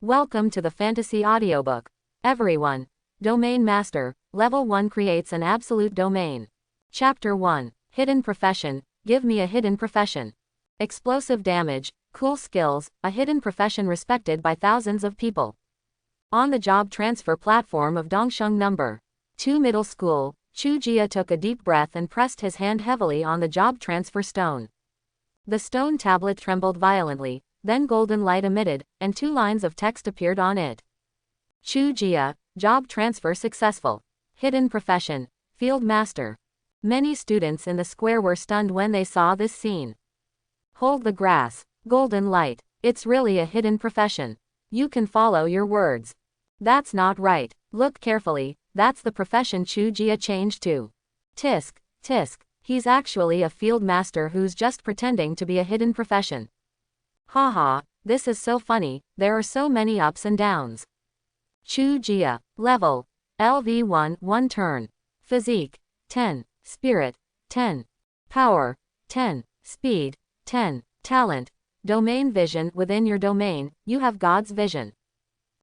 Welcome to the Fantasy Audiobook. Everyone. Domain Master. Level 1 creates an absolute domain. Chapter 1. Hidden Profession. Give me a hidden profession. Explosive damage, cool skills, a hidden profession respected by thousands of people. On the job transfer platform of Dongsheng No. 2 Middle School, Chuia took a deep breath and pressed his hand heavily on the job transfer stone. The stone tablet trembled violently, then golden light emitted, and 2 lines of text appeared on it. Chuia, job transfer successful. Hidden profession, field master. Many students in the square were stunned when they saw this scene. Hold the grass, golden light, it's really a hidden profession. You can follow your words. That's not right, look carefully, that's the profession Chuia changed to. Tisk, tisk, he's actually a field master who's just pretending to be a hidden profession. Haha, this is so funny, there are so many ups and downs. Chuia, level, LV1, 1 turn. Physique, 10, spirit, 10, power, 10, speed, 10, talent, domain vision. Within your domain, you have God's vision.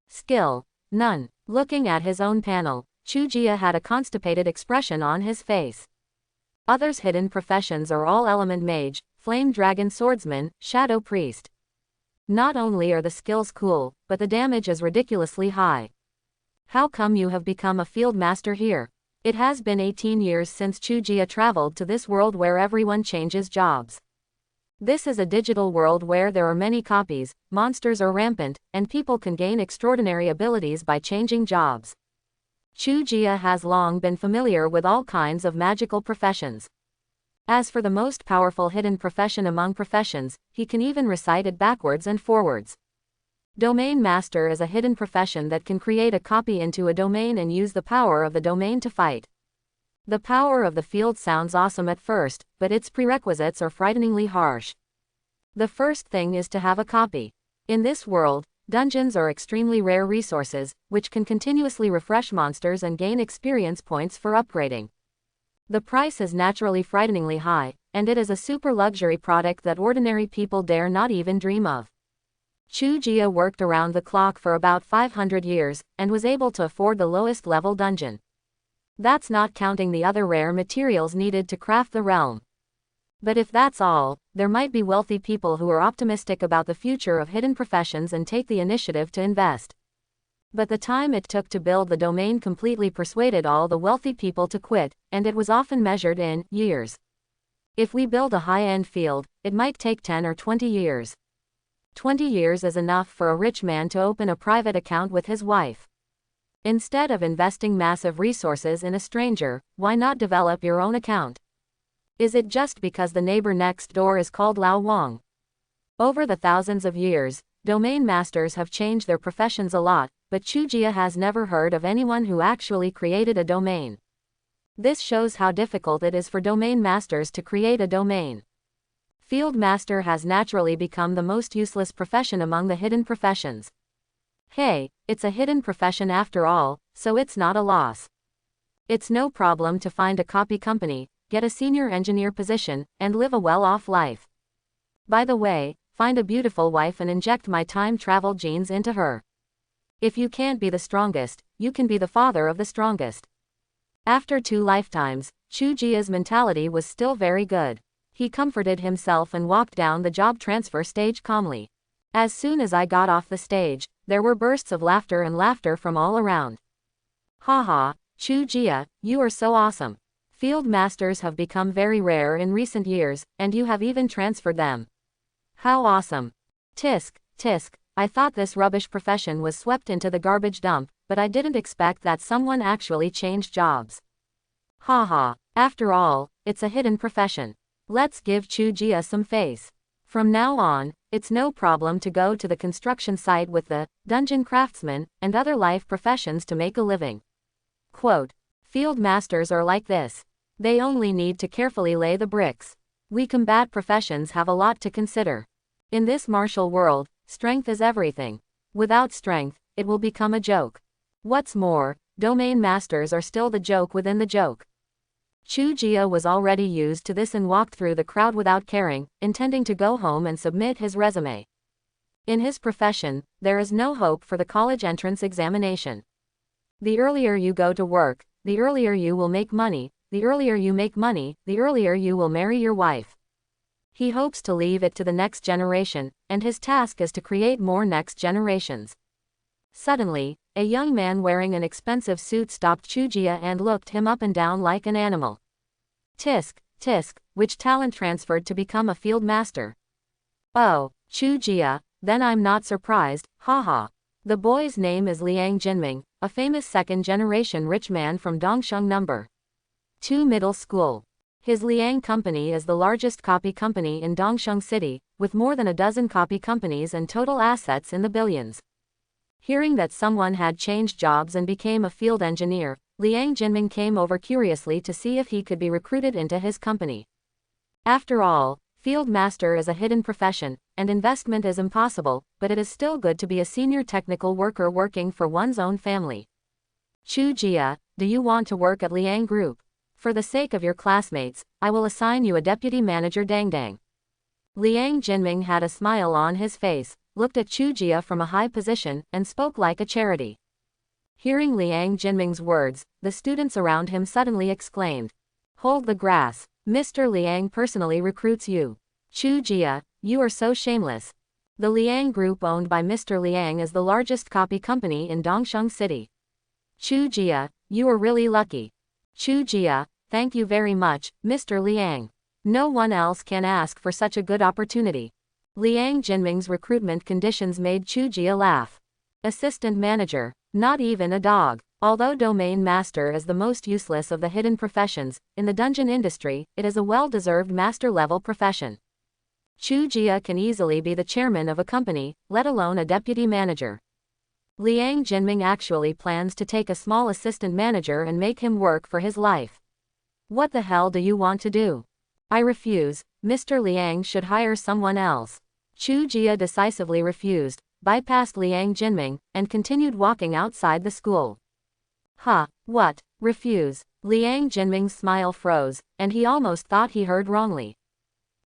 Skill, none. Looking at his own panel, Chuia had a constipated expression on his face. Others' hidden professions are all element mage, flame dragon swordsman, shadow priest. Not only are the skills cool, but the damage is ridiculously high. How come you have become a field master here? It has been 18 years since Chuia traveled to this world where everyone changes jobs. This is a digital world where there are many copies, monsters are rampant, and people can gain extraordinary abilities by changing jobs. Chuia has long been familiar with all kinds of magical professions. As for the most powerful hidden profession among professions, he can even recite it backwards and forwards. Domain Master is a hidden profession that can create a copy into a domain and use the power of the domain to fight. The power of the field sounds awesome at first, but its prerequisites are frighteningly harsh. The first thing is to have a copy. In this world, dungeons are extremely rare resources, which can continuously refresh monsters and gain experience points for upgrading. The price is naturally frighteningly high, and it is a super luxury product that ordinary people dare not even dream of. Chuia worked around the clock for about 500 years, and was able to afford the lowest level dungeon. That's not counting the other rare materials needed to craft the realm. But if that's all, there might be wealthy people who are optimistic about the future of hidden professions and take the initiative to invest. But the time it took to build the domain completely persuaded all the wealthy people to quit, and it was often measured in years. If we build a high-end field, it might take 10 or 20 years. 20 years is enough for a rich man to open a private account with his wife. Instead of investing massive resources in a stranger, why not develop your own account? Is it just because the neighbor next door is called Lao Wang? Over the thousands of years, domain masters have changed their professions a lot, but Chuia has never heard of anyone who actually created a domain. This shows how difficult it is for domain masters to create a domain. Field master has naturally become the most useless profession among the hidden professions. Hey, it's a hidden profession after all, so it's not a loss. It's no problem to find a copy company, get a senior engineer position, and live a well-off life. By the way, find a beautiful wife and inject my time travel genes into her. If you can't be the strongest, you can be the father of the strongest. After 2 lifetimes, Chuia's mentality was still very good. He comforted himself and walked down the job transfer stage calmly. As soon as I got off the stage, there were bursts of laughter and laughter from all around. Haha, Chuia, you are so awesome. Field masters have become very rare in recent years, and you have even transferred them. How awesome. Tisk, tisk, I thought this rubbish profession was swept into the garbage dump, but I didn't expect that someone actually changed jobs. Haha, after all, it's a hidden profession. Let's give Chuia some face. From now on, it's no problem to go to the construction site with the dungeon craftsman and other life professions to make a living. Quote, field masters are like this. They only need to carefully lay the bricks. We combat professions have a lot to consider. In this martial world, strength is everything. Without strength, it will become a joke. What's more, domain masters are still the joke within the joke. Chuia was already used to this and walked through the crowd without caring, intending to go home and submit his resume. In his profession, there is no hope for the college entrance examination. The earlier you go to work, the earlier you will make money, the earlier you make money, the earlier you will marry your wife. He hopes to leave it to the next generation, and his task is to create more next generations. Suddenly, a young man wearing an expensive suit stopped Chuia and looked him up and down like an animal. Tisk, tisk, which talent transferred to become a field master? Oh, Chuia, then I'm not surprised, haha. The boy's name is Liang Jinming, a famous second-generation rich man from Dongsheng No. 2 Middle School. His Liang company is the largest copy company in Dongsheng City, with more than a dozen copy companies and total assets in the billions. Hearing that someone had changed jobs and became a field engineer, Liang Jinming came over curiously to see if he could be recruited into his company. After all, field master is a hidden profession, and investment is impossible, but it is still good to be a senior technical worker working for one's own family. Chuia, do you want to work at Liang Group? For the sake of your classmates, I will assign you a deputy manager. Dang dang. Liang Jinming had a smile on his face, looked at Chuia from a high position, and spoke like a charity. Hearing Liang Jinming's words, the students around him suddenly exclaimed, "Hold the grass. Mr. Liang personally recruits you. Chuia, you are so shameless." The Liang Group owned by Mr. Liang is the largest copy company in Dongsheng City. Chuia, you are really lucky. Chuia, thank you very much, Mr. Liang. No one else can ask for such a good opportunity. Liang Jinming's recruitment conditions made Chuia laugh. Assistant manager, not even a dog. Although domain master is the most useless of the hidden professions, in the dungeon industry, it is a well-deserved master-level profession. Chuia can easily be the chairman of a company, let alone a deputy manager. Liang Jinming actually plans to take a small assistant manager and make him work for his life. What the hell do you want to do? I refuse, Mr. Liang should hire someone else. Chuia decisively refused, bypassed Liang Jinming, and continued walking outside the school. What? Refuse? Liang Jinming's smile froze, and he almost thought he heard wrongly.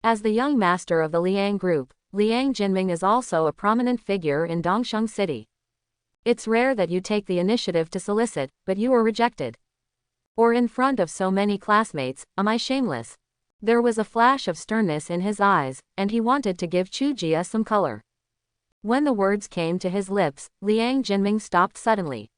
As the young master of the Liang Group, Liang Jinming is also a prominent figure in Dongsheng City. It's rare that you take the initiative to solicit, but you were rejected. Or in front of so many classmates, am I shameless? There was a flash of sternness in his eyes, and he wanted to give Chuia some color. When the words came to his lips, Liang Jinming stopped suddenly.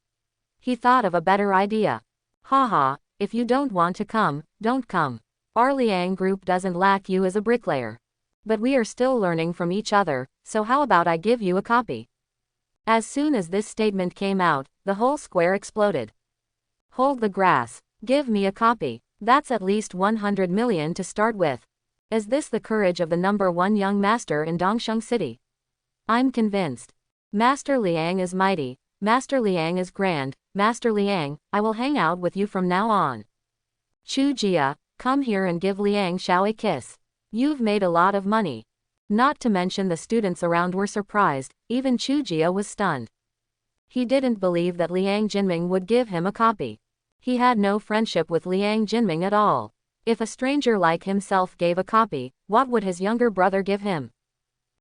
He thought of a better idea. Haha, if you don't want to come, don't come. Our Liang Group doesn't lack you as a bricklayer. But we are still learning from each other, so how about I give you a copy? As soon as this statement came out, the whole square exploded. Hold the grass. Give me a copy. That's at least 100 million to start with. Is this the courage of the #1 young master in Dongsheng City? I'm convinced. Master Liang is mighty. Master Liang is grand. Master Liang, I will hang out with you from now on. Chuia, come here and give Liang Xiao a kiss. You've made a lot of money. Not to mention the students around were surprised, even Chuia was stunned. He didn't believe that Liang Jinming would give him a copy. He had no friendship with Liang Jinming at all. If a stranger like himself gave a copy, what would his younger brother give him?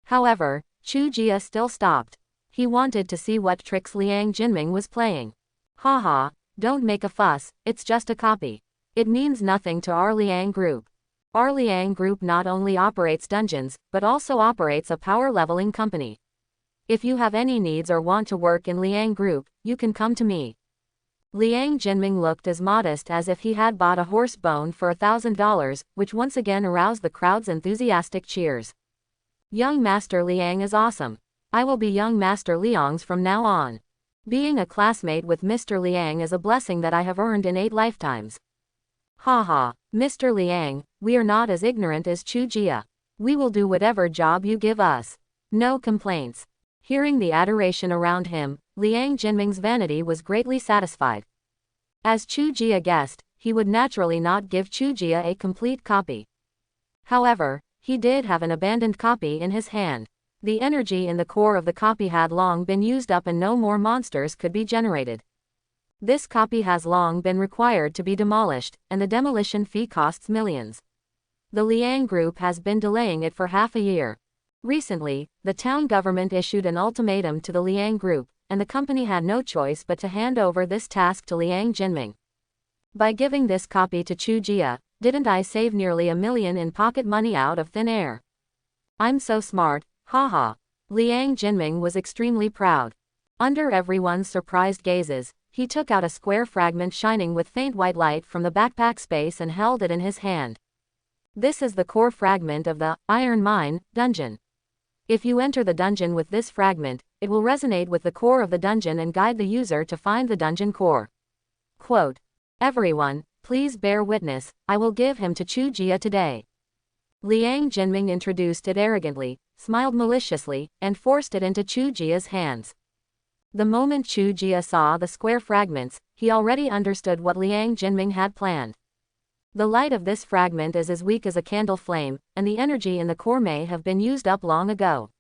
However, Chuia still stopped. He wanted to see what tricks Liang Jinming was playing. Haha, don't make a fuss, it's just a copy. It means nothing to our Liang Group. Our Liang Group not only operates dungeons, but also operates a power-leveling company. If you have any needs or want to work in Liang Group, you can come to me. Liang Jinming looked as modest as if he had bought a horse bone for $1,000, which once again aroused the crowd's enthusiastic cheers. Young Master Liang is awesome. I will be young Master Liang's from now on. Being a classmate with Mr. Liang is a blessing that I have earned in 8 lifetimes. Haha, Mr. Liang, we are not as ignorant as Chuia. We will do whatever job you give us. No complaints. Hearing the adoration around him, Liang Jinming's vanity was greatly satisfied. As Chuia guessed, he would naturally not give Chuia a complete copy. However, he did have an abandoned copy in his hand. The energy in the core of the copy had long been used up and no more monsters could be generated. This copy has long been required to be demolished, and the demolition fee costs millions. The Liang Group has been delaying it for half a year. Recently, the town government issued an ultimatum to the Liang group, and the company had no choice but to hand over this task to Liang Jinming. By giving this copy to Chuia, didn't I save nearly $1 million in pocket money out of thin air? I'm so smart, haha. Liang Jinming was extremely proud. Under everyone's surprised gazes, he took out a square fragment shining with faint white light from the backpack space and held it in his hand. This is the core fragment of the Iron Mine dungeon. If you enter the dungeon with this fragment, it will resonate with the core of the dungeon and guide the user to find the dungeon core. Quote, "Everyone, please bear witness, I will give him to Chuia today." Liang Jinming introduced it arrogantly, smiled maliciously, and forced it into Chuia's hands. The moment Chuia saw the square fragments, he already understood what Liang Jinming had planned. The light of this fragment is as weak as a candle flame, and the energy in the core may have been used up long ago.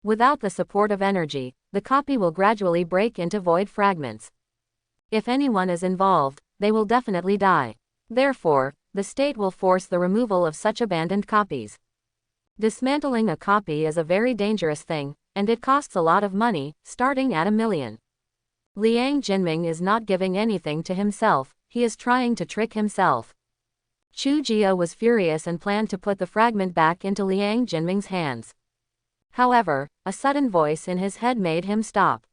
Without the support of energy, the copy will gradually break into void fragments. If anyone is involved, they will definitely die. Therefore, the state will force the removal of such abandoned copies. Dismantling a copy is a very dangerous thing, and it costs a lot of money, starting at $1 million. Liang Jinming is not giving anything to himself, he is trying to trick himself. Chuia was furious and planned to put the fragment back into Liang Jinming's hands. However, a sudden voice in his head made him stop.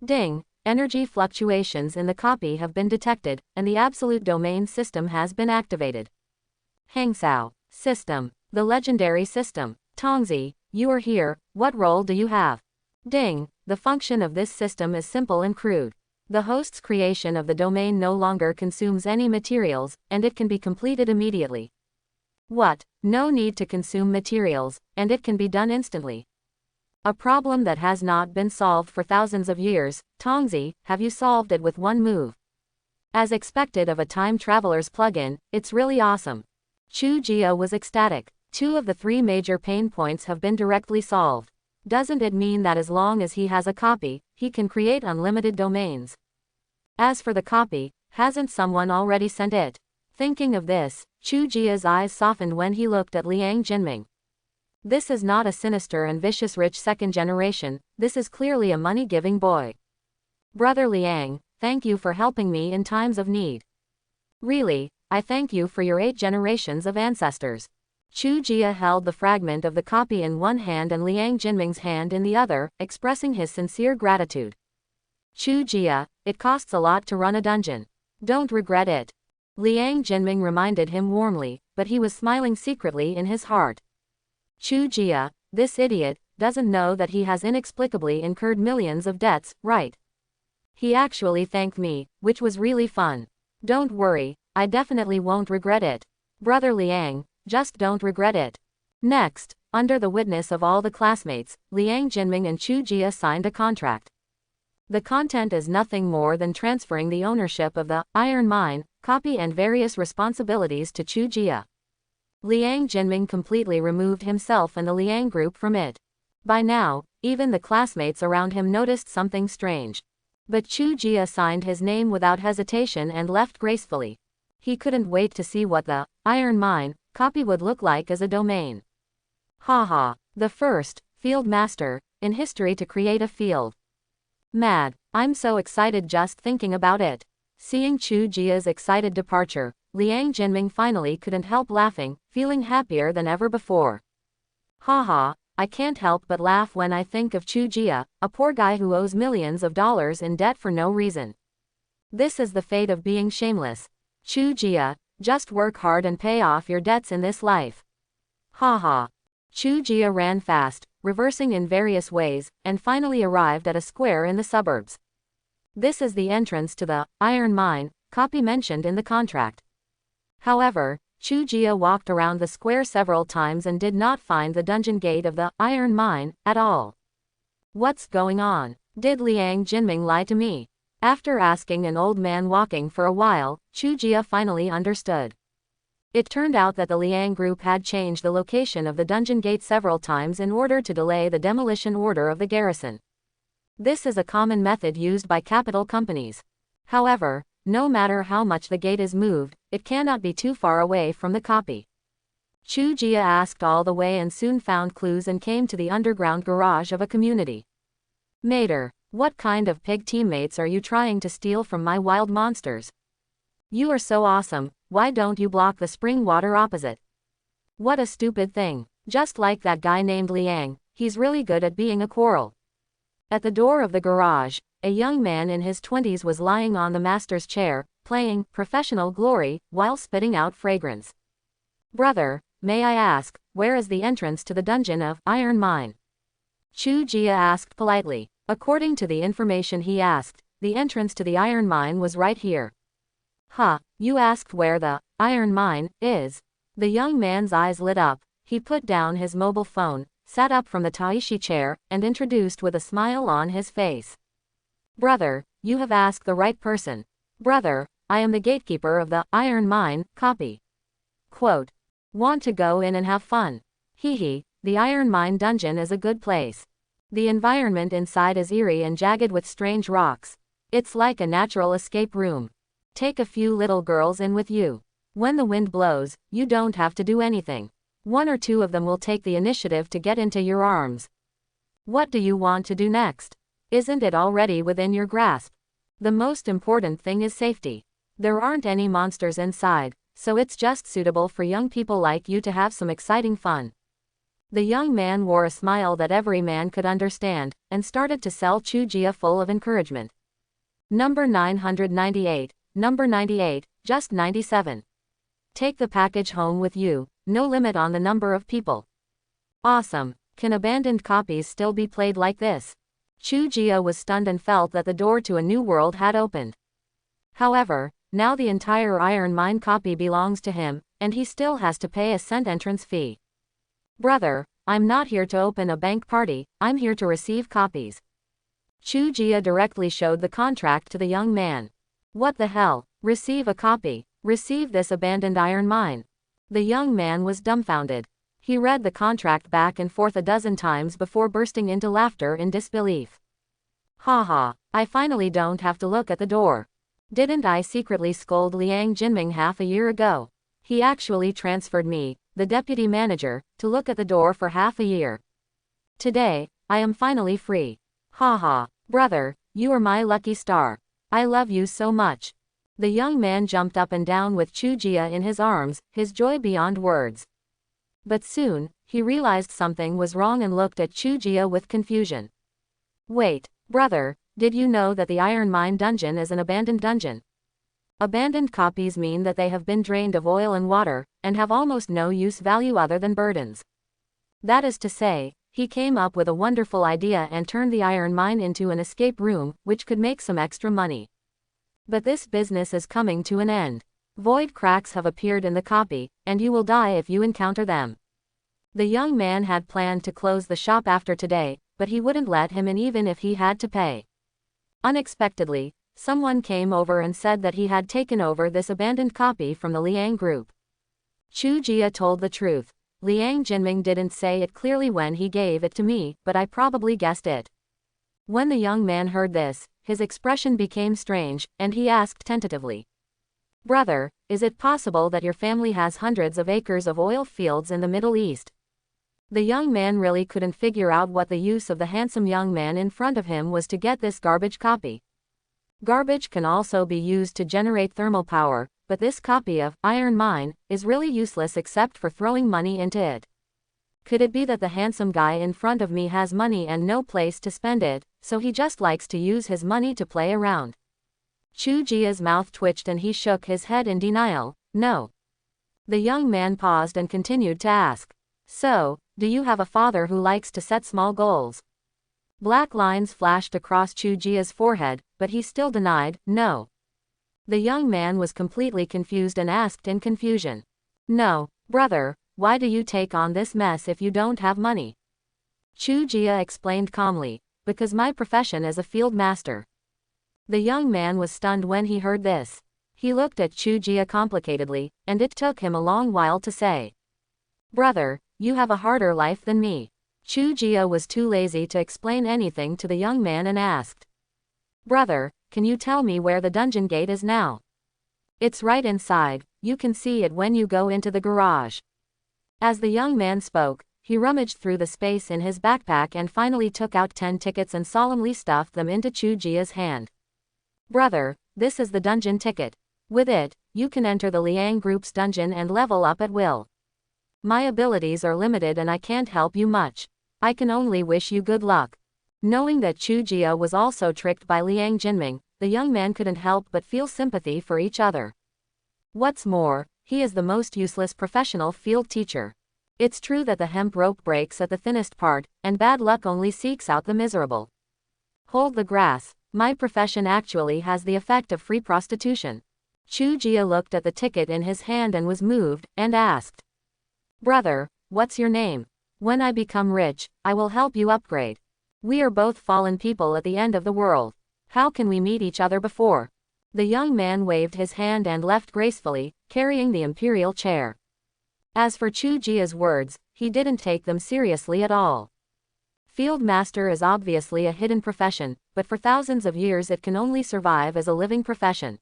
Ding! Energy fluctuations in the copy have been detected, and the absolute domain system has been activated. Hangsao system. The legendary system. Tongzi, you are here, what role do you have? Ding! The function of this system is simple and crude. The host's creation of the domain no longer consumes any materials, and it can be completed immediately. What? No need to consume materials, and it can be done instantly. A problem that has not been solved for thousands of years. Tongzi, have you solved it with one move? As expected of a time traveler's plugin, it's really awesome. Chuia was ecstatic. 2 of the 3 major pain points have been directly solved. Doesn't it mean that as long as he has a copy, he can create unlimited domains? As for the copy, hasn't someone already sent it? Thinking of this, Chuia's eyes softened when he looked at Liang Jinming. This is not a sinister and vicious rich second generation, this is clearly a money-giving boy. Brother Liang, thank you for helping me in times of need. Really, I thank you for your 8 generations of ancestors. Chuia held the fragment of the copy in one hand and Liang Jinming's hand in the other, expressing his sincere gratitude. Chuia, it costs a lot to run a dungeon. Don't regret it. Liang Jinming reminded him warmly, but he was smiling secretly in his heart. Chuia, this idiot, doesn't know that he has inexplicably incurred millions of debts, right? He actually thanked me, which was really fun. Don't worry, I definitely won't regret it. Brother Liang, just don't regret it. Next, under the witness of all the classmates, Liang Jinming and Chuia signed a contract. The content is nothing more than transferring the ownership of the Iron Mine copy and various responsibilities to Chuia. Liang Jinming completely removed himself and the Liang group from it. By now, even the classmates around him noticed something strange. But Chuia signed his name without hesitation and left gracefully. He couldn't wait to see what the Iron Mine copy would look like as a domain. Haha, the first field master in history to create a field. Mad, I'm so excited just thinking about it. Seeing Chuia's excited departure, Liang Jinming finally couldn't help laughing, feeling happier than ever before. Haha, I can't help but laugh when I think of Chuia, a poor guy who owes millions of dollars in debt for no reason. This is the fate of being shameless. Chuia, just work hard and pay off your debts in this life. Haha. Chuia ran fast, reversing in various ways, and finally arrived at a square in the suburbs. This is the entrance to the Iron Mine copy mentioned in the contract. However, Chuia walked around the square several times and did not find the dungeon gate of the Iron Mine at all. What's going on? Did Liang Jinming lie to me? After asking an old man walking for a while, Chuia finally understood. It turned out that the Liang group had changed the location of the dungeon gate several times in order to delay the demolition order of the garrison. This is a common method used by capital companies. However, no matter how much the gate is moved, it cannot be too far away from the copy. Chuia asked all the way and soon found clues and came to the underground garage of a community. Mater, what kind of pig teammates are you trying to steal from my wild monsters? You are so awesome, why don't you block the spring water opposite? What a stupid thing. Just like that guy named Liang, he's really good at being a quarrel. At the door of the garage, a young man in his 20s was lying on the master's chair, playing Professional Glory, while spitting out fragrance. Brother, may I ask, where is the entrance to the dungeon of Iron Mine? Chuia asked politely. According to the information he asked, the entrance to the Iron Mine was right here. Huh, you asked where the Iron Mine is? The young man's eyes lit up. He put down his mobile phone, sat up from the Taishi chair, and introduced with a smile on his face. Brother, you have asked the right person. Brother, I am the gatekeeper of the Iron Mine. Copy. Quote. Want to go in and have fun? Hehe, the Iron Mine dungeon is a good place. The environment inside is eerie and jagged with strange rocks. It's like a natural escape room. Take a few little girls in with you. When the wind blows, you don't have to do anything. One or two of them will take the initiative to get into your arms. What do you want to do next? Isn't it already within your grasp? The most important thing is safety. There aren't any monsters inside, so it's just suitable for young people like you to have some exciting fun. The young man wore a smile that every man could understand, and started to sell Chuia full of encouragement. Number 998, number 98, just 97. Take the package home with you, no limit on the number of people. Awesome, can abandoned copies still be played like this? Chuia was stunned and felt that the door to a new world had opened. However, now the entire Iron Mine copy belongs to him, and he still has to pay a cent entrance fee. Brother, I'm not here to open a bank party, I'm here to receive copies. Chuia directly showed the contract to the young man. What the hell, receive a copy, receive this abandoned Iron Mine. The young man was dumbfounded. He read the contract back and forth a dozen times before bursting into laughter in disbelief. Haha, I finally don't have to look at the door. Didn't I secretly scold Liang Jinming half a year ago? He actually transferred me, the deputy manager, to look at the door for half a year. Today, I am finally free. Haha, brother, you are my lucky star. I love you so much. The young man jumped up and down with Chuia in his arms, his joy beyond words. But soon, he realized something was wrong and looked at Chuia with confusion. Wait, brother, did you know that the Iron Mine dungeon is an abandoned dungeon? Abandoned copies mean that they have been drained of oil and water, and have almost no use value other than burdens. That is to say, he came up with a wonderful idea and turned the Iron Mine into an escape room, which could make some extra money. But this business is coming to an end. Void cracks have appeared in the copy, and you will die if you encounter them. The young man had planned to close the shop after today, but he wouldn't let him in even if he had to pay. Unexpectedly, someone came over and said that he had taken over this abandoned copy from the Liang group. Chuia told the truth. Liang Jinming didn't say it clearly when he gave it to me, but I probably guessed it. When the young man heard this, his expression became strange, and he asked tentatively. Brother, is it possible that your family has hundreds of acres of oil fields in the Middle East? The young man really couldn't figure out what the use of the handsome young man in front of him was to get this garbage copy. Garbage can also be used to generate thermal power, but this copy of Iron Mine is really useless except for throwing money into it. Could it be that the handsome guy in front of me has money and no place to spend it, so he just likes to use his money to play around? Chuia's mouth twitched and he shook his head in denial. No. The young man paused and continued to ask. So, do you have a father who likes to set small goals? Black lines flashed across Chuia's forehead, but he still denied, no. The young man was completely confused and asked in confusion. No, brother, why do you take on this mess if you don't have money? Chuia explained calmly, because my profession is a field master. The young man was stunned when he heard this. He looked at Chuia complicatedly, and it took him a long while to say. Brother, you have a harder life than me. Chuia was too lazy to explain anything to the young man and asked. Brother, can you tell me where the dungeon gate is now? It's right inside, you can see it when you go into the garage. As the young man spoke, he rummaged through the space in his backpack and finally took out 10 tickets and solemnly stuffed them into Chuia's hand. Brother, this is the dungeon ticket. With it, you can enter the Liang group's dungeon and level up at will. My abilities are limited and I can't help you much. I can only wish you good luck. Knowing that Chuia was also tricked by Liang Jinming, the young man couldn't help but feel sympathy for each other. What's more, he is the most useless professional field teacher. It's true that the hemp rope breaks at the thinnest part, and bad luck only seeks out the miserable. Hold the grass. My profession actually has the effect of free prostitution. Chuia looked at the ticket in his hand and was moved, and asked, Brother, what's your name? When I become rich, I will help you upgrade. We are both fallen people at the end of the world. How can we meet each other before? The young man waved his hand and left gracefully, carrying the imperial chair. As for Chuia's words, he didn't take them seriously at all. Field master is obviously a hidden profession, but for thousands of years it can only survive as a living profession.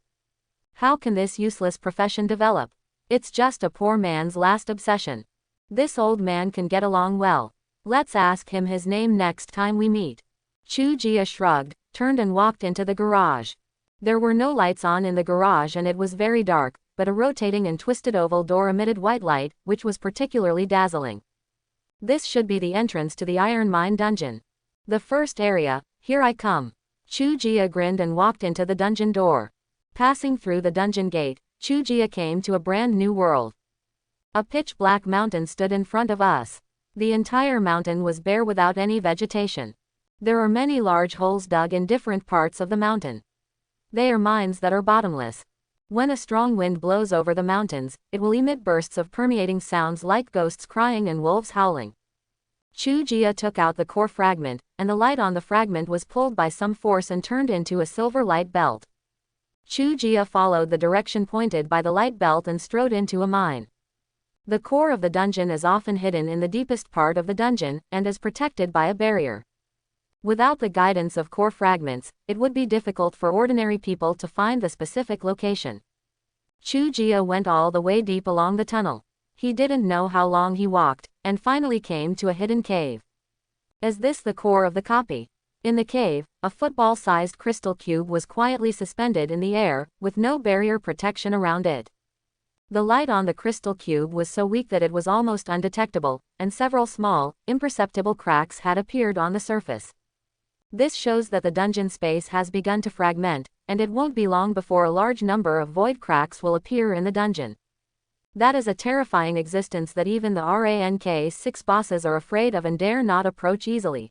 How can this useless profession develop? It's just a poor man's last obsession. This old man can get along well. Let's ask him his name next time we meet. Chuia shrugged, turned and walked into the garage. There were no lights on in the garage and it was very dark, but a rotating and twisted oval door emitted white light, which was particularly dazzling. This should be the entrance to the iron mine dungeon. The first area, here I come. Chuia grinned and walked into the dungeon door. Passing through the dungeon gate, Chuia came to a brand new world. A pitch-black mountain stood in front of us. The entire mountain was bare without any vegetation. There are many large holes dug in different parts of the mountain. They are mines that are bottomless. When a strong wind blows over the mountains, it will emit bursts of permeating sounds like ghosts crying and wolves howling. Chuia took out the core fragment, and the light on the fragment was pulled by some force and turned into a silver light belt. Chuia followed the direction pointed by the light belt and strode into a mine. The core of the dungeon is often hidden in the deepest part of the dungeon, and is protected by a barrier. Without the guidance of core fragments, it would be difficult for ordinary people to find the specific location. Chuia went all the way deep along the tunnel. He didn't know how long he walked, and finally came to a hidden cave. Is this the core of the copy? In the cave, a football-sized crystal cube was quietly suspended in the air, with no barrier protection around it. The light on the crystal cube was so weak that it was almost undetectable, and several small, imperceptible cracks had appeared on the surface. This shows that the dungeon space has begun to fragment, and it won't be long before a large number of void cracks will appear in the dungeon. That is a terrifying existence that even the rank 6 bosses are afraid of and dare not approach easily.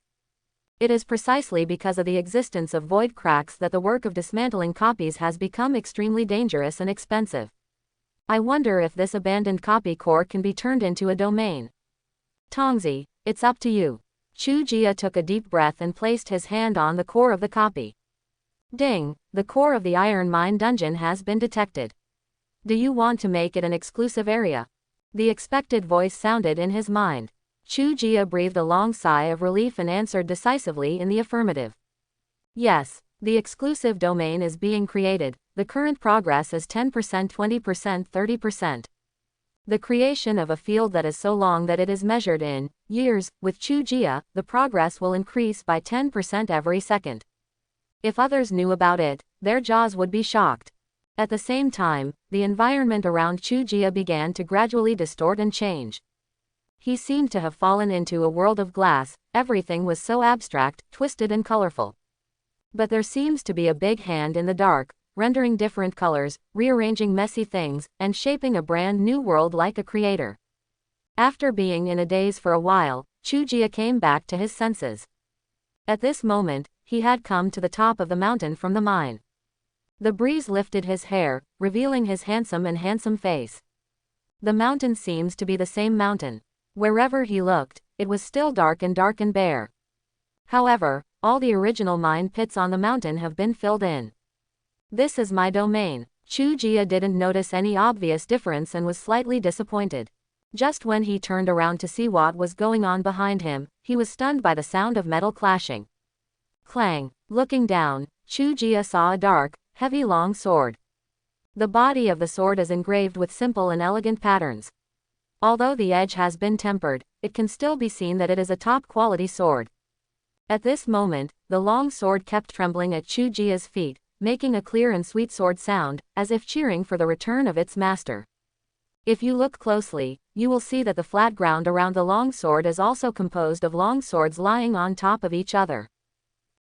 It is precisely because of the existence of void cracks that the work of dismantling copies has become extremely dangerous and expensive. I wonder if this abandoned copy core can be turned into a domain. Tongzi, it's up to you. Chuia took a deep breath and placed his hand on the core of the copy. Ding, the core of the iron mine dungeon has been detected. Do you want to make it an exclusive area? The expected voice sounded in his mind. Chuia breathed a long sigh of relief and answered decisively in the affirmative. Yes, the exclusive domain is being created. The current progress is 10%, 20%, 30%. The creation of a field that is so long that it is measured in years, with Chuia, the progress will increase by 10% every second. If others knew about it, their jaws would be shocked. At the same time, the environment around Chuia began to gradually distort and change. He seemed to have fallen into a world of glass. Everything was so abstract, twisted and colorful. But there seems to be a big hand in the dark, rendering different colors, rearranging messy things, and shaping a brand new world like a creator. After being in a daze for a while, Chuia came back to his senses. At this moment, he had come to the top of the mountain from the mine. The breeze lifted his hair, revealing his handsome face. The mountain seems to be the same mountain. Wherever he looked, it was still dark and bare. However, all the original mine pits on the mountain have been filled in. This is my domain. Chuia didn't notice any obvious difference and was slightly disappointed. Just when he turned around to see what was going on behind him, he was stunned by the sound of metal clashing. Clang. Looking down, Chuia saw a dark, heavy long sword. The body of the sword is engraved with simple and elegant patterns. Although the edge has been tempered, it can still be seen that it is a top-quality sword. At this moment, the long sword kept trembling at Chuia's feet, making a clear and sweet sword sound, as if cheering for the return of its master. If you look closely, you will see that the flat ground around the long sword is also composed of long swords lying on top of each other.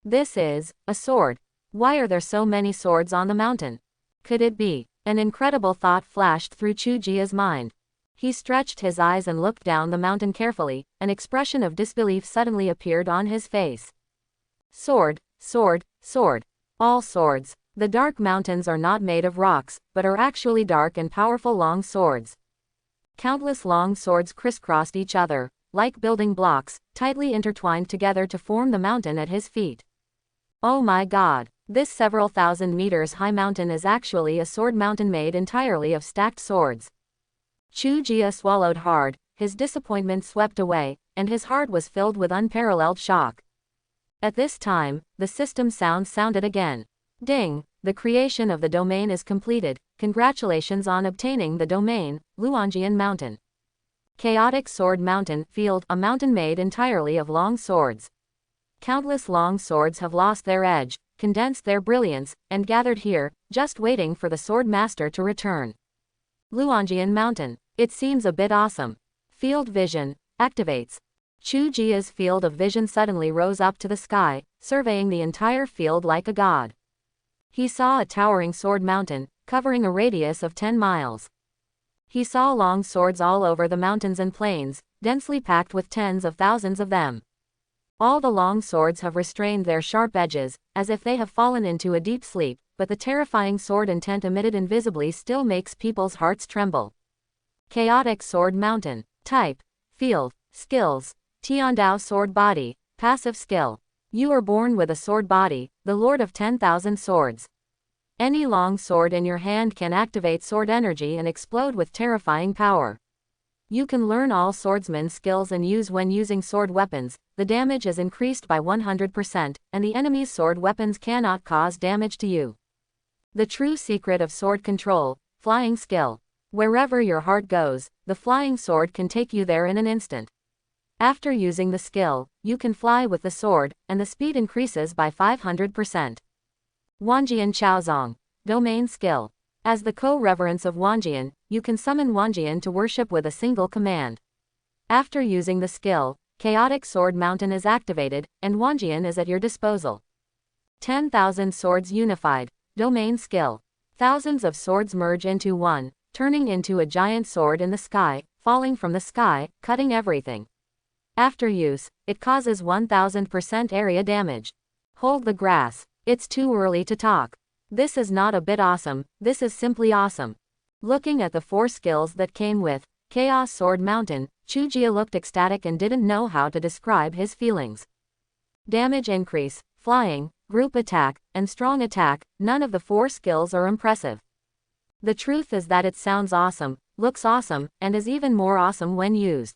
This is a sword. Why are there so many swords on the mountain? Could it be? An incredible thought flashed through Chuia's mind. He stretched his eyes and looked down the mountain carefully. An expression of disbelief suddenly appeared on his face. Sword, sword, sword. All swords. The dark mountains are not made of rocks, but are actually dark and powerful long swords. Countless long swords crisscrossed each other, like building blocks, tightly intertwined together to form the mountain at his feet. Oh my God! This several thousand meters high mountain is actually a sword mountain made entirely of stacked swords. Chuia swallowed hard, his disappointment swept away, and his heart was filled with unparalleled shock. At this time, the system sound sounded again. Ding! The creation of the domain is completed. Congratulations on obtaining the domain, Liang Mountain. Chaotic Sword Mountain Field, a mountain made entirely of long swords. Countless long swords have lost their edge, condensed their brilliance, and gathered here, just waiting for the sword master to return. Liang Mountain. It seems a bit awesome. Field vision activates. Chuia's field of vision suddenly rose up to the sky, surveying the entire field like a god. He saw a towering sword mountain, covering a radius of 10 miles. He saw long swords all over the mountains and plains, densely packed with tens of thousands of them. All the long swords have restrained their sharp edges, as if they have fallen into a deep sleep, but the terrifying sword intent emitted invisibly still makes people's hearts tremble. Chaotic Sword Mountain. Type. Field. Skills. Tiandao Sword Body. Passive skill. You are born with a sword body, the Lord of 10,000 swords. Any long sword in your hand can activate sword energy and explode with terrifying power. You can learn all swordsman skills and use when using sword weapons. The damage is increased by 100%, and the enemy's sword weapons cannot cause damage to you. The true secret of sword control. Flying skill. Wherever your heart goes, the flying sword can take you there in an instant. After using the skill, you can fly with the sword, and the speed increases by 500%. Wanjian Chaozong. Domain skill. As the co-reverence of Wanjian, you can summon Wanjian to worship with a single command. After using the skill, Chaotic Sword Mountain is activated, and Wanjian is at your disposal. 10,000 swords unified. Domain skill. Thousands of swords merge into one, turning into a giant sword in the sky, falling from the sky, cutting everything. After use, it causes 1000% area damage. Hold the grass. It's too early to talk. This is not a bit awesome, this is simply awesome. Looking at the 4 skills that came with Chaos Sword Mountain, Chuia looked ecstatic and didn't know how to describe his feelings. Damage increase, flying, group attack, and strong attack, none of the 4 skills are impressive. The truth is that it sounds awesome, looks awesome, and is even more awesome when used.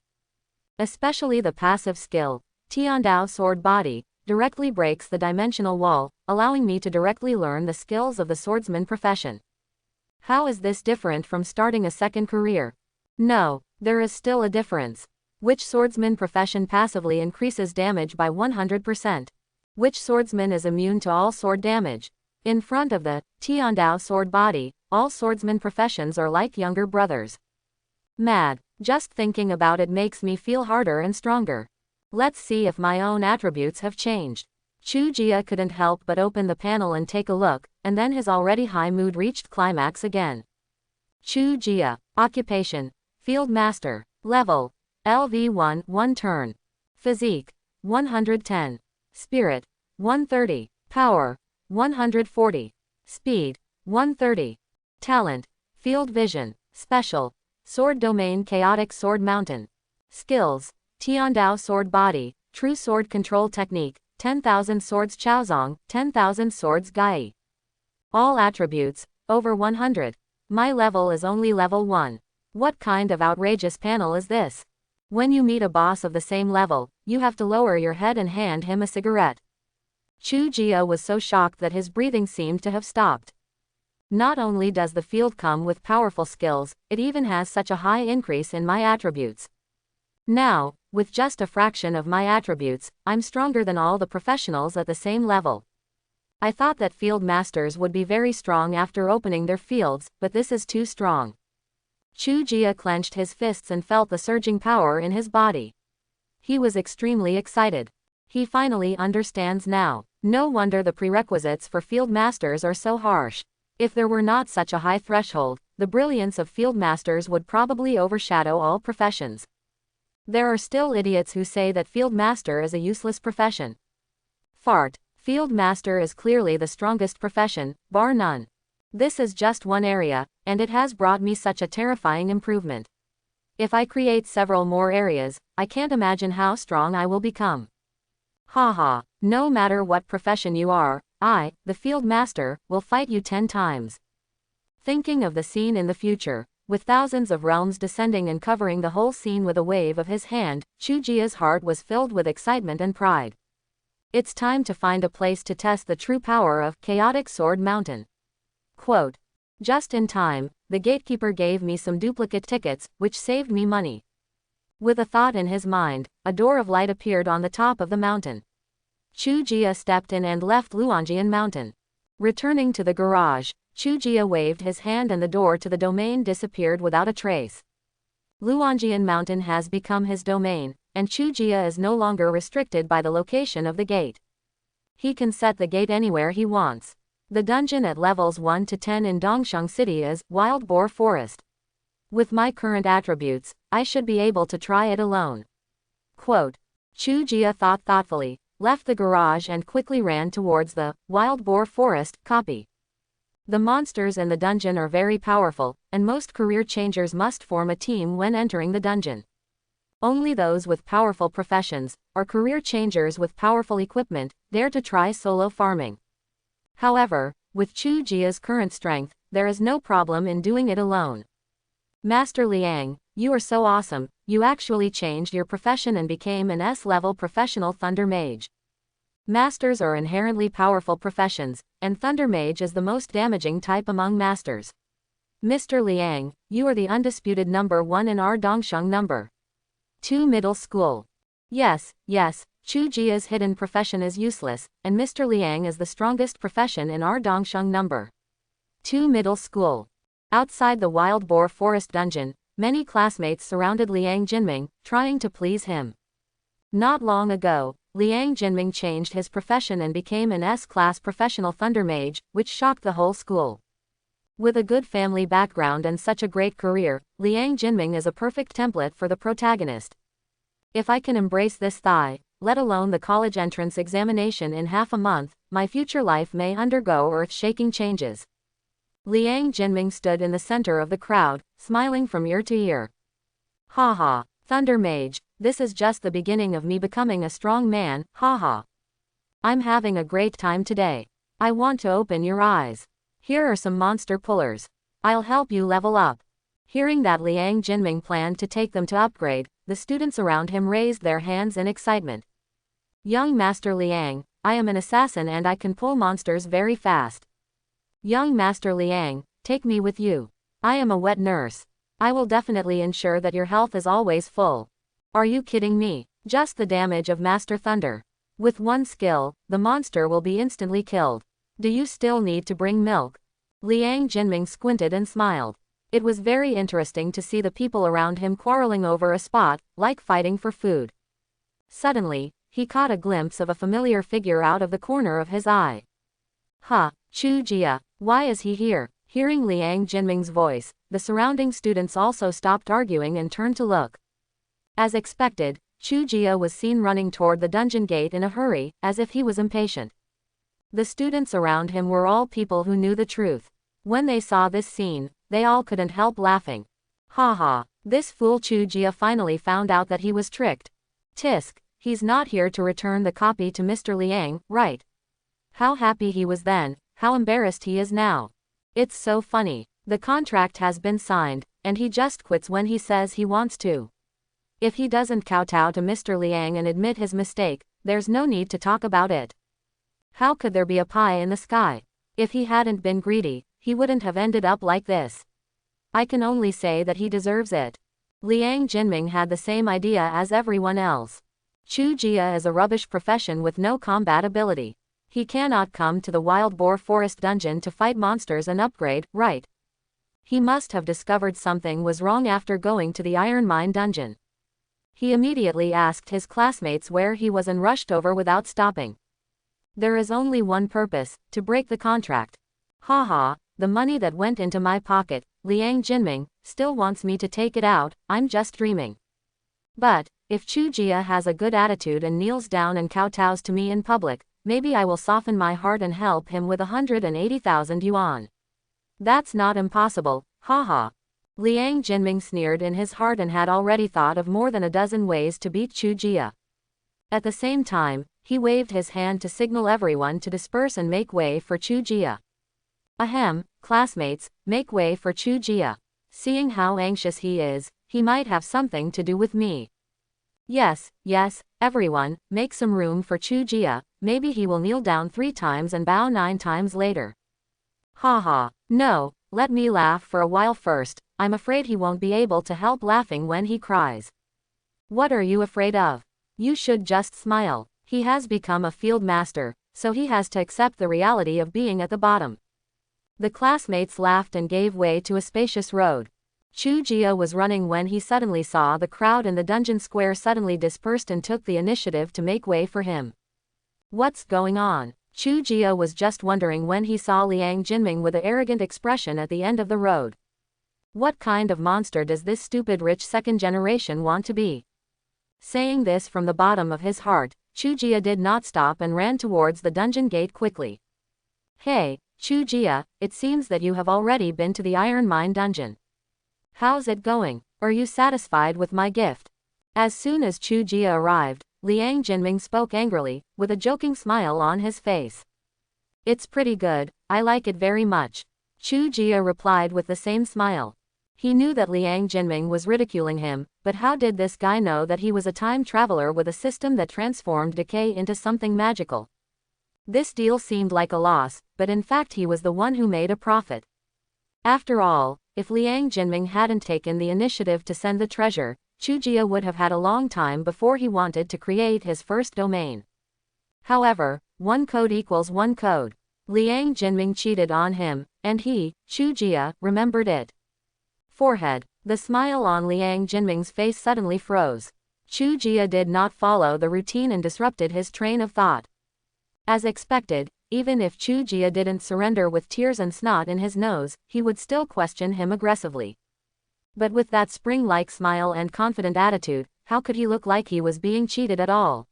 Especially the passive skill, Tiandao Sword Body, directly breaks the dimensional wall, allowing me to directly learn the skills of the swordsman profession. How is this different from starting a second career? No, there is still a difference. Which swordsman profession passively increases damage by 100%? Which swordsman is immune to all sword damage? In front of the Tiandao Sword Body, all swordsman professions are like younger brothers. Mad. Just thinking about it makes me feel harder and stronger. Let's see if my own attributes have changed. Chuia couldn't help but open the panel and take a look, and then his already high mood reached climax again. Chuia. Occupation. Field Master. Level. LV1 1 turn. Physique. 110. Spirit. 130. Power. 140. Speed. 130. Talent. Field Vision. Special. Sword Domain Chaotic Sword Mountain. Skills. Tiandao Sword Body, True Sword Control Technique, 10,000 Swords Chaozong, 10,000 Swords Gai. All attributes, over 100. My level is only level 1. What kind of outrageous panel is this? When you meet a boss of the same level, you have to lower your head and hand him a cigarette. Chuia was so shocked that his breathing seemed to have stopped. Not only does the field come with powerful skills, it even has such a high increase in my attributes. Now, with just a fraction of my attributes, I'm stronger than all the professionals at the same level. I thought that field masters would be very strong after opening their fields, but this is too strong. Chuia clenched his fists and felt the surging power in his body. He was extremely excited. He finally understands now. No wonder the prerequisites for field masters are so harsh. If there were not such a high threshold, the brilliance of field masters would probably overshadow all professions. There are still idiots who say that field master is a useless profession. Fart. Field master is clearly the strongest profession, bar none. This is just one area, and it has brought me such a terrifying improvement. If I create several more areas, I can't imagine how strong I will become. Haha, no matter what profession you are, I, the field master, will fight you 10 times. Thinking of the scene in the future, with thousands of realms descending and covering the whole scene with a wave of his hand, Chuia's heart was filled with excitement and pride. It's time to find a place to test the true power of Chaotic Sword Mountain. Quote. Just in time, the gatekeeper gave me some duplicate tickets, which saved me money. With a thought in his mind, a door of light appeared on the top of the mountain. Chuia stepped in and left Liang Mountain. Returning to the garage, Chuia waved his hand and the door to the domain disappeared without a trace. Liang Mountain has become his domain, and Chuia is no longer restricted by the location of the gate. He can set the gate anywhere he wants. The dungeon at levels 1 to 10 in Dongsheng City is Wild Boar Forest. With my current attributes, I should be able to try it alone. Quote. Chuia thought thoughtfully, left the garage and quickly ran towards the Wild Boar Forest copy. The monsters in the dungeon are very powerful, and most career changers must form a team when entering the dungeon. Only those with powerful professions, or career changers with powerful equipment, dare to try solo farming. However, with Chuia's current strength, there is no problem in doing it alone. Master Liang, you are so awesome, you actually changed your profession and became an S-level professional Thunder Mage. Masters are inherently powerful professions, and Thunder Mage is the most damaging type among masters. Mr. Liang, you are the undisputed number 1 in our Dongsheng number 2 middle school. Yes, Chuia's hidden profession is useless, and Mr. Liang is the strongest profession in our Dongsheng number 2 middle school. Outside the Wild Boar Forest dungeon, many classmates surrounded Liang Jinming, trying to please him. Not long ago, Liang Jinming changed his profession and became an S-class professional Thunder Mage, which shocked the whole school. With a good family background and such a great career, Liang Jinming is a perfect template for the protagonist. If I can embrace this thigh, let alone the college entrance examination in half a month, my future life may undergo earth-shaking changes. Liang Jinming stood in the center of the crowd, smiling from ear to ear. Haha, Thunder Mage, this is just the beginning of me becoming a strong man, haha. I'm having a great time today. I want to open your eyes. Here are some monster pullers. I'll help you level up. Hearing that Liang Jinming planned to take them to upgrade, the students around him raised their hands in excitement. Young Master Liang, I am an assassin and I can pull monsters very fast. Young Master Liang, take me with you. I am a wet nurse. I will definitely ensure that your health is always full. Are you kidding me? Just the damage of Master Thunder. With one skill, the monster will be instantly killed. Do you still need to bring milk? Liang Jinming squinted and smiled. It was very interesting to see the people around him quarreling over a spot, like fighting for food. Suddenly, he caught a glimpse of a familiar figure out of the corner of his eye. Chuia, why is he here? Hearing Liang Jinming's voice, the surrounding students also stopped arguing and turned to look. As expected, Chuia was seen running toward the dungeon gate in a hurry, as if he was impatient. The students around him were all people who knew the truth. When they saw this scene, they all couldn't help laughing. Haha, this fool Chuia finally found out that he was tricked. Tisk, he's not here to return the copy to Mr. Liang, right? How happy he was then, how embarrassed he is now. It's so funny. The contract has been signed, and he just quits when he says he wants to. If he doesn't kowtow to Mr. Liang and admit his mistake, there's no need to talk about it. How could there be a pie in the sky? If he hadn't been greedy, he wouldn't have ended up like this. I can only say that he deserves it. Liang Jinming had the same idea as everyone else. Chuia is a rubbish profession with no combat ability. He cannot come to the wild boar forest dungeon to fight monsters and upgrade, right? He must have discovered something was wrong after going to the iron mine dungeon. He immediately asked his classmates where he was and rushed over without stopping. There is only one purpose, to break the contract. Haha, the money that went into my pocket, Liang Jinming, still wants me to take it out, I'm just dreaming. But, if Chuia has a good attitude and kneels down and kowtows to me in public, maybe I will soften my heart and help him with 180,000 yuan. That's not impossible, haha. Liang Jinming sneered in his heart and had already thought of more than a dozen ways to beat Chuia. At the same time, he waved his hand to signal everyone to disperse and make way for Chuia. Ahem, classmates, make way for Chuia. Seeing how anxious he is, he might have something to do with me. Yes, everyone, make some room for Chuia, maybe he will kneel down 3 times and bow 9 times later. Haha, no, let me laugh for a while first, I'm afraid he won't be able to help laughing when he cries. What are you afraid of? You should just smile. He has become a field master, so he has to accept the reality of being at the bottom. The classmates laughed and gave way to a spacious road. Chuia was running when he suddenly saw the crowd in the dungeon square suddenly dispersed and took the initiative to make way for him. What's going on? Chuia was just wondering when he saw Liang Jinming with an arrogant expression at the end of the road. What kind of monster does this stupid rich second generation want to be? Saying this from the bottom of his heart, Chuia did not stop and ran towards the dungeon gate quickly. Hey, Chuia, it seems that you have already been to the iron mine dungeon. How's it going? Are you satisfied with my gift? As soon as Chuia arrived, Liang Jinming spoke angrily, with a joking smile on his face. It's pretty good, I like it very much. Chuia replied with the same smile. He knew that Liang Jinming was ridiculing him, but how did this guy know that he was a time traveler with a system that transformed decay into something magical? This deal seemed like a loss, but in fact he was the one who made a profit. After all, if Liang Jinming hadn't taken the initiative to send the treasure, Chuia would have had a long time before he wanted to create his first domain. However, 1 code equals 1 code. Liang Jinming cheated on him, and he, Chuia, remembered it. Forehead. The smile on Liang Jinming's face suddenly froze. Chuia did not follow the routine and disrupted his train of thought. As expected, even if Chuia didn't surrender with tears and snot in his nose, he would still question him aggressively. But with that spring-like smile and confident attitude, how could he look like he was being cheated at all?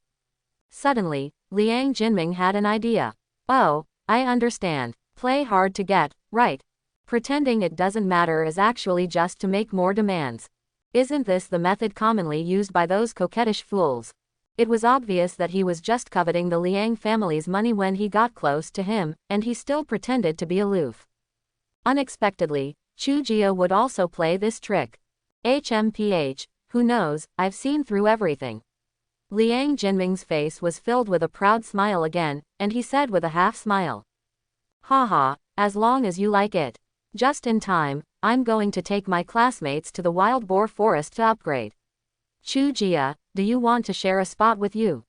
Suddenly, Liang Jinming had an idea. Oh, I understand. Play hard to get, right? Pretending it doesn't matter is actually just to make more demands. Isn't this the method commonly used by those coquettish fools? It was obvious that he was just coveting the Liang family's money when he got close to him, and he still pretended to be aloof. Unexpectedly, Chuia would also play this trick. HMPH, who knows, I've seen through everything. Liang Jinming's face was filled with a proud smile again, and he said with a half smile. Haha, as long as you like it. Just in time, I'm going to take my classmates to the wild boar forest to upgrade. Chuia, do you want to share a spot with you?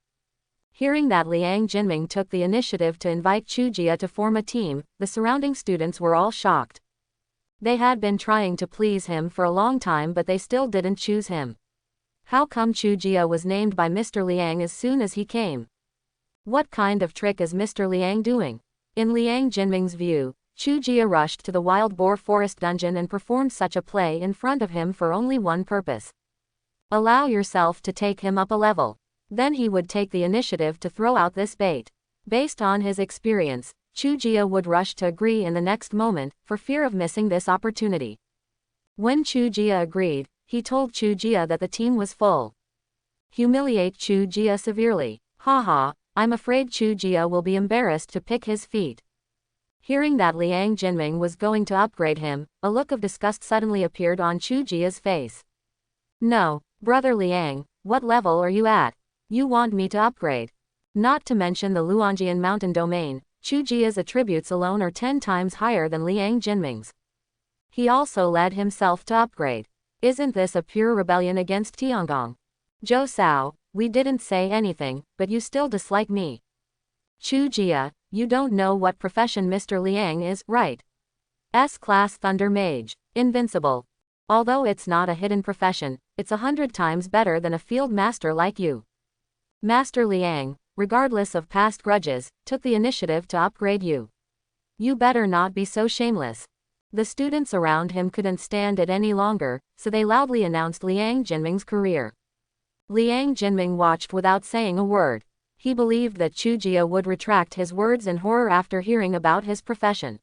Hearing that Liang Jinming took the initiative to invite Chuia to form a team, the surrounding students were all shocked. They had been trying to please him for a long time but they still didn't choose him. How come Chuia was named by Mr. Liang as soon as he came? What kind of trick is Mr. Liang doing? In Liang Jinming's view, Chuia rushed to the wild boar forest dungeon and performed such a play in front of him for only one purpose. Allow yourself to take him up a level. Then he would take the initiative to throw out this bait. Based on his experience, Chuia would rush to agree in the next moment, for fear of missing this opportunity. When Chuia agreed, he told Chuia that the team was full. Humiliate Chuia severely. Haha, I'm afraid Chuia will be embarrassed to pick his feet. Hearing that Liang Jinming was going to upgrade him, a look of disgust suddenly appeared on Chuia's face. No, brother Liang, what level are you at? You want me to upgrade? Not to mention the Luanjian mountain domain, Chuia's attributes alone are 10 times higher than Liang Jinming's. He also led himself to upgrade. Isn't this a pure rebellion against Tiangong? Zhou Sao, we didn't say anything, but you still dislike me. Chuia, you don't know what profession Mr. Liang is, right? S-class Thunder Mage. Invincible. Although it's not a hidden profession, it's 100 times better than a field master like you. Master Liang, regardless of past grudges, took the initiative to upgrade you. You better not be so shameless. The students around him couldn't stand it any longer, so they loudly announced Liang Jinming's career. Liang Jinming watched without saying a word. He believed that Chuia would retract his words in horror after hearing about his profession.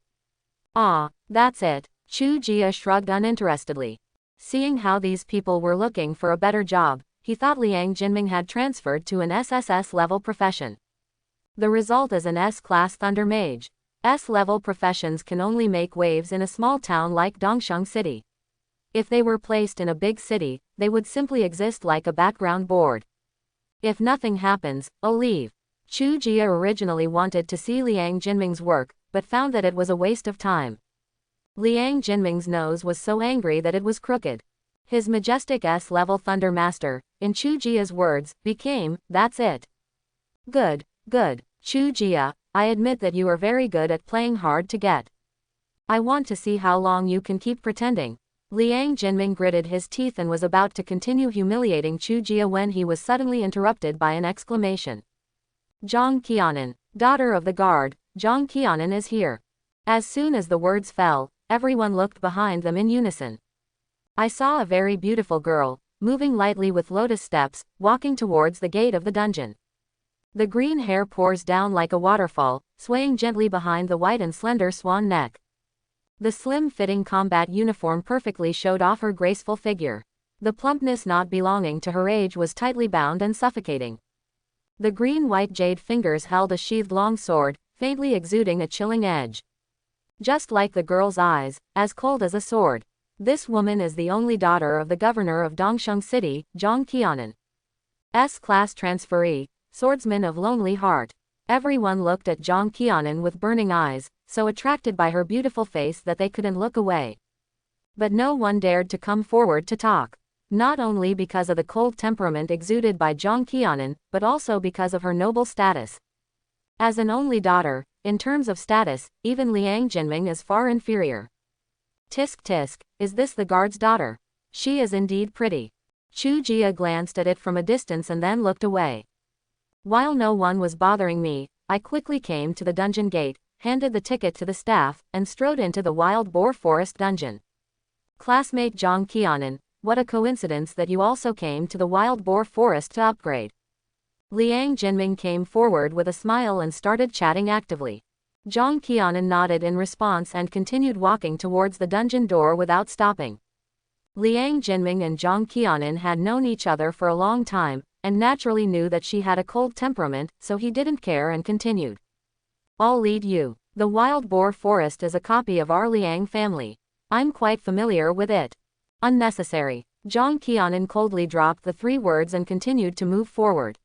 Ah, that's it. Chuia shrugged uninterestedly. Seeing how these people were looking for a better job, he thought Liang Jinming had transferred to an SSS-level profession. The result is an S-class Thunder Mage. S-level professions can only make waves in a small town like Dongsheng City. If they were placed in a big city, they would simply exist like a background board. If nothing happens, I'll leave. Chuia originally wanted to see Liang Jinming's work, but found that it was a waste of time. Liang Jinming's nose was so angry that it was crooked. His majestic S-level Thunder Master, in Chuia's words, became, that's it. Good, good, Chuia, I admit that you are very good at playing hard to get. I want to see how long you can keep pretending. Liang Jinming gritted his teeth and was about to continue humiliating Chuia when he was suddenly interrupted by an exclamation. Zhang Keanan, daughter of the guard, Zhang Keanan is here. As soon as the words fell, everyone looked behind them in unison. I saw a very beautiful girl, moving lightly with lotus steps, walking towards the gate of the dungeon. The green hair pours down like a waterfall, swaying gently behind the white and slender swan neck. The slim-fitting combat uniform perfectly showed off her graceful figure. The plumpness not belonging to her age was tightly bound and suffocating. The green-white jade fingers held a sheathed long sword, faintly exuding a chilling edge. Just like the girl's eyes, as cold as a sword. This woman is the only daughter of the governor of Dongsheng City, Zhang Keanan. S-class transferee, swordsman of lonely heart. Everyone looked at Zhang Keanan with burning eyes, so attracted by her beautiful face that they couldn't look away. But no one dared to come forward to talk. Not only because of the cold temperament exuded by Zhang Keanan, but also because of her noble status. As an only daughter, in terms of status, even Liang Jinming is far inferior. Tisk tisk, is this the guard's daughter? She is indeed pretty. Chuia glanced at it from a distance and then looked away. While no one was bothering me, I quickly came to the dungeon gate, handed the ticket to the staff, and strode into the wild boar forest dungeon. Classmate Zhang Keanan, what a coincidence that you also came to the wild boar forest to upgrade. Liang Jinming came forward with a smile and started chatting actively. Zhang Keanan nodded in response and continued walking towards the dungeon door without stopping. Liang Jinming and Zhang Keanan had known each other for a long time, and naturally knew that she had a cold temperament, so he didn't care and continued. I'll lead you. The wild boar forest is a copy of our Liang family. I'm quite familiar with it. Unnecessary. Zhang Keanan coldly dropped the 3 words and continued to move forward.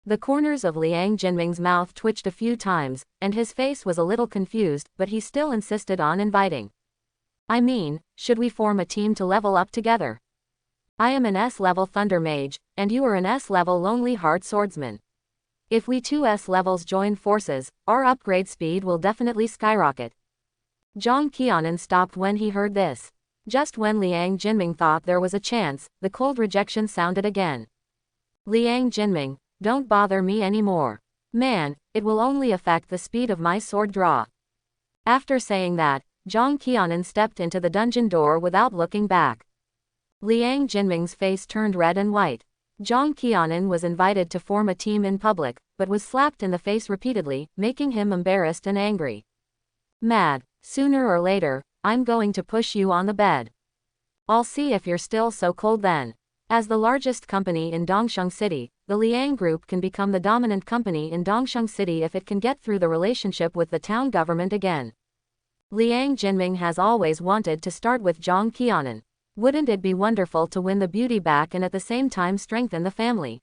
The corners of Liang Jinming's mouth twitched a few times, and his face was a little confused, but he still insisted on inviting. I mean, should we form a team to level up together? I am an S-level Thunder Mage, and you are an S-level Lonely Heart Swordsman. If we 2 S-levels join forces, our upgrade speed will definitely skyrocket. Zhang Keanan stopped when he heard this. Just when Liang Jinming thought there was a chance, the cold rejection sounded again. Liang Jinming, don't bother me anymore. Man, it will only affect the speed of my sword draw. After saying that, Zhang Keanan stepped into the dungeon door without looking back. Liang Jinming's face turned red and white. Zhang Keanan was invited to form a team in public, but was slapped in the face repeatedly, making him embarrassed and angry. Mad. Sooner or later, I'm going to push you on the bed. I'll see if you're still so cold then. As the largest company in Dongsheng City, the Liang Group can become the dominant company in Dongsheng City if it can get through the relationship with the town government again. Liang Jinming has always wanted to start with Zhang Keanan. Wouldn't it be wonderful to win the beauty back and at the same time strengthen the family?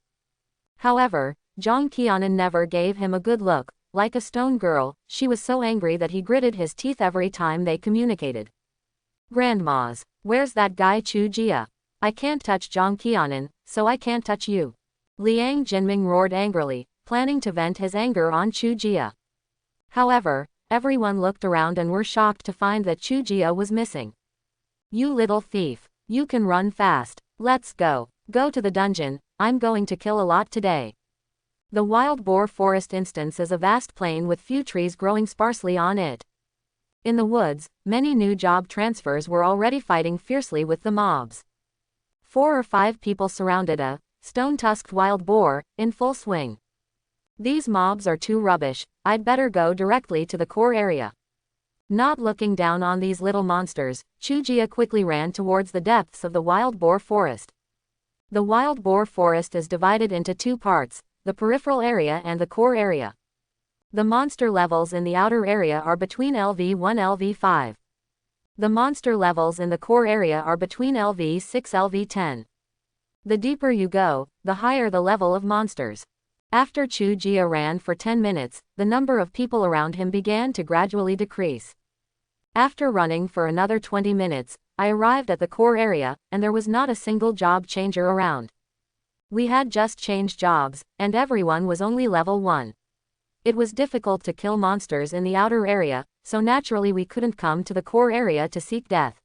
However, Zhang Keanan never gave him a good look, like a stone girl, she was so angry that he gritted his teeth every time they communicated. Grandmas, where's that guy Chuia? I can't touch Keanan, so I can't touch you. Liang Jinming roared angrily, planning to vent his anger on Chuia. However, everyone looked around and were shocked to find that Chuia was missing. You little thief, you can run fast. Let's go. Go to the dungeon, I'm going to kill a lot today. The wild boar forest instance is a vast plain with few trees growing sparsely on it. In the woods, many new job transfers were already fighting fiercely with the mobs. 4 or 5 people surrounded a stone-tusked wild boar in full swing. These mobs are too rubbish, I'd better go directly to the core area. Not looking down on these little monsters, Chuia quickly ran towards the depths of the wild boar forest. The wild boar forest is divided into 2 parts, the peripheral area and the core area. The monster levels in the outer area are between LV1 LV5. The monster levels in the core area are between LV6 LV10. The deeper you go, the higher the level of monsters. After Chuia ran for 10 minutes, the number of people around him began to gradually decrease. After running for another 20 minutes, I arrived at the core area, and there was not a single job changer around. We had just changed jobs, and everyone was only level 1. It was difficult to kill monsters in the outer area, so naturally we couldn't come to the core area to seek death.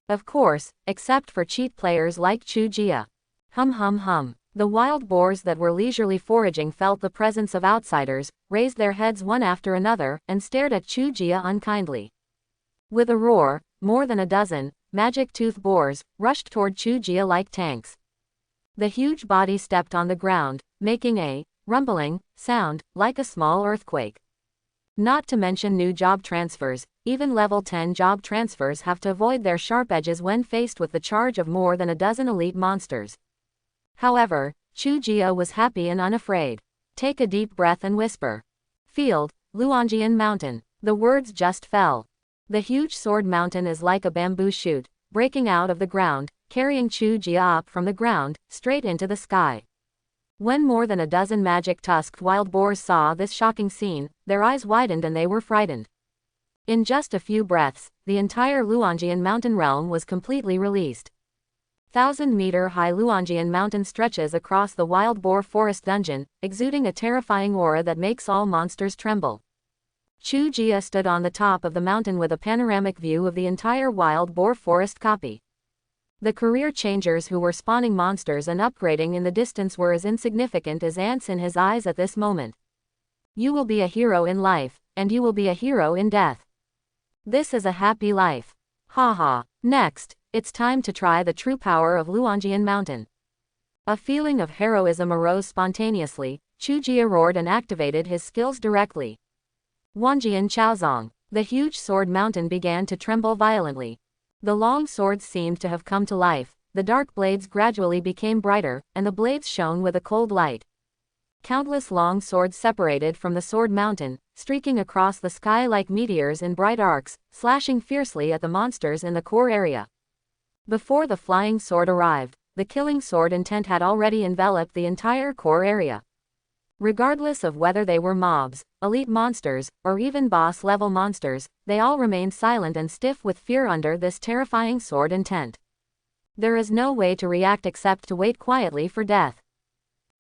Of course, except for cheat players like Chuia. Hum. The wild boars that were leisurely foraging felt the presence of outsiders, raised their heads one after another, and stared at Chuia unkindly. With a roar, more than a dozen magic-tooth boars rushed toward Chuia like tanks. The huge body stepped on the ground, making a rumbling sound like a small earthquake. Not to mention new job transfers, even level 10 job transfers have to avoid their sharp edges when faced with the charge of more than a dozen elite monsters. However, Chuia was happy and unafraid. Take a deep breath and whisper. Field, Liang Mountain. The words just fell. The huge sword mountain is like a bamboo shoot, breaking out of the ground, carrying Chuia up from the ground, straight into the sky. When more than a dozen magic-tusked wild boars saw this shocking scene, their eyes widened and they were frightened. In just a few breaths, the entire Liang Mountain realm was completely released. 1,000-meter-high Liang Mountain stretches across the wild boar forest dungeon, exuding a terrifying aura that makes all monsters tremble. Chuia stood on the top of the mountain with a panoramic view of the entire wild boar forest copy. The career changers who were spawning monsters and upgrading in the distance were as insignificant as ants in his eyes at this moment. You will be a hero in life, and you will be a hero in death. This is a happy life. Haha. Next, it's time to try the true power of Liang Mountain. A feeling of heroism arose spontaneously. Chuia roared and activated his skills directly. Wanjian Chaozong. The huge sword mountain began to tremble violently. The long swords seemed to have come to life, the dark blades gradually became brighter, and the blades shone with a cold light. Countless long swords separated from the sword mountain, streaking across the sky like meteors in bright arcs, slashing fiercely at the monsters in the core area. Before the flying sword arrived, the killing sword intent had already enveloped the entire core area. Regardless of whether they were mobs, elite monsters, or even boss-level monsters, they all remained silent and stiff with fear under this terrifying sword intent. There is no way to react except to wait quietly for death.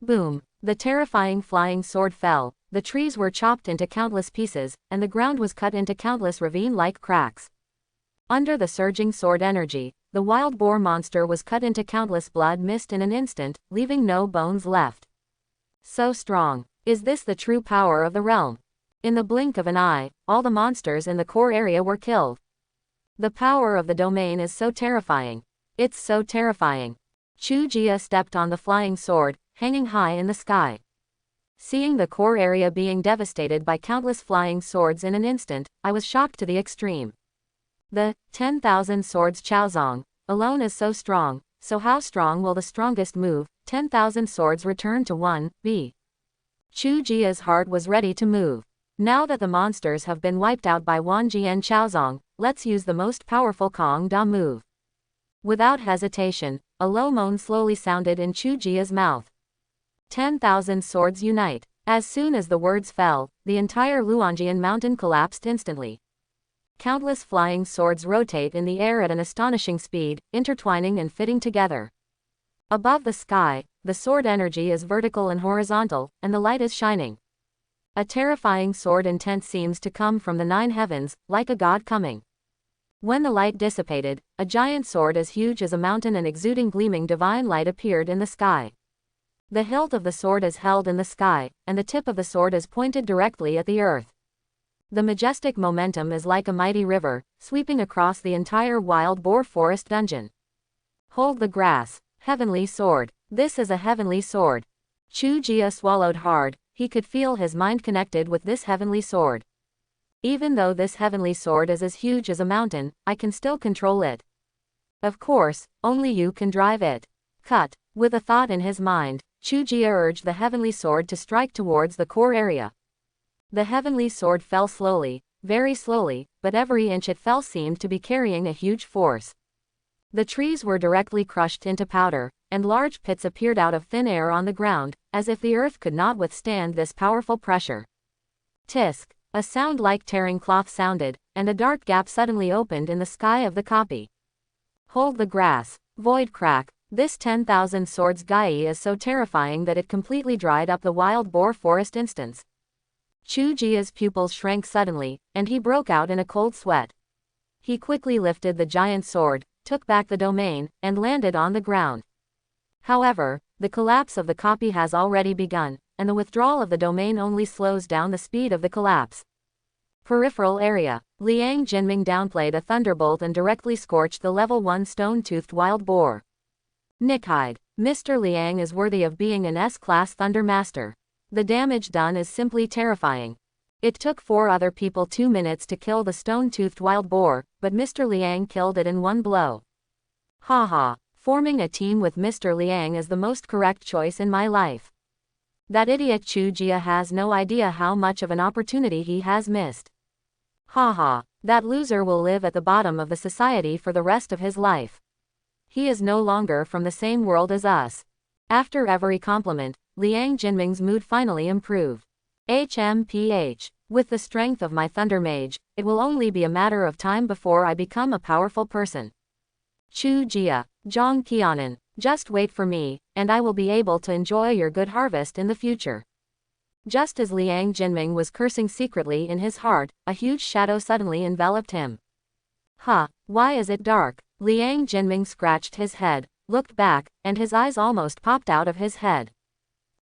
Boom! The terrifying flying sword fell, the trees were chopped into countless pieces, and the ground was cut into countless ravine-like cracks. Under the surging sword energy, the wild boar monster was cut into countless blood mist in an instant, leaving no bones left. So strong. Is this the true power of the realm? In the blink of an eye, all the monsters in the core area were killed. The power of the domain is so terrifying. It's so terrifying. Chuia stepped on the flying sword, hanging high in the sky. Seeing the core area being devastated by countless flying swords in an instant, I was shocked to the extreme. The 10,000 swords Chaozong alone is so strong, so how strong will the strongest move? 10,000 swords return to 1B. Chuia's heart was ready to move. Now that the monsters have been wiped out by Wanjian Chaozong, let's use the most powerful Kong Da move. Without hesitation, a low moan slowly sounded in Chuia's mouth. 10,000 swords unite. As soon as the words fell, the entire Luanjian mountain collapsed instantly. Countless flying swords rotate in the air at an astonishing speed, intertwining and fitting together. Above the sky, the sword energy is vertical and horizontal, and the light is shining. A terrifying sword intent seems to come from the 9 heavens, like a god coming. When the light dissipated, a giant sword as huge as a mountain and exuding gleaming divine light appeared in the sky. The hilt of the sword is held in the sky, and the tip of the sword is pointed directly at the earth. The majestic momentum is like a mighty river, sweeping across the entire wild boar forest dungeon. Hold the grass. Heavenly sword. This is a heavenly sword. Chuia swallowed hard. He could feel his mind connected with this heavenly sword. Even though this heavenly sword is as huge as a mountain, I can still control it. Of course, only you can drive it. Cut. With a thought in his mind, Chuia urged the heavenly sword to strike towards the core area. The heavenly sword fell slowly, very slowly, but every inch it fell seemed to be carrying a huge force. The trees were directly crushed into powder, and large pits appeared out of thin air on the ground, as if the earth could not withstand this powerful pressure. Tisk! A sound like tearing cloth sounded, and a dark gap suddenly opened in the sky of the copy. Hold the grass. Void crack. This 10,000 swords Gai is so terrifying that it completely dried up the wild boar forest instance. Chuia's pupils shrank suddenly, and he broke out in a cold sweat. He quickly lifted the giant sword, took back the domain, and landed on the ground. However, the collapse of the copy has already begun, and the withdrawal of the domain only slows down the speed of the collapse. Peripheral area. Liang Jinming downplayed a thunderbolt and directly scorched the level 1 stone-toothed wild boar. Nickhide. Mr. Liang is worthy of being an S-class Thunder Master. The damage done is simply terrifying. It took 4 other people 2 minutes to kill the stone-toothed wild boar, but Mr. Liang killed it in 1 blow. Haha. Forming a team with Mr. Liang is the most correct choice in my life. That idiot Chuia has no idea how much of an opportunity he has missed. Haha. That loser will live at the bottom of the society for the rest of his life. He is no longer from the same world as us. After every compliment, Liang Jinming's mood finally improved. HMPH. With the strength of my Thunder Mage, it will only be a matter of time before I become a powerful person. Chuia. Zhang Keanan. Just wait for me, and I will be able to enjoy your good harvest in the future. Just as Liang Jinming was cursing secretly in his heart, a huge shadow suddenly enveloped him. Huh, why is it dark? Liang Jinming scratched his head, looked back, and his eyes almost popped out of his head.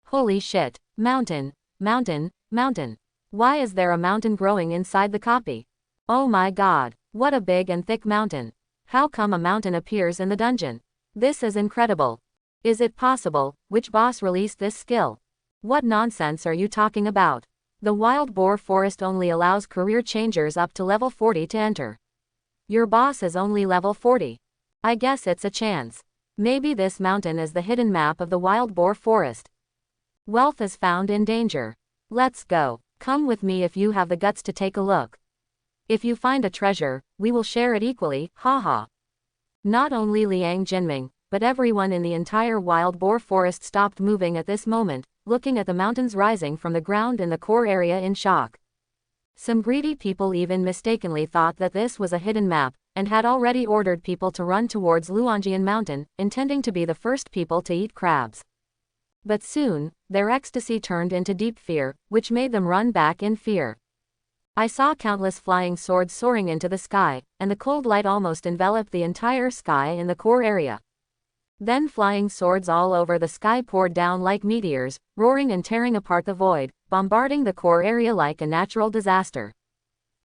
Holy shit, mountain, mountain, mountain. Why is there a mountain growing inside the copy? Oh my god, what a big and thick mountain. How come a mountain appears in the dungeon? This is incredible. Is it possible? Which boss released this skill? What nonsense are you talking about? The wild boar forest only allows career changers up to level 40 to enter. Your boss is only level 40. I guess it's a chance. Maybe this mountain is the hidden map of the wild boar forest. Wealth is found in danger. Let's go. Come with me if you have the guts to take a look. If you find a treasure, we will share it equally, haha. Not only Liang Jinming, but everyone in the entire wild boar forest stopped moving at this moment, looking at the mountains rising from the ground in the core area in shock. Some greedy people even mistakenly thought that this was a hidden map, and had already ordered people to run towards Luanjian Mountain, intending to be the first people to eat crabs. But soon, their ecstasy turned into deep fear, which made them run back in fear. I saw countless flying swords soaring into the sky, and the cold light almost enveloped the entire sky in the core area. Then flying swords all over the sky poured down like meteors, roaring and tearing apart the void, bombarding the core area like a natural disaster.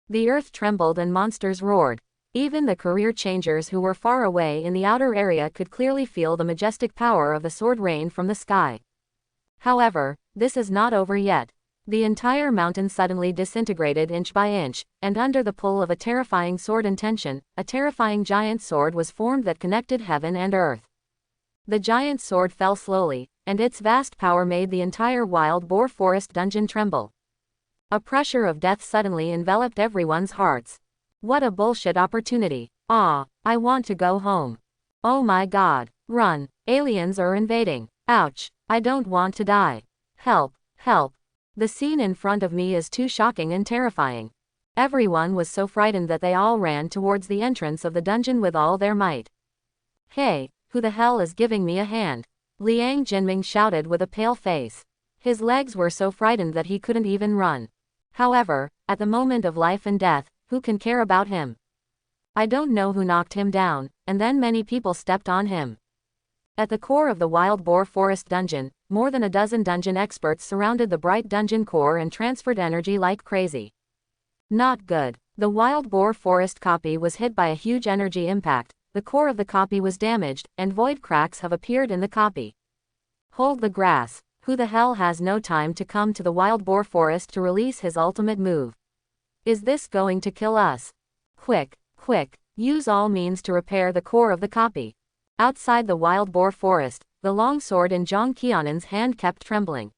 The earth trembled and monsters roared. Even the career changers who were far away in the outer area could clearly feel the majestic power of the sword rain from the sky. However, this is not over yet. The entire mountain suddenly disintegrated inch by inch, and under the pull of a terrifying sword intention, a terrifying giant sword was formed that connected heaven and earth. The giant sword fell slowly, and its vast power made the entire wild boar forest dungeon tremble. A pressure of death suddenly enveloped everyone's hearts. What a bullshit opportunity. Ah, I want to go home. Oh my god, run, aliens are invading. Ouch, I don't want to die. Help, help. The scene in front of me is too shocking and terrifying. Everyone was so frightened that they all ran towards the entrance of the dungeon with all their might. Hey, who the hell is giving me a hand? Liang Jinming shouted with a pale face. His legs were so frightened that he couldn't even run. However, at the moment of life and death, who can care about him? I don't know who knocked him down, and then many people stepped on him. At the core of the Wild Boar Forest dungeon, more than a dozen dungeon experts surrounded the bright dungeon core and transferred energy like crazy. Not good. The Wild Boar Forest copy was hit by a huge energy impact, the core of the copy was damaged, and void cracks have appeared in the copy. Hold the grass. Who the hell has no time to come to the Wild Boar Forest to release his ultimate move? Is this going to kill us? Quick, quick, use all means to repair the core of the copy. Outside the Wild Boar Forest, the long sword in Keanan's hand kept trembling.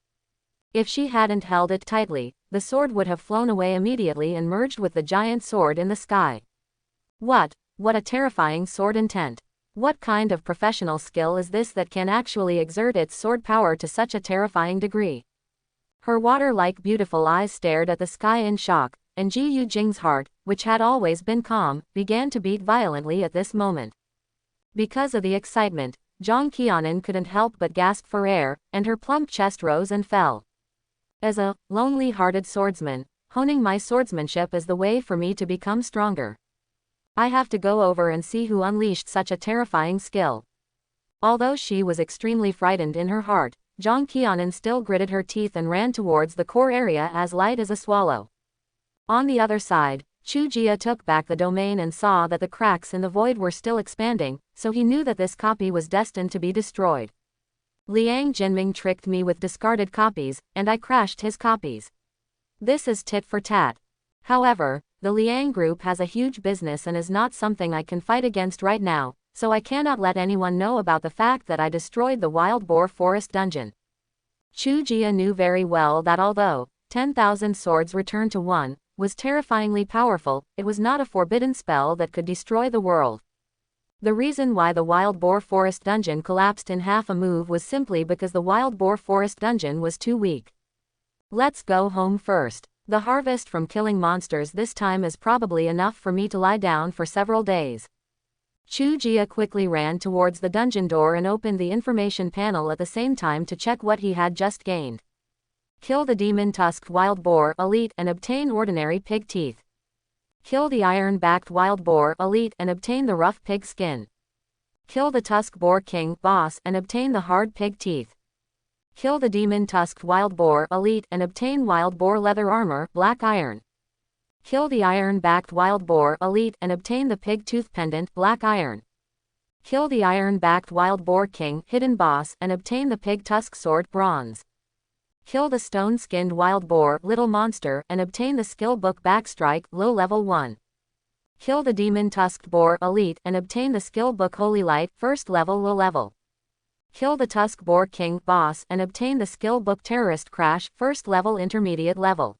If she hadn't held it tightly, the sword would have flown away immediately and merged with the giant sword in the sky. What a terrifying sword intent. What kind of professional skill is this that can actually exert its sword power to such a terrifying degree? Her water-like beautiful eyes stared at the sky in shock, and Ji Yujing's heart, which had always been calm, began to beat violently at this moment. Because of the excitement, Keanan couldn't help but gasp for air, and her plump chest rose and fell. As a lonely-hearted swordsman, honing my swordsmanship is the way for me to become stronger. I have to go over and see who unleashed such a terrifying skill. Although she was extremely frightened in her heart, Keanan still gritted her teeth and ran towards the core area as light as a swallow. On the other side, Chuia took back the domain and saw that the cracks in the void were still expanding, so he knew that this copy was destined to be destroyed. Liang Jinming tricked me with discarded copies, and I crashed his copies. This is tit for tat. However, the Liang group has a huge business and is not something I can fight against right now, so I cannot let anyone know about the fact that I destroyed the Wild Boar Forest dungeon. Chuia knew very well that although 10,000 swords returned to one was terrifyingly powerful, it was not a forbidden spell that could destroy the world. The reason why the Wild Boar Forest dungeon collapsed in half a move was simply because the Wild Boar Forest dungeon was too weak. Let's go home first. The harvest from killing monsters this time is probably enough for me to lie down for several days. Chuia quickly ran towards the dungeon door and opened the information panel at the same time to check what he had just gained. Kill the demon-tusked wild boar elite and obtain ordinary pig teeth. Kill the iron-backed wild boar elite and obtain the rough pig skin. Kill the tusk boar king boss and obtain the hard pig teeth. Kill the demon-tusked wild boar elite and obtain wild boar leather armor black iron. Kill the iron-backed wild boar elite and obtain the pig tooth pendant black iron. Kill the iron-backed wild boar king hidden boss and obtain the pig tusk sword bronze. Kill the stone-skinned wild boar little monster and obtain the skill book backstrike low level 1. Kill the demon-tusked boar elite and obtain the skill book holy light first level low level. Kill the tusk boar king boss and obtain the skill book terrorist crash first level intermediate level.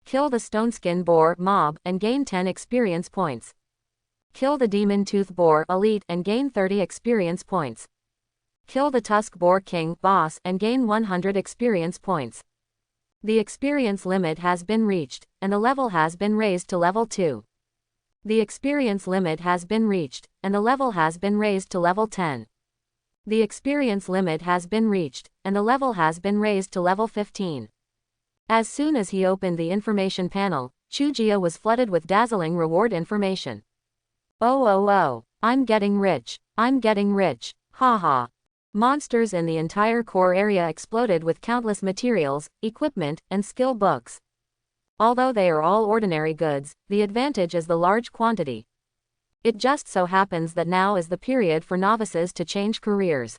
Kill the stoneskin boar mob and gain 10 experience points. Kill the demon tooth boar elite and gain 30 experience points. Kill the tusk boar king boss and gain 100 experience points. The experience limit has been reached, and the level has been raised to level 2. The experience limit has been reached, and the level has been raised to level 10. The experience limit has been reached, and the level has been raised to level 15. As soon as he opened the information panel, Chuia was flooded with dazzling reward information. Oh, I'm getting rich. I'm getting rich. Haha. Monsters in the entire core area exploded with countless materials, equipment, and skill books. Although they are all ordinary goods, the advantage is the large quantity. It just so happens that now is the period for novices to change careers.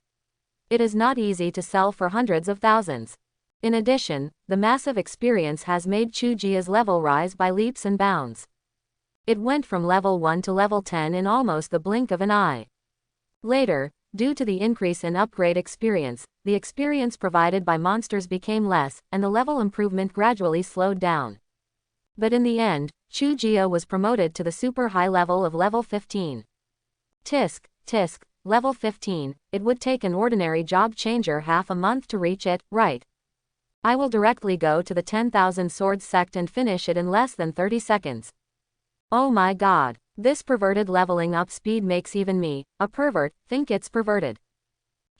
It is not easy to sell for hundreds of thousands. In addition, the massive experience has made Chuia's level rise by leaps and bounds. It went from level 1 to level 10 in almost the blink of an eye. Later, due to the increase in upgrade experience, the experience provided by monsters became less, and the level improvement gradually slowed down. But in the end, Chuia was promoted to the super high level of level 15. Tisk, level 15, it would take an ordinary job changer half a month to reach it, right? I will directly go to the 10,000 Swords sect and finish it in less than 30 seconds. Oh my god, this perverted leveling up speed makes even me, a pervert, think it's perverted.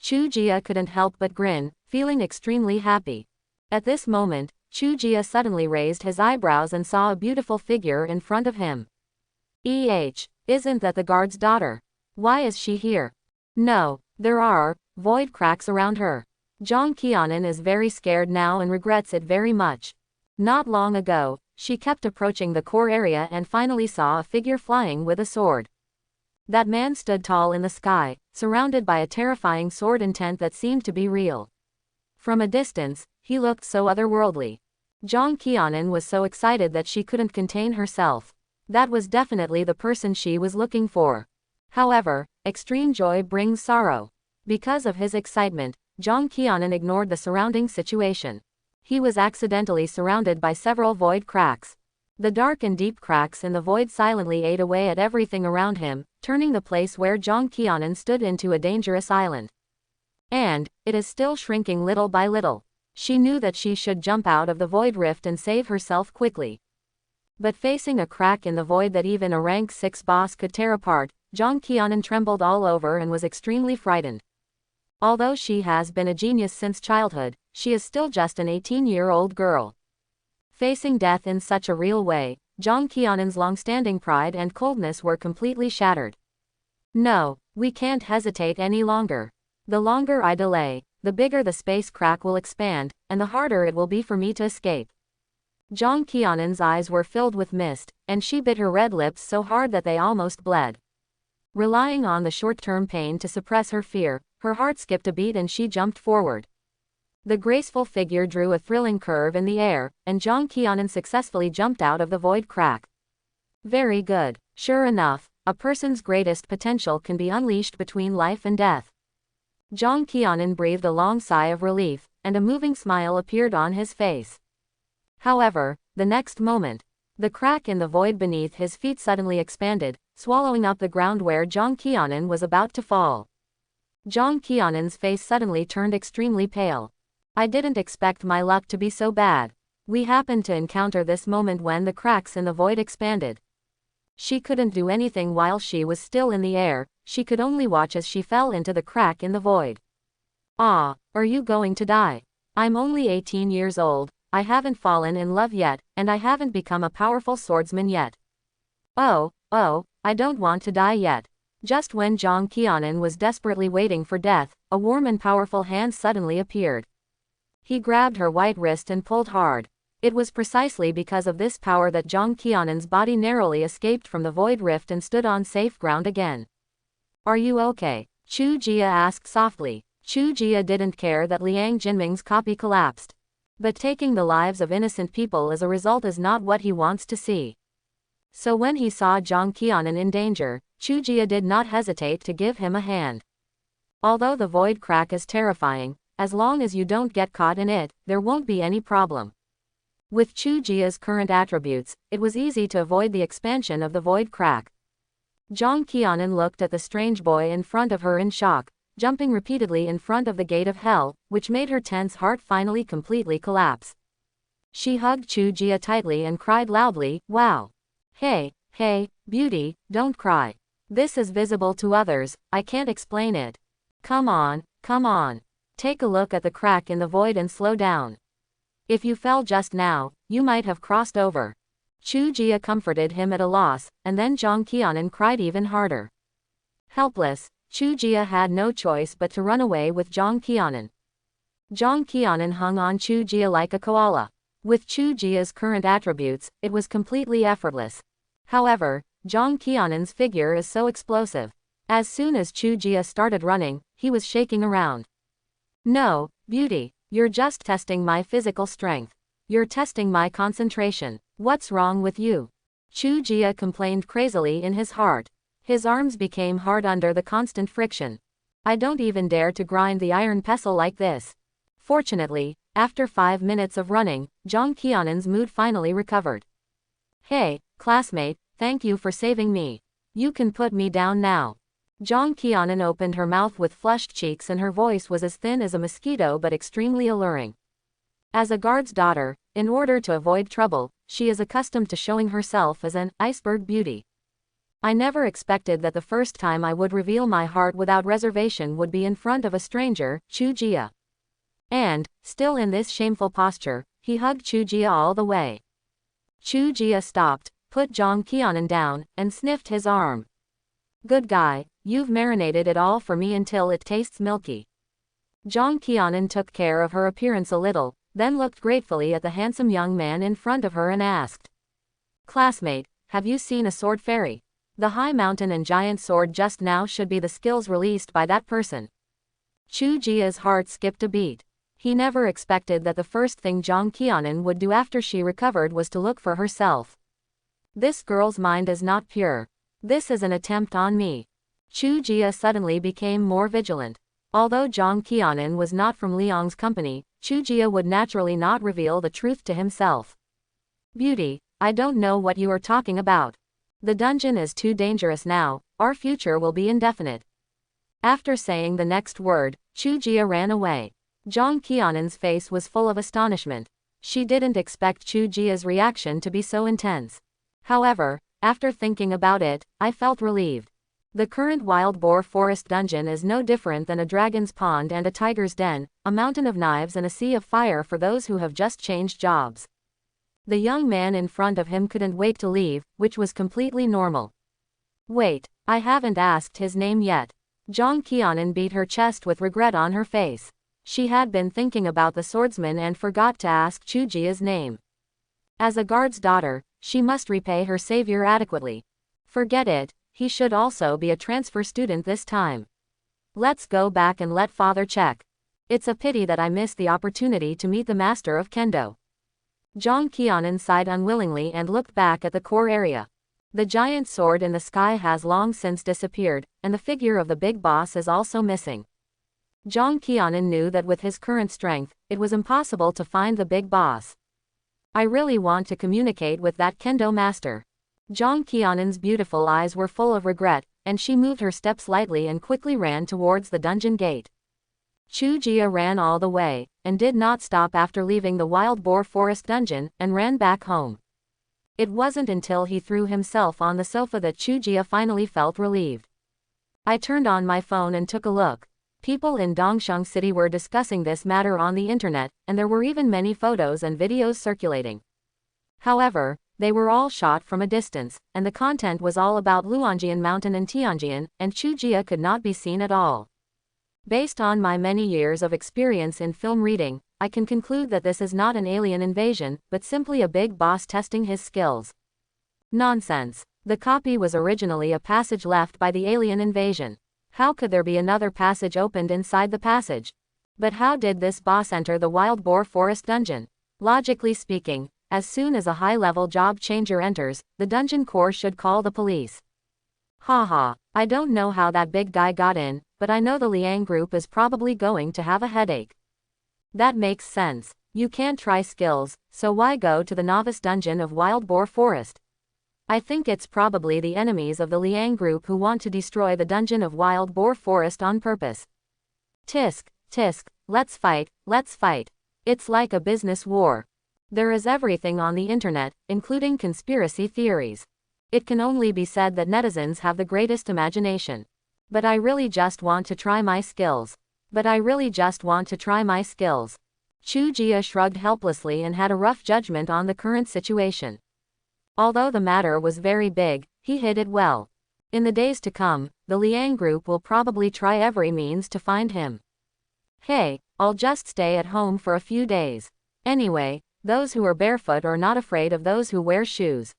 Chuia couldn't help but grin, feeling extremely happy. At this moment, Chuia suddenly raised his eyebrows and saw a beautiful figure in front of him. Isn't that the guard's daughter? Why is she here? No, there are void cracks around her. Keanan is very scared now and regrets it very much. Not long ago, she kept approaching the core area and finally saw a figure flying with a sword. That man stood tall in the sky, surrounded by a terrifying sword intent that seemed to be real. From a distance, he looked so otherworldly. Keanan was so excited that she couldn't contain herself. That was definitely the person she was looking for. However, extreme joy brings sorrow. Because of his excitement, Keanan ignored the surrounding situation. He was accidentally surrounded by several void cracks. The dark and deep cracks in the void silently ate away at everything around him, turning the place where Keanan stood into a dangerous island. And it is still shrinking little by little. She knew that she should jump out of the void rift and save herself quickly. But facing a crack in the void that even a rank 6 boss could tear apart, Keanan trembled all over and was extremely frightened. Although she has been a genius since childhood, she is still just an 18-year-old girl. Facing death in such a real way, Keanan's long-standing pride and coldness were completely shattered. No, we can't hesitate any longer. The longer I delay, the bigger the space crack will expand, and the harder it will be for me to escape. Keanan's eyes were filled with mist, and she bit her red lips so hard that they almost bled. Relying on the short-term pain to suppress her fear, her heart skipped a beat and she jumped forward. The graceful figure drew a thrilling curve in the air, and Keanan successfully jumped out of the void crack. Very good. Sure enough, a person's greatest potential can be unleashed between life and death. Keanan breathed a long sigh of relief, and a moving smile appeared on his face. However, the next moment, the crack in the void beneath his feet suddenly expanded, swallowing up the ground where Keanan was about to fall. Keanan's face suddenly turned extremely pale. I didn't expect my luck to be so bad. We happened to encounter this moment when the cracks in the void expanded. She couldn't do anything while she was still in the air, she could only watch as she fell into the crack in the void. Ah, are you going to die? I'm only 18 years old, I haven't fallen in love yet, and I haven't become a powerful swordsman yet. Oh, I don't want to die yet. Just when Keanan was desperately waiting for death, a warm and powerful hand suddenly appeared. He grabbed her white wrist and pulled hard. It was precisely because of this power that Keanan's body narrowly escaped from the void rift and stood on safe ground again. Are you okay? Chuia asked softly. Chuia didn't care that Liang Jinming's copy collapsed. But taking the lives of innocent people as a result is not what he wants to see. So when he saw Keanan in danger, Chuia did not hesitate to give him a hand. Although the void crack is terrifying, as long as you don't get caught in it, there won't be any problem. With Chuia's current attributes, it was easy to avoid the expansion of the void crack. Keanan looked at the strange boy in front of her in shock, jumping repeatedly in front of the gate of hell, which made her tense heart finally completely collapse. She hugged Chuia tightly and cried loudly, "Wow! Hey, beauty, don't cry. This is visible to others, I can't explain it. Come on. Take a look at the crack in the void and slow down. If you fell just now, you might have crossed over." Chuia comforted him at a loss, and then Keanan cried even harder. Helpless, Chuia had no choice but to run away with Keanan. Keanan hung on Chuia like a koala. With Chuia's current attributes, it was completely effortless. However, Keanan's figure is so explosive. As soon as Chuia started running, he was shaking around. "No, beauty, you're just testing my physical strength. You're testing my concentration. What's wrong with you?" Chuia complained crazily in his heart. His arms became hard under the constant friction. "I don't even dare to grind the iron pestle like this." Fortunately, after 5 minutes of running, Keanan's mood finally recovered. "Hey, classmate, thank you for saving me. You can put me down now." Keanan opened her mouth with flushed cheeks and her voice was as thin as a mosquito but extremely alluring. As a guard's daughter, in order to avoid trouble, she is accustomed to showing herself as an iceberg beauty. I never expected that the first time I would reveal my heart without reservation would be in front of a stranger, Chuia. And, still in this shameful posture, he hugged Chuia all the way. Chuia stopped, put Keanan down, and sniffed his arm. Good guy, you've marinated it all for me until it tastes milky. Keanan took care of her appearance a little, then looked gratefully at the handsome young man in front of her and asked. Classmate, have you seen a sword fairy? The high mountain and giant sword just now should be the skills released by that person. Chuia's heart skipped a beat. He never expected that the first thing Keanan would do after she recovered was to look for herself. This girl's mind is not pure. This is an attempt on me. Chuia suddenly became more vigilant. Although Keanan was not from Liang's company, Chuia would naturally not reveal the truth to himself. Beauty, I don't know what you are talking about. The dungeon is too dangerous now, our future will be indefinite. After saying the next word, Chuia ran away. Keanan's face was full of astonishment. She didn't expect Chuia's reaction to be so intense. However, after thinking about it, I felt relieved. The current wild boar forest dungeon is no different than a dragon's pond and a tiger's den, a mountain of knives and a sea of fire for those who have just changed jobs. The young man in front of him couldn't wait to leave, which was completely normal. Wait, I haven't asked his name yet. Keanan beat her chest with regret on her face. She had been thinking about the swordsman and forgot to ask Chuia's name. As a guard's daughter, she must repay her savior adequately. Forget it. He should also be a transfer student this time. Let's go back and let father check. It's a pity that I missed the opportunity to meet the master of kendo. Keanan sighed unwillingly and looked back at the core area. The giant sword in the sky has long since disappeared, and the figure of the big boss is also missing. Keanan knew that with his current strength, it was impossible to find the big boss. I really want to communicate with that kendo master. Keanan's beautiful eyes were full of regret, and she moved her steps lightly and quickly ran towards the dungeon gate. Chuia ran all the way, and did not stop after leaving the wild boar forest dungeon, and ran back home. It wasn't until he threw himself on the sofa that Chuia finally felt relieved. I turned on my phone and took a look. People in Dongsheng City were discussing this matter on the internet, and there were even many photos and videos circulating. However, they were all shot from a distance, and the content was all about Luanjian Mountain and Tianjian, and Chuia could not be seen at all. Based on my many years of experience in film reading, I can conclude that this is not an alien invasion, but simply a big boss testing his skills. Nonsense. The copy was originally a passage left by the alien invasion. How could there be another passage opened inside the passage? But how did this boss enter the wild boar forest dungeon? Logically speaking, as soon as a high-level job changer enters, the dungeon core should call the police. Haha, I don't know how that big guy got in, but I know the Liang group is probably going to have a headache. That makes sense. You can't try skills, so why go to the novice dungeon of wild boar forest? I think it's probably the enemies of the Liang group who want to destroy the dungeon of wild boar forest on purpose. Tisk, tisk, let's fight, let's fight. It's like a business war. There is everything on the internet, including conspiracy theories. It can only be said that netizens have the greatest imagination. But I really just want to try my skills. Chuia shrugged helplessly and had a rough judgment on the current situation. Although the matter was very big, he hid it well. In the days to come, the Liang group will probably try every means to find him. Hey, I'll just stay at home for a few days. Anyway, those who are barefoot are not afraid of those who wear shoes.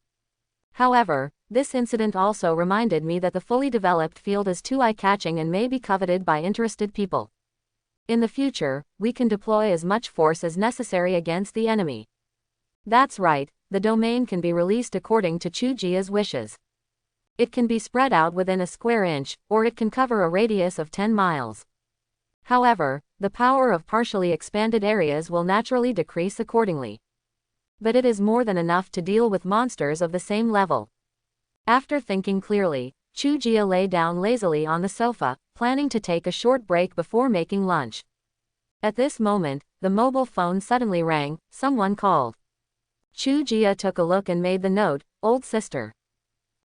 However, this incident also reminded me that the fully developed field is too eye-catching and may be coveted by interested people. In the future, we can deploy as much force as necessary against the enemy. That's right, the domain can be released according to Chuia's wishes. It can be spread out within a square inch, or it can cover a radius of 10 miles. However, the power of partially expanded areas will naturally decrease accordingly. But it is more than enough to deal with monsters of the same level. After thinking clearly, Chuia lay down lazily on the sofa, planning to take a short break before making lunch. At this moment, the mobile phone suddenly rang. Someone called. Chuia took a look and made the note, "Old sister."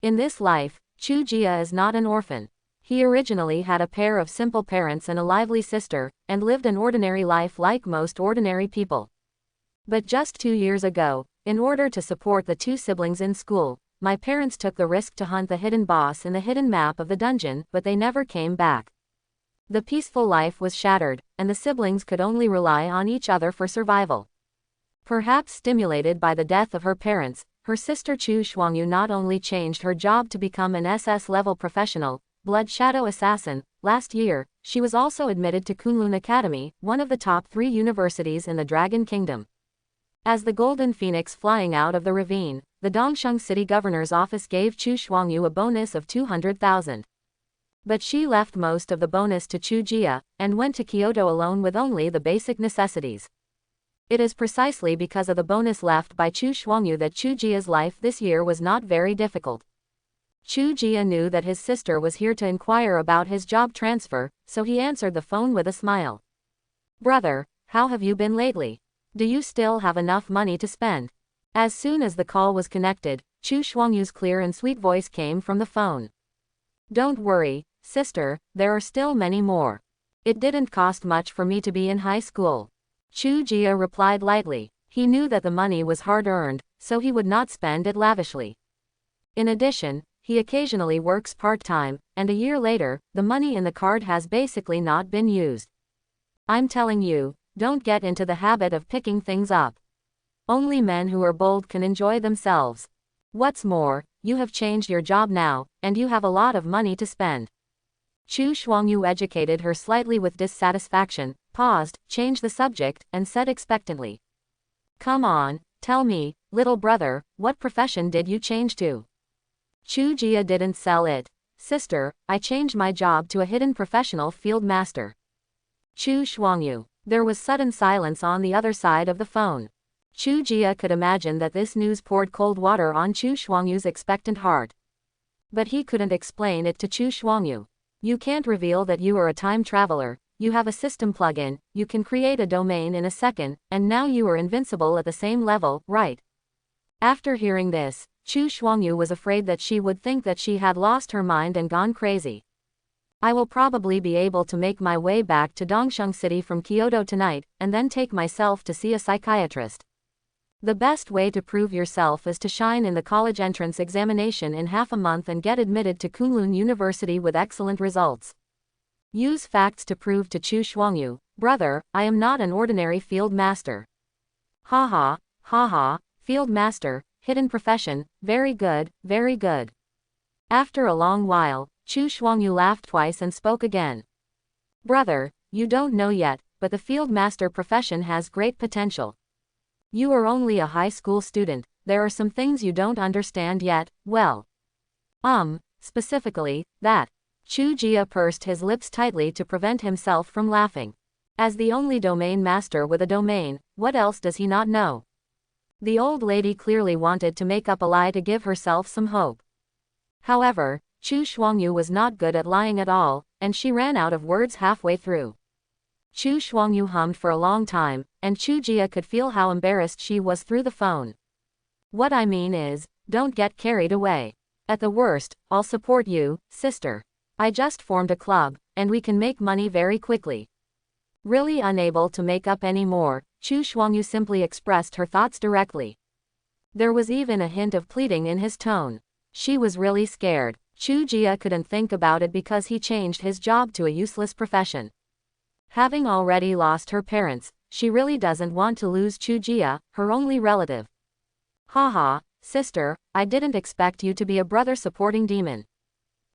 In this life, Chuia is not an orphan. He originally had a pair of simple parents and a lively sister, and lived an ordinary life like most ordinary people. But just 2 years ago, in order to support the 2 siblings in school, my parents took the risk to hunt the hidden boss in the hidden map of the dungeon, but they never came back. The peaceful life was shattered, and the siblings could only rely on each other for survival. Perhaps stimulated by the death of her parents, her sister Chu Shuangyu not only changed her job to become an SS-level professional, blood shadow assassin. Last year, she was also admitted to Kunlun Academy, one of the top 3 universities in the Dragon Kingdom. As the golden phoenix flying out of the ravine, the Dongsheng City Governor's office gave Chu Shuangyu a bonus of 200,000. But she left most of the bonus to Chuia, and went to Kyoto alone with only the basic necessities. It is precisely because of the bonus left by Chu Shuangyu that Chuia's life this year was not very difficult. Chuia knew that his sister was here to inquire about his job transfer, so he answered the phone with a smile. "Brother, how have you been lately? Do you still have enough money to spend?" As soon as the call was connected, Chu Shuangyu's clear and sweet voice came from the phone. "Don't worry, sister, there are still many more. It didn't cost much for me to be in high school." Chuia replied lightly. He knew that the money was hard-earned, so he would not spend it lavishly. In addition, he occasionally works part-time, and a year later, the money in the card has basically not been used. "I'm telling you, don't get into the habit of picking things up. Only men who are bold can enjoy themselves. What's more, you have changed your job now, and you have a lot of money to spend." Chu Shuangyu educated her slightly with dissatisfaction, paused, changed the subject, and said expectantly, "Come on, tell me, little brother, what profession did you change to?" Chuia didn't sell it. "Sister, I changed my job to a hidden professional field master." Chu Shuangyu. There was sudden silence on the other side of the phone. Chuia could imagine that this news poured cold water on Chu Shuangyu's expectant heart. But he couldn't explain it to Chu Shuangyu. "You can't reveal that you are a time traveler, you have a system plugin, you can create a domain in a second, and now you are invincible at the same level, right?" After hearing this, Chu Shuangyu was afraid that she would think that she had lost her mind and gone crazy. "I will probably be able to make my way back to Dongsheng City from Kyoto tonight, and then take myself to see a psychiatrist. The best way to prove yourself is to shine in the college entrance examination in half a month and get admitted to Kunlun University with excellent results. Use facts to prove to Chu Shuangyu, brother, I am not an ordinary field master." Ha ha, field master, hidden profession, very good, very good. After a long while, Chu Shuangyu laughed twice and spoke again. "Brother, you don't know yet, but the field master profession has great potential. You are only a high school student, there are some things you don't understand yet, well. Specifically, that." Chuia pursed his lips tightly to prevent himself from laughing. As the only domain master with a domain, what else does he not know? The old lady clearly wanted to make up a lie to give herself some hope. However, Chu Shuangyu was not good at lying at all, and she ran out of words halfway through. Chu Shuangyu hummed for a long time, and Chuia could feel how embarrassed she was through the phone. "What I mean is, don't get carried away. At the worst, I'll support you, sister. I just formed a club, and we can make money very quickly." Really unable to make up any more, Chu Shuangyu simply expressed her thoughts directly. There was even a hint of pleading in his tone. She was really scared. Chuia couldn't think about it because he changed his job to a useless profession. Having already lost her parents, she really doesn't want to lose Chuia, her only relative. "Haha, sister, I didn't expect you to be a brother-supporting demon."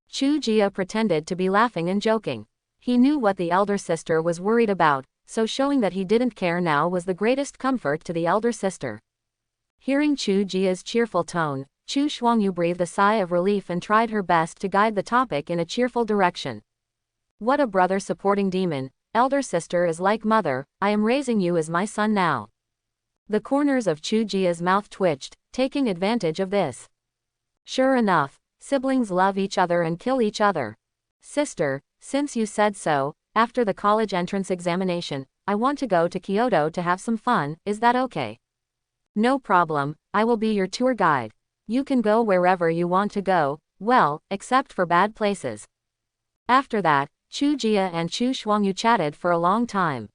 Chuia pretended to be laughing and joking. He knew what the elder sister was worried about, so showing that he didn't care now was the greatest comfort to the elder sister. Hearing Chuia's cheerful tone, Chu Shuangyu breathed a sigh of relief and tried her best to guide the topic in a cheerful direction. "What a brother-supporting demon. Elder sister is like mother, I am raising you as my son now." The corners of Chuia's mouth twitched, taking advantage of this. "Sure enough, siblings love each other and kill each other. Sister, since you said so, after the college entrance examination, I want to go to Kyoto to have some fun, is that okay? No problem, I will be your tour guide. You can go wherever you want to go, well, except for bad places. After that, Chuia and Chu Shuangyu chatted for a long time.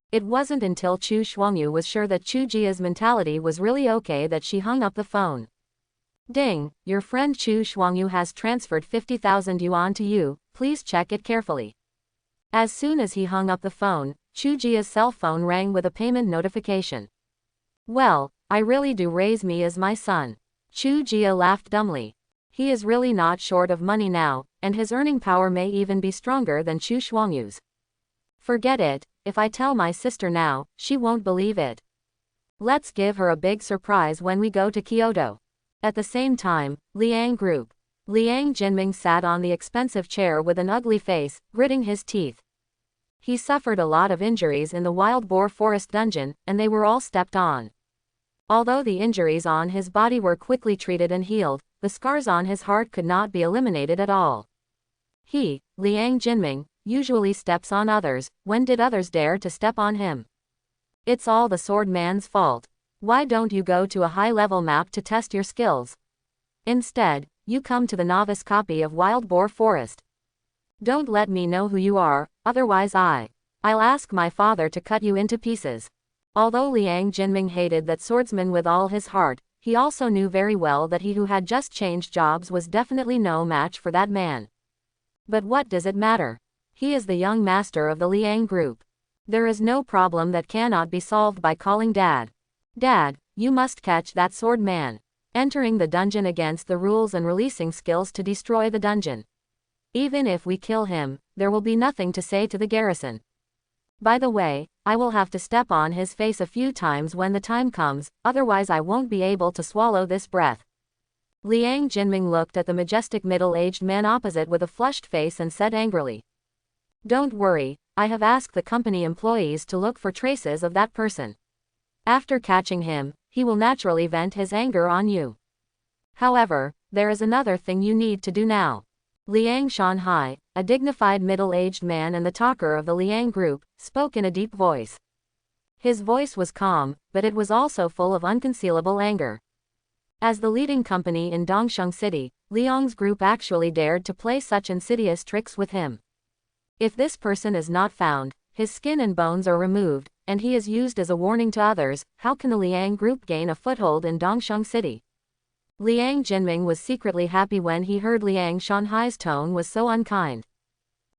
It wasn't until Chu Shuangyu was sure that Chuia's mentality was really okay that she hung up the phone. Ding, your friend Chu Shuangyu has transferred 50,000 yuan to you, please check it carefully. As soon as he hung up the phone, Chuia's cell phone rang with a payment notification. Well, I really do raise me as my son. Chuia laughed dumbly. He is really not short of money now, and his earning power may even be stronger than Chu Shuangyu's. Forget it, if I tell my sister now, she won't believe it. Let's give her a big surprise when we go to Kyoto. At the same time, Liang Group. Liang Jinming sat on the expensive chair with an ugly face, gritting his teeth. He suffered a lot of injuries in the wild boar forest dungeon, and they were all stepped on. Although the injuries on his body were quickly treated and healed, the scars on his heart could not be eliminated at all. He, Liang Jinming, usually steps on others. When did others dare to step on him? It's all the sword man's fault. Why don't you go to a high-level map to test your skills? Instead, you come to the novice copy of Wild Boar Forest. Don't let me know who you are, otherwise I'll ask my father to cut you into pieces. Although Liang Jinming hated that swordsman with all his heart, he also knew very well that he who had just changed jobs was definitely no match for that man. But what does it matter? He is the young master of the Liang Group. There is no problem that cannot be solved by calling Dad. Dad, you must catch that sword man. Entering the dungeon against the rules and releasing skills to destroy the dungeon. Even if we kill him, there will be nothing to say to the garrison. By the way, I will have to step on his face a few times when the time comes, otherwise I won't be able to swallow this breath. Liang Jinming looked at the majestic middle-aged man opposite with a flushed face and said angrily. Don't worry, I have asked the company employees to look for traces of that person. After catching him, he will naturally vent his anger on you. However, there is another thing you need to do now. Liang Shanhai, a dignified middle-aged man and the talker of the Liang Group, spoke in a deep voice. His voice was calm, but it was also full of unconcealable anger. As the leading company in Dongsheng City, Liang's group actually dared to play such insidious tricks with him. If this person is not found, his skin and bones are removed, and he is used as a warning to others, how can the Liang Group gain a foothold in Dongsheng City? Liang Jinming was secretly happy when he heard Liang Shanhai's tone was so unkind.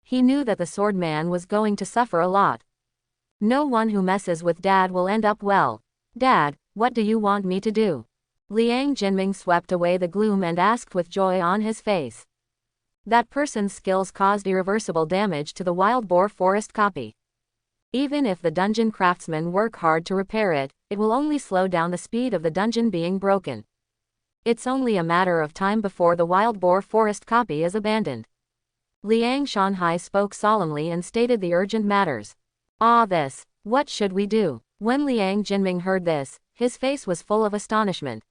He knew that the sword man was going to suffer a lot. No one who messes with Dad will end up well. Dad, what do you want me to do? Liang Jinming swept away the gloom and asked with joy on his face. That person's skills caused irreversible damage to the Wild Boar Forest copy. Even if the dungeon craftsmen work hard to repair it, it will only slow down the speed of the dungeon being broken. It's only a matter of time before the Wild Boar Forest copy is abandoned. Liang Shanhai spoke solemnly and stated the urgent matters. What should we do? When Liang Jinming heard this, his face was full of astonishment.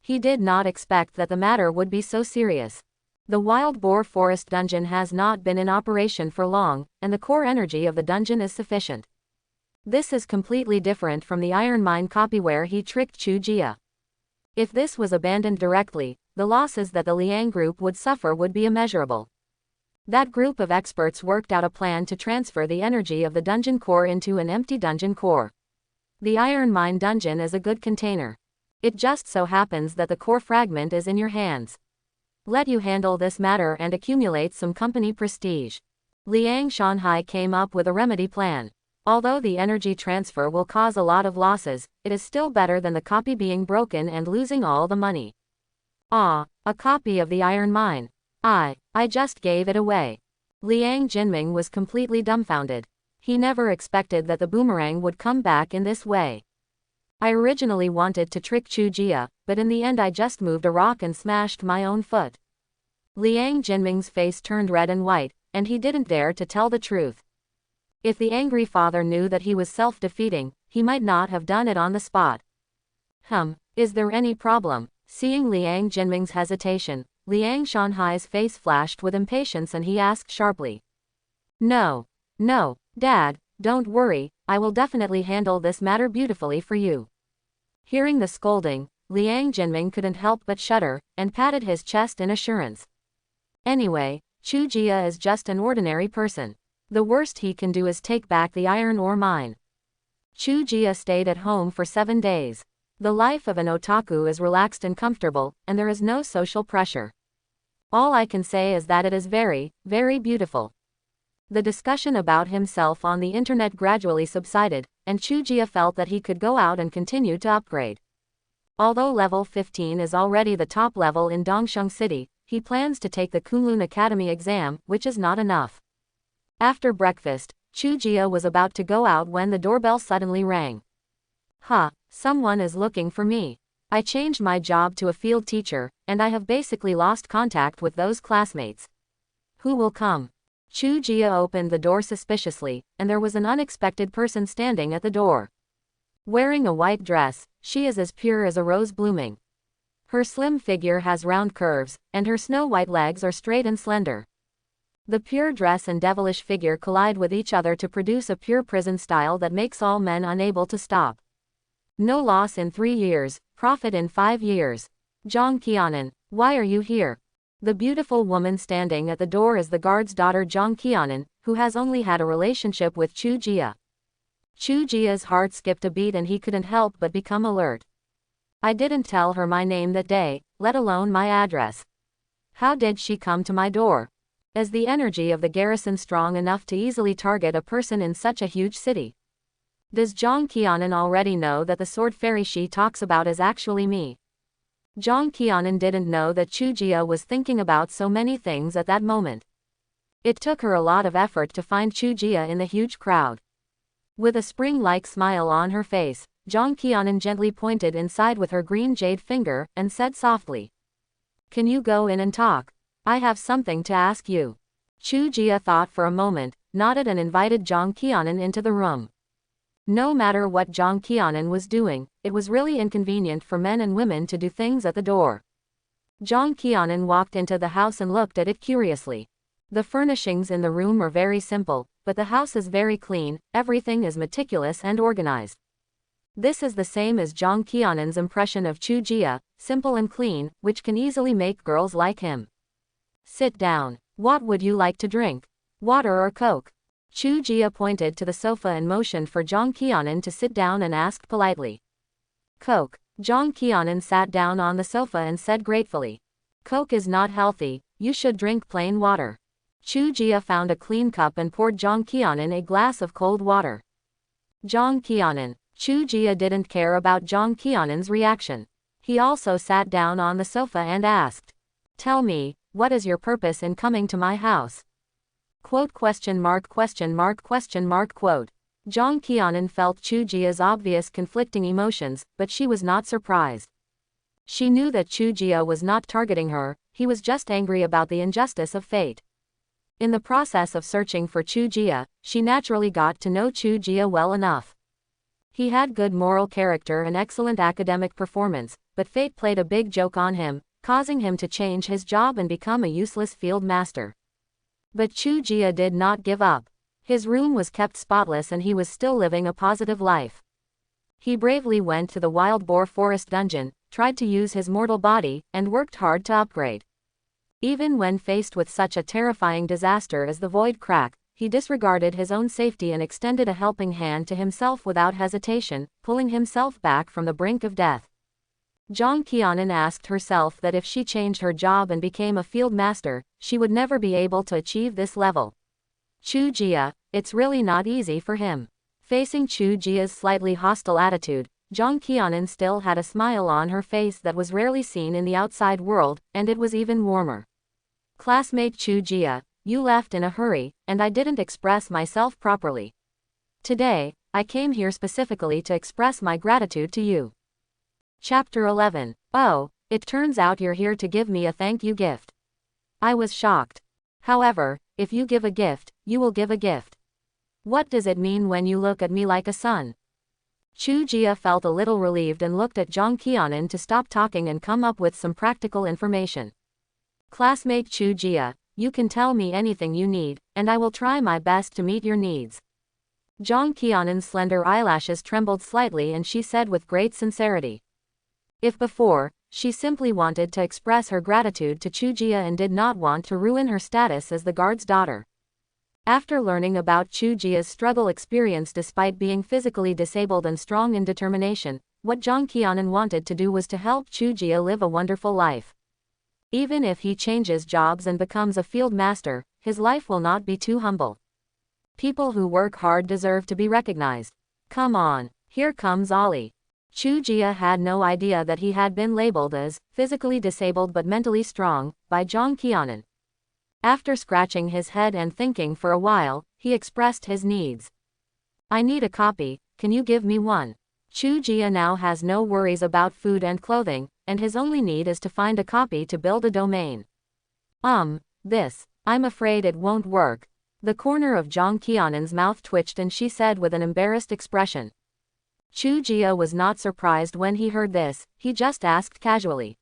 He did not expect that the matter would be so serious. The Wild Boar Forest dungeon has not been in operation for long, and the core energy of the dungeon is sufficient. This is completely different from the Iron Mine copy where he tricked Chuia. If this was abandoned directly, the losses that the Liang Group would suffer would be immeasurable. That group of experts worked out a plan to transfer the energy of the dungeon core into an empty dungeon core. The Iron Mine dungeon is a good container. It just so happens that the core fragment is in your hands. Let you handle this matter and accumulate some company prestige. Liang Shanhai came up with a remedy plan. Although the energy transfer will cause a lot of losses, it is still better than the copy being broken and losing all the money. A copy of the Iron Mine. I just gave it away. Liang Jinming was completely dumbfounded. He never expected that the boomerang would come back in this way. I originally wanted to trick Chuia, but in the end I just moved a rock and smashed my own foot. Liang Jinming's face turned red and white, and he didn't dare to tell the truth. If the angry father knew that he was self-defeating, he might not have done it on the spot. Is there any problem? Seeing Liang Jinming's hesitation, Liang Shanhai's face flashed with impatience and he asked sharply. No, Dad, Don't worry, I will definitely handle this matter beautifully for you. Hearing the scolding, Liang Jinming couldn't help but shudder, and patted his chest in assurance. Anyway, Chuia is just an ordinary person. The worst he can do is take back the iron ore mine. Chuia stayed at home for 7 days. The life of an otaku is relaxed and comfortable, and there is no social pressure. All I can say is that it is very, very beautiful. The discussion about himself on the internet gradually subsided, and Chuia felt that he could go out and continue to upgrade. Although level 15 is already the top level in Dongsheng City, he plans to take the Kunlun Academy exam, which is not enough. After breakfast, Chuia was about to go out when the doorbell suddenly rang. Someone is looking for me. I changed my job to a field teacher, and I have basically lost contact with those classmates. Who will come? Chuia opened the door suspiciously, and there was an unexpected person standing at the door. Wearing a white dress, she is as pure as a rose blooming. Her slim figure has round curves, and her snow-white legs are straight and slender. The pure dress and devilish figure collide with each other to produce a pure prison style that makes all men unable to stop. No loss in 3 years, profit in 5 years. Keanan, why are you here? The beautiful woman standing at the door is the guard's daughter Keanan, who has only had a relationship with Chuia. Chuia's heart skipped a beat and he couldn't help but become alert. I didn't tell her my name that day, let alone my address. How did she come to my door? Is the energy of the garrison strong enough to easily target a person in such a huge city? Does Keanan already know that the sword fairy she talks about is actually me? Keanan didn't know that Chuia was thinking about so many things at that moment. It took her a lot of effort to find Chuia in the huge crowd. With a spring-like smile on her face, Keanan gently pointed inside with her green jade finger, and said softly, "Can you go in and talk? I have something to ask you." Chuia thought for a moment, nodded and invited Keanan into the room. No matter what Keanan was doing, it was really inconvenient for men and women to do things at the door. Keanan walked into the house and looked at it curiously. The furnishings in the room are very simple, but the house is very clean, everything is meticulous and organized. This is the same as Keanan's impression of Chuia, simple and clean, which can easily make girls like him. Sit down. What would you like to drink? Water or Coke? Chuia pointed to the sofa and motioned for Keanan to sit down and asked politely. Coke. Keanan sat down on the sofa and said gratefully. Coke is not healthy, you should drink plain water. Chuia found a clean cup and poured Keanan a glass of cold water. Keanan. Chuia didn't care about Keanan's reaction. He also sat down on the sofa and asked. Tell me, what is your purpose in coming to my house? Quote? Keanan felt Chuia's obvious conflicting emotions, but she was not surprised. She knew that Chuia was not targeting her, he was just angry about the injustice of fate. In the process of searching for Chuia, she naturally got to know Chuia well enough. He had good moral character and excellent academic performance, but fate played a big joke on him, causing him to change his job and become a useless field master. But Chuia did not give up. His room was kept spotless and he was still living a positive life. He bravely went to the wild boar forest dungeon, tried to use his mortal body, and worked hard to upgrade. Even when faced with such a terrifying disaster as the void crack, he disregarded his own safety and extended a helping hand to himself without hesitation, pulling himself back from the brink of death. Keanan asked herself that if she changed her job and became a field master, she would never be able to achieve this level. Chuia, it's really not easy for him. Facing Chuia's slightly hostile attitude, Keanan still had a smile on her face that was rarely seen in the outside world, and it was even warmer. Classmate Chuia, you left in a hurry, and I didn't express myself properly. Today, I came here specifically to express my gratitude to you. Chapter 11. Oh, it turns out you're here to give me a thank you gift. I was shocked. However, if you give a gift, you will give a gift. What does it mean when you look at me like a son? Chuia felt a little relieved and looked at Keanan to stop talking and come up with some practical information. Classmate Chuia, you can tell me anything you need, and I will try my best to meet your needs. Zhang Qianan's slender eyelashes trembled slightly and she said with great sincerity. If before, she simply wanted to express her gratitude to Chuia and did not want to ruin her status as the guard's daughter. After learning about Chuia's struggle experience despite being physically disabled and strong in determination, what Zhang Qianan wanted to do was to help Chuia live a wonderful life. Even if he changes jobs and becomes a field master, his life will not be too humble. People who work hard deserve to be recognized. Come on, here comes Ollie. Chuia had no idea that he had been labeled as physically disabled but mentally strong by Zhang Qianan. After scratching his head and thinking for a while, he expressed his needs. I need a copy, can you give me one? Chuia now has no worries about food and clothing, and his only need is to find a copy to build a domain. I'm afraid it won't work. The corner of Zhang Qianan's mouth twitched and she said with an embarrassed expression. Chuia was not surprised when he heard this, he just asked casually.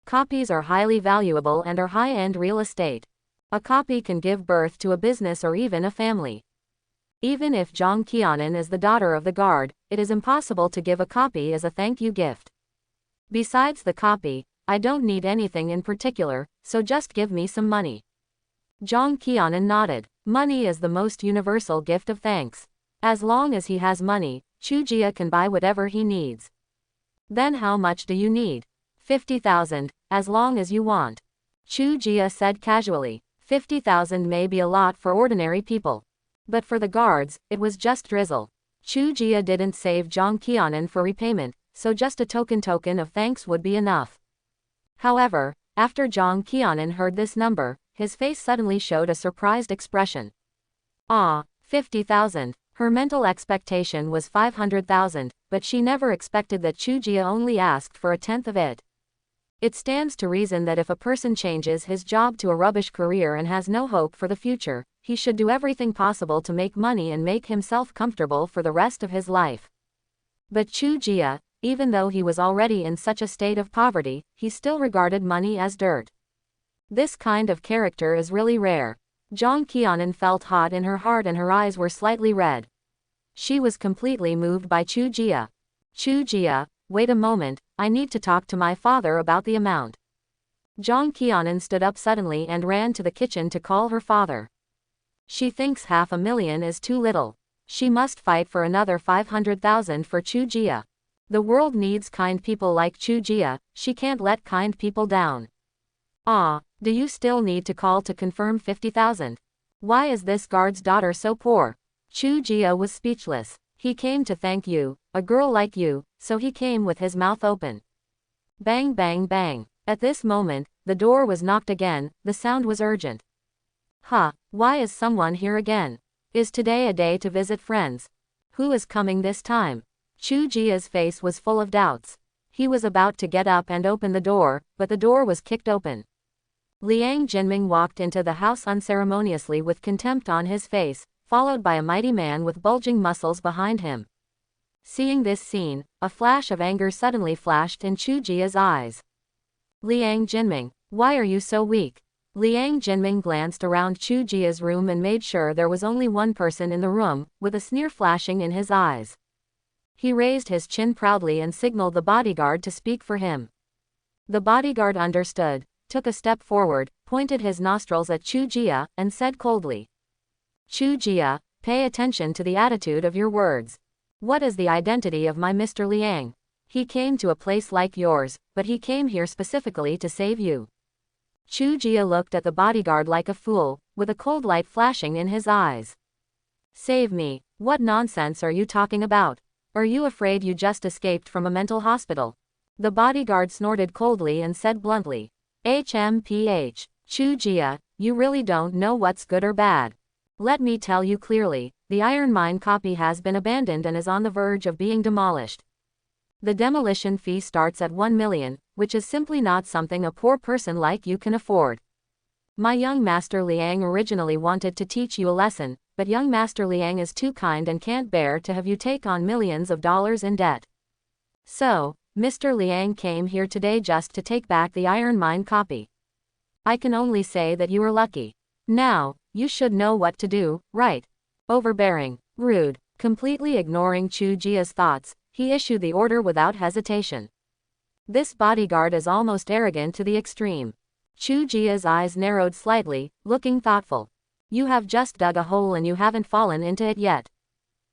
Copies are highly valuable and are high-end real estate. A copy can give birth to a business or even a family. Even if Zhang Qianan is the daughter of the guard, it is impossible to give a copy as a thank you gift. Besides the copy, I don't need anything in particular, so just give me some money. Zhang Qianan nodded. Money is the most universal gift of thanks. As long as he has money, Chuia can buy whatever he needs. Then how much do you need? 50,000, as long as you want. Chuia said casually. 50,000 may be a lot for ordinary people. But for the guards, it was just drizzle. Chuia didn't save Zhang Qianan for repayment, so just a token of thanks would be enough. However, after Zhang Qianan heard this number, his face suddenly showed a surprised expression. 50,000. Her mental expectation was 500,000, but she never expected that Chuia only asked for a tenth of it. It stands to reason that if a person changes his job to a rubbish career and has no hope for the future, he should do everything possible to make money and make himself comfortable for the rest of his life. But Chuia, even though he was already in such a state of poverty, he still regarded money as dirt. This kind of character is really rare. Zhang Qianan felt hot in her heart and her eyes were slightly red. She was completely moved by Chuia. Chuia, wait a moment, I need to talk to my father about the amount. Zhang Qianan stood up suddenly and ran to the kitchen to call her father. She thinks 500,000 is too little. She must fight for another 500,000 for Chuia. The world needs kind people like Chuia, she can't let kind people down. Do you still need to call to confirm 50,000? Why is this guard's daughter so poor? Chuia was speechless. He came to thank you, a girl like you, so he came with his mouth open. Bang bang bang. At this moment, the door was knocked again, the sound was urgent. Why is someone here again? Is today a day to visit friends? Who is coming this time? Chuia's face was full of doubts. He was about to get up and open the door, but the door was kicked open. Liang Jinming walked into the house unceremoniously with contempt on his face, followed by a mighty man with bulging muscles behind him. Seeing this scene, a flash of anger suddenly flashed in Chuia's eyes. Liang Jinming, why are you so weak? Liang Jinming glanced around Chuia's room and made sure there was only one person in the room, with a sneer flashing in his eyes. He raised his chin proudly and signaled the bodyguard to speak for him. The bodyguard understood, took a step forward, pointed his nostrils at Chuia, and said coldly. Chuia, pay attention to the attitude of your words. What is the identity of my Mr. Liang? He came to a place like yours, but he came here specifically to save you. Chuia looked at the bodyguard like a fool, with a cold light flashing in his eyes. Save me, what nonsense are you talking about? Are you afraid you just escaped from a mental hospital? The bodyguard snorted coldly and said bluntly. HMPH, Chuia, you really don't know what's good or bad. Let me tell you clearly, the iron mine copy has been abandoned and is on the verge of being demolished. The demolition fee starts at 1 million, which is simply not something a poor person like you can afford. My young master Liang originally wanted to teach you a lesson, but young master Liang is too kind and can't bear to have you take on millions of dollars in debt. So, Mr. Liang came here today just to take back the iron mine copy. I can only say that you are lucky. Now, you should know what to do, right? Overbearing, rude, Completely ignoring Chuia's thoughts, he issued the order without hesitation. This bodyguard is almost arrogant to the extreme. Chuia's eyes narrowed slightly, looking thoughtful. You have just dug a hole and you haven't fallen into it yet.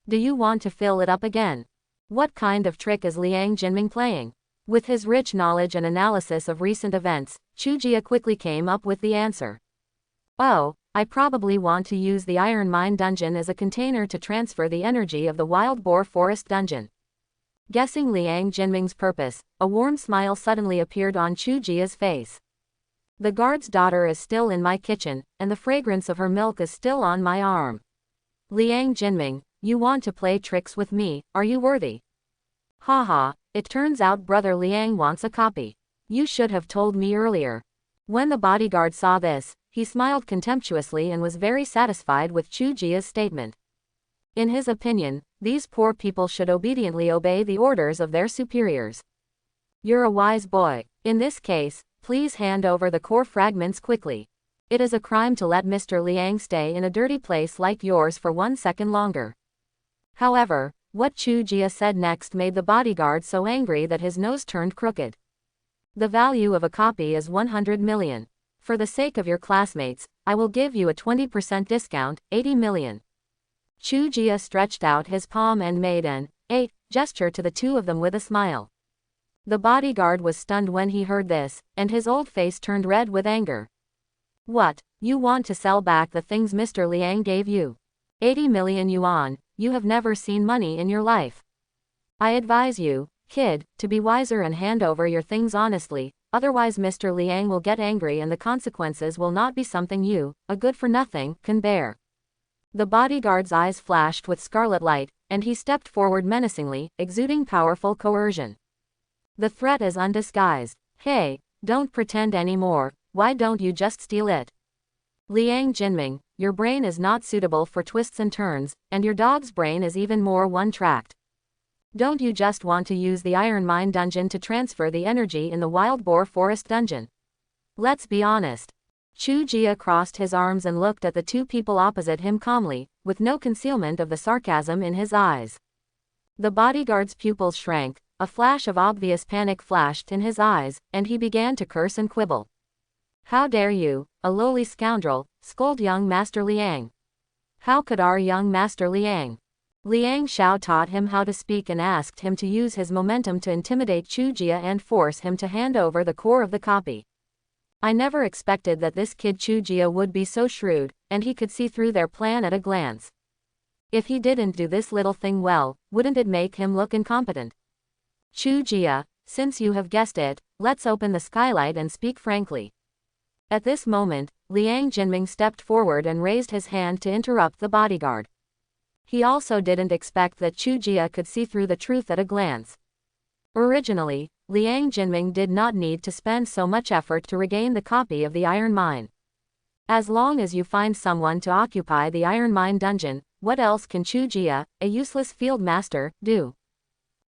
Do you want to fill it up again? What kind of trick is Liang Jinming playing? With his rich knowledge and analysis of recent events, Chuia quickly came up with the answer. Oh, I probably want to use the Iron Mine dungeon as a container to transfer the energy of the Wild Boar Forest dungeon. Guessing Liang Jinming's purpose, a warm smile suddenly appeared on Chuia's face. The guard's daughter is still in my kitchen, and the fragrance of her milk is still on my arm. Liang Jinming, you want to play tricks with me, are you worthy? Haha, it turns out brother Liang wants a copy. You should have told me earlier. When the bodyguard saw this, he smiled contemptuously and was very satisfied with Chuia's statement. In his opinion, these poor people should obediently obey the orders of their superiors. You're a wise boy. In this case, please hand over the core fragments quickly. It is a crime to let Mr. Liang stay in a dirty place like yours for 1 second longer. However, what Chuia said next made the bodyguard so angry that his nose turned crooked. The value of a copy is 100 million. For the sake of your classmates, I will give you a 20% discount, 80 million. Chuia stretched out his palm and made an gesture to the two of them with a smile. The bodyguard was stunned when he heard this, and his old face turned red with anger. What, you want to sell back the things Mr. Liang gave you? 80 million yuan, you have never seen money in your life. I advise you, kid, to be wiser and hand over your things honestly, otherwise Mr. Liang will get angry and the consequences will not be something you, a good-for-nothing, can bear. The bodyguard's eyes flashed with scarlet light, and he stepped forward menacingly, exuding powerful coercion. The threat is undisguised. Hey, don't pretend anymore, why don't you just steal it? Liang Jinming, your brain is not suitable for twists and turns, and your dog's brain is even more one-tracked. Don't you just want to use the Iron Mine dungeon to transfer the energy in the Wild Boar Forest dungeon? Let's be honest. Chuia crossed his arms and looked at the two people opposite him calmly, with no concealment of the sarcasm in his eyes. The bodyguard's pupils shrank, a flash of obvious panic flashed in his eyes, and he began to curse and quibble. How dare you, a lowly scoundrel, scold young Master Liang? How could our young Master Liang? Liang Xiao taught him how to speak and asked him to use his momentum to intimidate Chuia and force him to hand over the core of the copy. I never expected that this kid Chuia would be so shrewd, and he could see through their plan at a glance. If he didn't do this little thing well, wouldn't it make him look incompetent? Chuia, since you have guessed it, let's open the skylight and speak frankly. At this moment, Liang Jinming stepped forward and raised his hand to interrupt the bodyguard. He also didn't expect that Chuia could see through the truth at a glance. Originally, Liang Jinming did not need to spend so much effort to regain the copy of the Iron Mine. As long as you find someone to occupy the Iron Mine dungeon, what else can Chuia, a useless field master, do?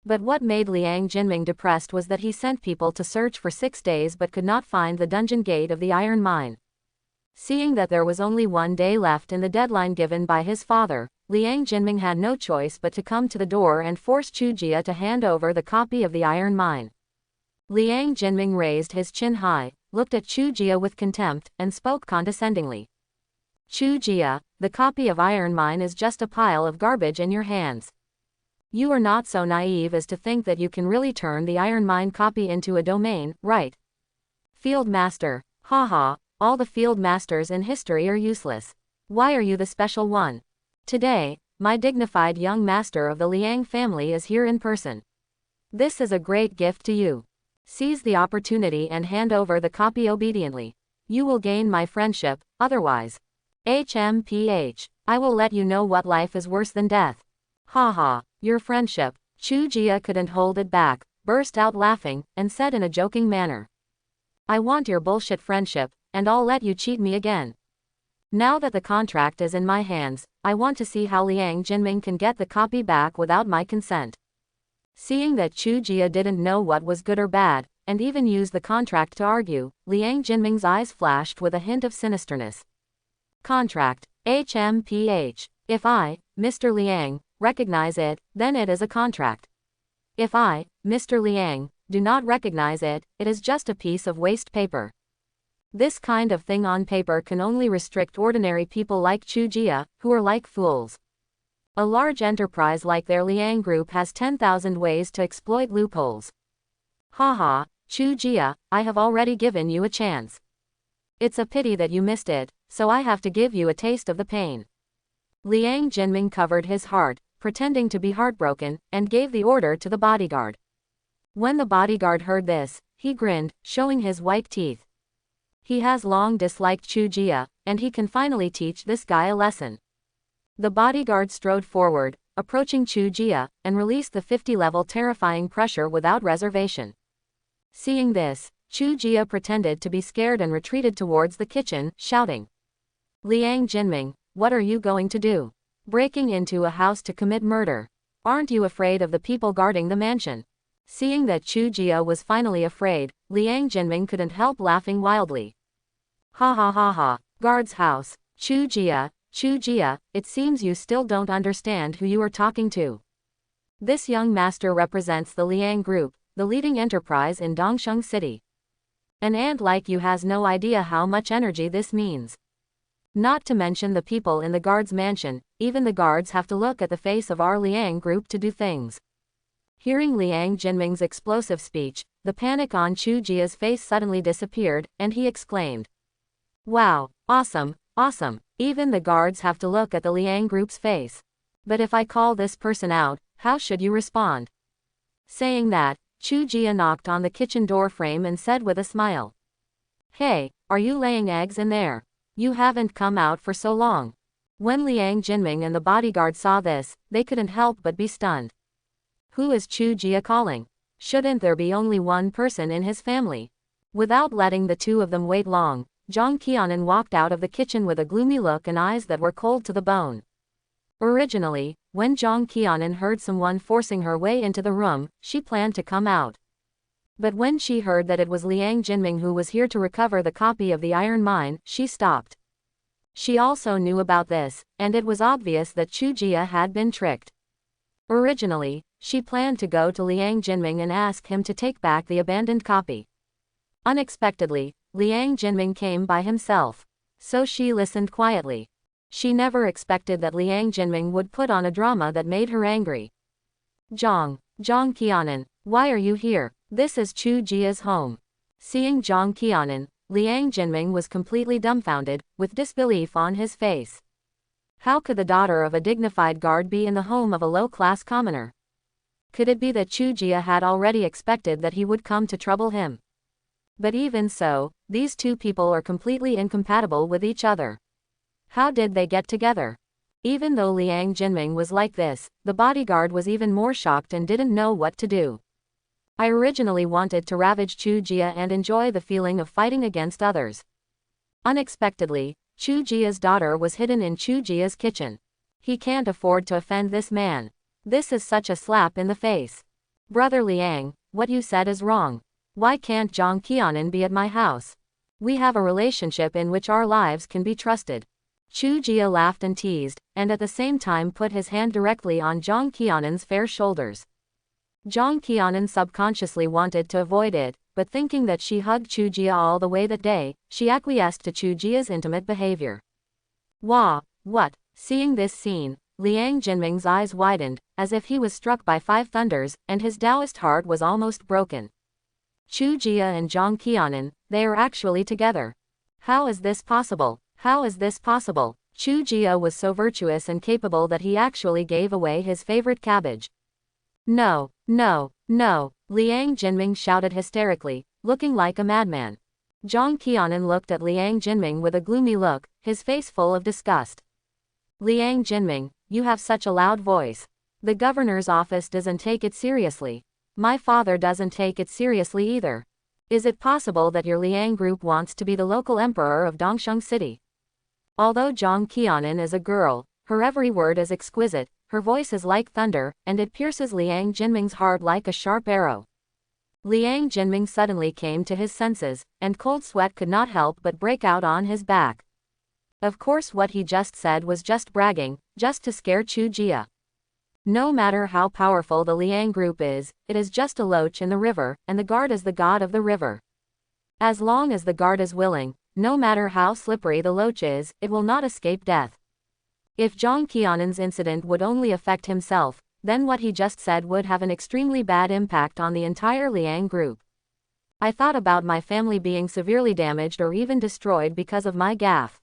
But what made Liang Jinming depressed was that he sent people to search for 6 days but could not find the dungeon gate of the Iron Mine. Seeing that there was only 1 day left in the deadline given by his father, Liang Jinming had no choice but to come to the door and force Chuia to hand over the copy of the Iron Mine. Liang Jinming raised his chin high, looked at Chuia with contempt, and spoke condescendingly. Chuia, the copy of Iron Mine is just a pile of garbage in your hands. You are not so naive as to think that you can really turn the Iron Mine copy into a domain, right? Field Master, haha, all the Field Masters in history are useless. Why are you the special one? Today, my dignified young master of the Liang family is here in person. This is a great gift to you. Seize the opportunity and hand over the copy obediently. You will gain my friendship, otherwise. HMPH, I will let you know what life is worse than death. Haha, your friendship. Chuia couldn't hold it back, burst out laughing, and said in a joking manner. I want your bullshit friendship, and I'll let you cheat me again. Now that the contract is in my hands, I want to see how Liang Jinming can get the copy back without my consent. Seeing that Chuia didn't know what was good or bad, and even used the contract to argue, Liang Jinming's eyes flashed with a hint of sinisterness. Contract. HMPH. If I, Mr. Liang, recognize it, then it is a contract. If I, Mr. Liang, do not recognize it, it is just a piece of waste paper. This kind of thing on paper can only restrict ordinary people like Chuia, who are like fools. A large enterprise like their Liang Group has 10,000 ways to exploit loopholes. Haha, Chuia, I have already given you a chance. It's a pity that you missed it, so I have to give you a taste of the pain. Liang Jinming covered his heart, pretending to be heartbroken, and gave the order to the bodyguard. When the bodyguard heard this, he grinned, showing his white teeth. He has long disliked Chuia, and he can finally teach this guy a lesson. The bodyguard strode forward, approaching Chuia, and released the 50-level terrifying pressure without reservation. Seeing this, Chuia pretended to be scared and retreated towards the kitchen, shouting, "Liang Jinming, what are you going to do? Breaking into a house to commit murder? Aren't you afraid of the people guarding the mansion?" Seeing that Chuia was finally afraid, Liang Jinming couldn't help laughing wildly. Ha ha ha ha, guard's house, Chuia, it seems you still don't understand who you are talking to. This young master represents the Liang Group, the leading enterprise in Dongsheng City. An ant like you has no idea how much energy this means. Not to mention the people in the guard's mansion, even the guards have to look at the face of our Liang Group to do things. Hearing Liang Jinming's explosive speech, the panic on Chuia's face suddenly disappeared, and he exclaimed, "Wow, awesome, awesome, even the guards have to look at the Liang Group's face. But if I call this person out, how should you respond?" Saying that, Chuia knocked on the kitchen door frame and said with a smile, "Hey, are you laying eggs in there? You haven't come out for so long." When Liang Jinming and the bodyguard saw this, they couldn't help but be stunned. Who is Chuia calling? Shouldn't there be only one person in his family? Without letting the two of them wait long, Keanan walked out of the kitchen with a gloomy look and eyes that were cold to the bone. Originally, when Keanan heard someone forcing her way into the room, she planned to come out. But when she heard that it was Liang Jinming who was here to recover the copy of the iron mine, she stopped. She also knew about this, and it was obvious that Chuia had been tricked. Originally, she planned to go to Liang Jinming and ask him to take back the abandoned copy. Unexpectedly, Liang Jinming came by himself. So she listened quietly. She never expected that Liang Jinming would put on a drama that made her angry. Keanan, why are you here? This is Chuia's home." Seeing Keanan, Liang Jinming was completely dumbfounded, with disbelief on his face. How could the daughter of a dignified guard be in the home of a low-class commoner? Could it be that Chuia had already expected that he would come to trouble him? But even so, these two people are completely incompatible with each other. How did they get together? Even though Liang Jinming was like this, the bodyguard was even more shocked and didn't know what to do. I originally wanted to ravage Chuia and enjoy the feeling of fighting against others. Unexpectedly, Chuia's daughter was hidden in Chuia's kitchen. He can't afford to offend this man. This is such a slap in the face. Brother Liang, what you said is wrong. Why can't Keanan be at my house? We have a relationship in which our lives can be trusted. Chuia laughed and teased, and at the same time put his hand directly on Keanan's fair shoulders. Keanan subconsciously wanted to avoid it, but thinking that she hugged Chuia all the way that day, she acquiesced to Chuia's intimate behavior. Wah, what? Seeing this scene, Liang Jinming's eyes widened, as if he was struck by five thunders, and his Taoist heart was almost broken. Chuia and Keanan, they are actually together. How is this possible? How is this possible? Chuia was so virtuous and capable that he actually gave away his favorite cabbage. No, no, no, Liang Jinming shouted hysterically, looking like a madman. Keanan looked at Liang Jinming with a gloomy look, his face full of disgust. Liang Jinming, you have such a loud voice. The governor's office doesn't take it seriously. My father doesn't take it seriously either. Is it possible that your Liang group wants to be the local emperor of Dongsheng City? Although Keanan is a girl, her every word is exquisite, her voice is like thunder, and it pierces Liang Jinming's heart like a sharp arrow. Liang Jinming suddenly came to his senses, and cold sweat could not help but break out on his back. Of course what he just said was just bragging, just to scare Chuia. No matter how powerful the Liang group is, it is just a loach in the river, and the guard is the god of the river. As long as the guard is willing, no matter how slippery the loach is, it will not escape death. If Keanan's incident would only affect himself, then what he just said would have an extremely bad impact on the entire Liang group. I thought about my family being severely damaged or even destroyed because of my gaffe.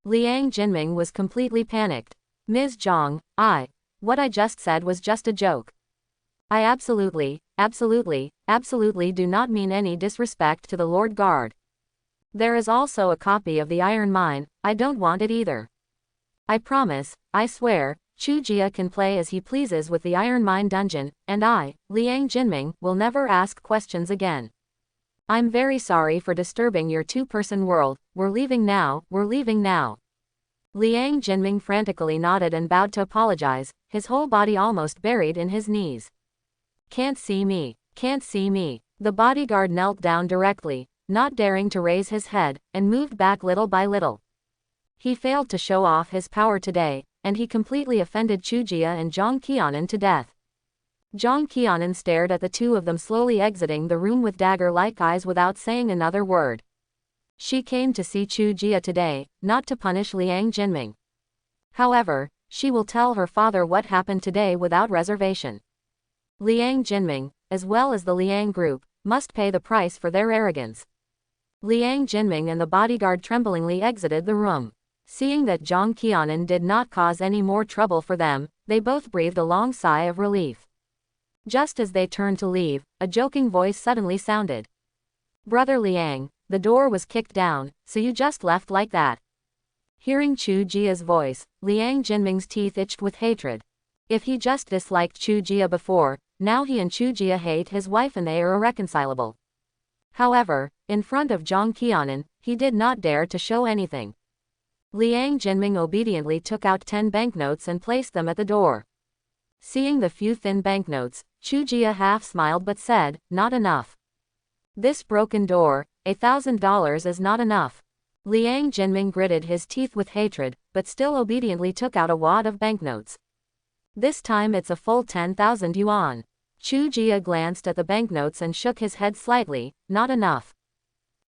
Liang Jinming was completely panicked. Ms. Zhang, what I just said was just a joke. I absolutely do not mean any disrespect to the Lord Guard. There is also a copy of the iron mine, I don't want it either. I promise, I swear, Chuia can play as he pleases with the iron mine dungeon, and I, Liang Jinming, will never ask questions again. I'm very sorry for disturbing your two-person world, we're leaving now. Liang Jinming frantically nodded and bowed to apologize, his whole body almost buried in his knees. Can't see me. The bodyguard knelt down directly, not daring to raise his head, and moved back little by little. He failed to show off his power today, and he completely offended Chuia and Keanan to death. Keanan stared at the two of them slowly exiting the room with dagger-like eyes without saying another word. She came to see Chuia today, not to punish Liang Jinming. However, she will tell her father what happened today without reservation. Liang Jinming, as well as the Liang group, must pay the price for their arrogance. Liang Jinming and the bodyguard tremblingly exited the room. Seeing that Keanan did not cause any more trouble for them, they both breathed a long sigh of relief. Just as they turned to leave, a joking voice suddenly sounded. Brother Liang, the door was kicked down, so you just left like that. Hearing Chuia's voice, Liang Jinming's teeth itched with hatred. If he just disliked Chuia before, now he and Chuia hate his wife and they are irreconcilable. However, in front of Keanan, he did not dare to show anything. Liang Jinming obediently took out 10 banknotes and placed them at the door. Seeing the few thin banknotes, Chuia half smiled but said, not enough. This broken door, $1,000 is not enough. Liang Jinming gritted his teeth with hatred, but still obediently took out a wad of banknotes. This time it's a full 10,000 yuan. Chuia glanced at the banknotes and shook his head slightly, not enough.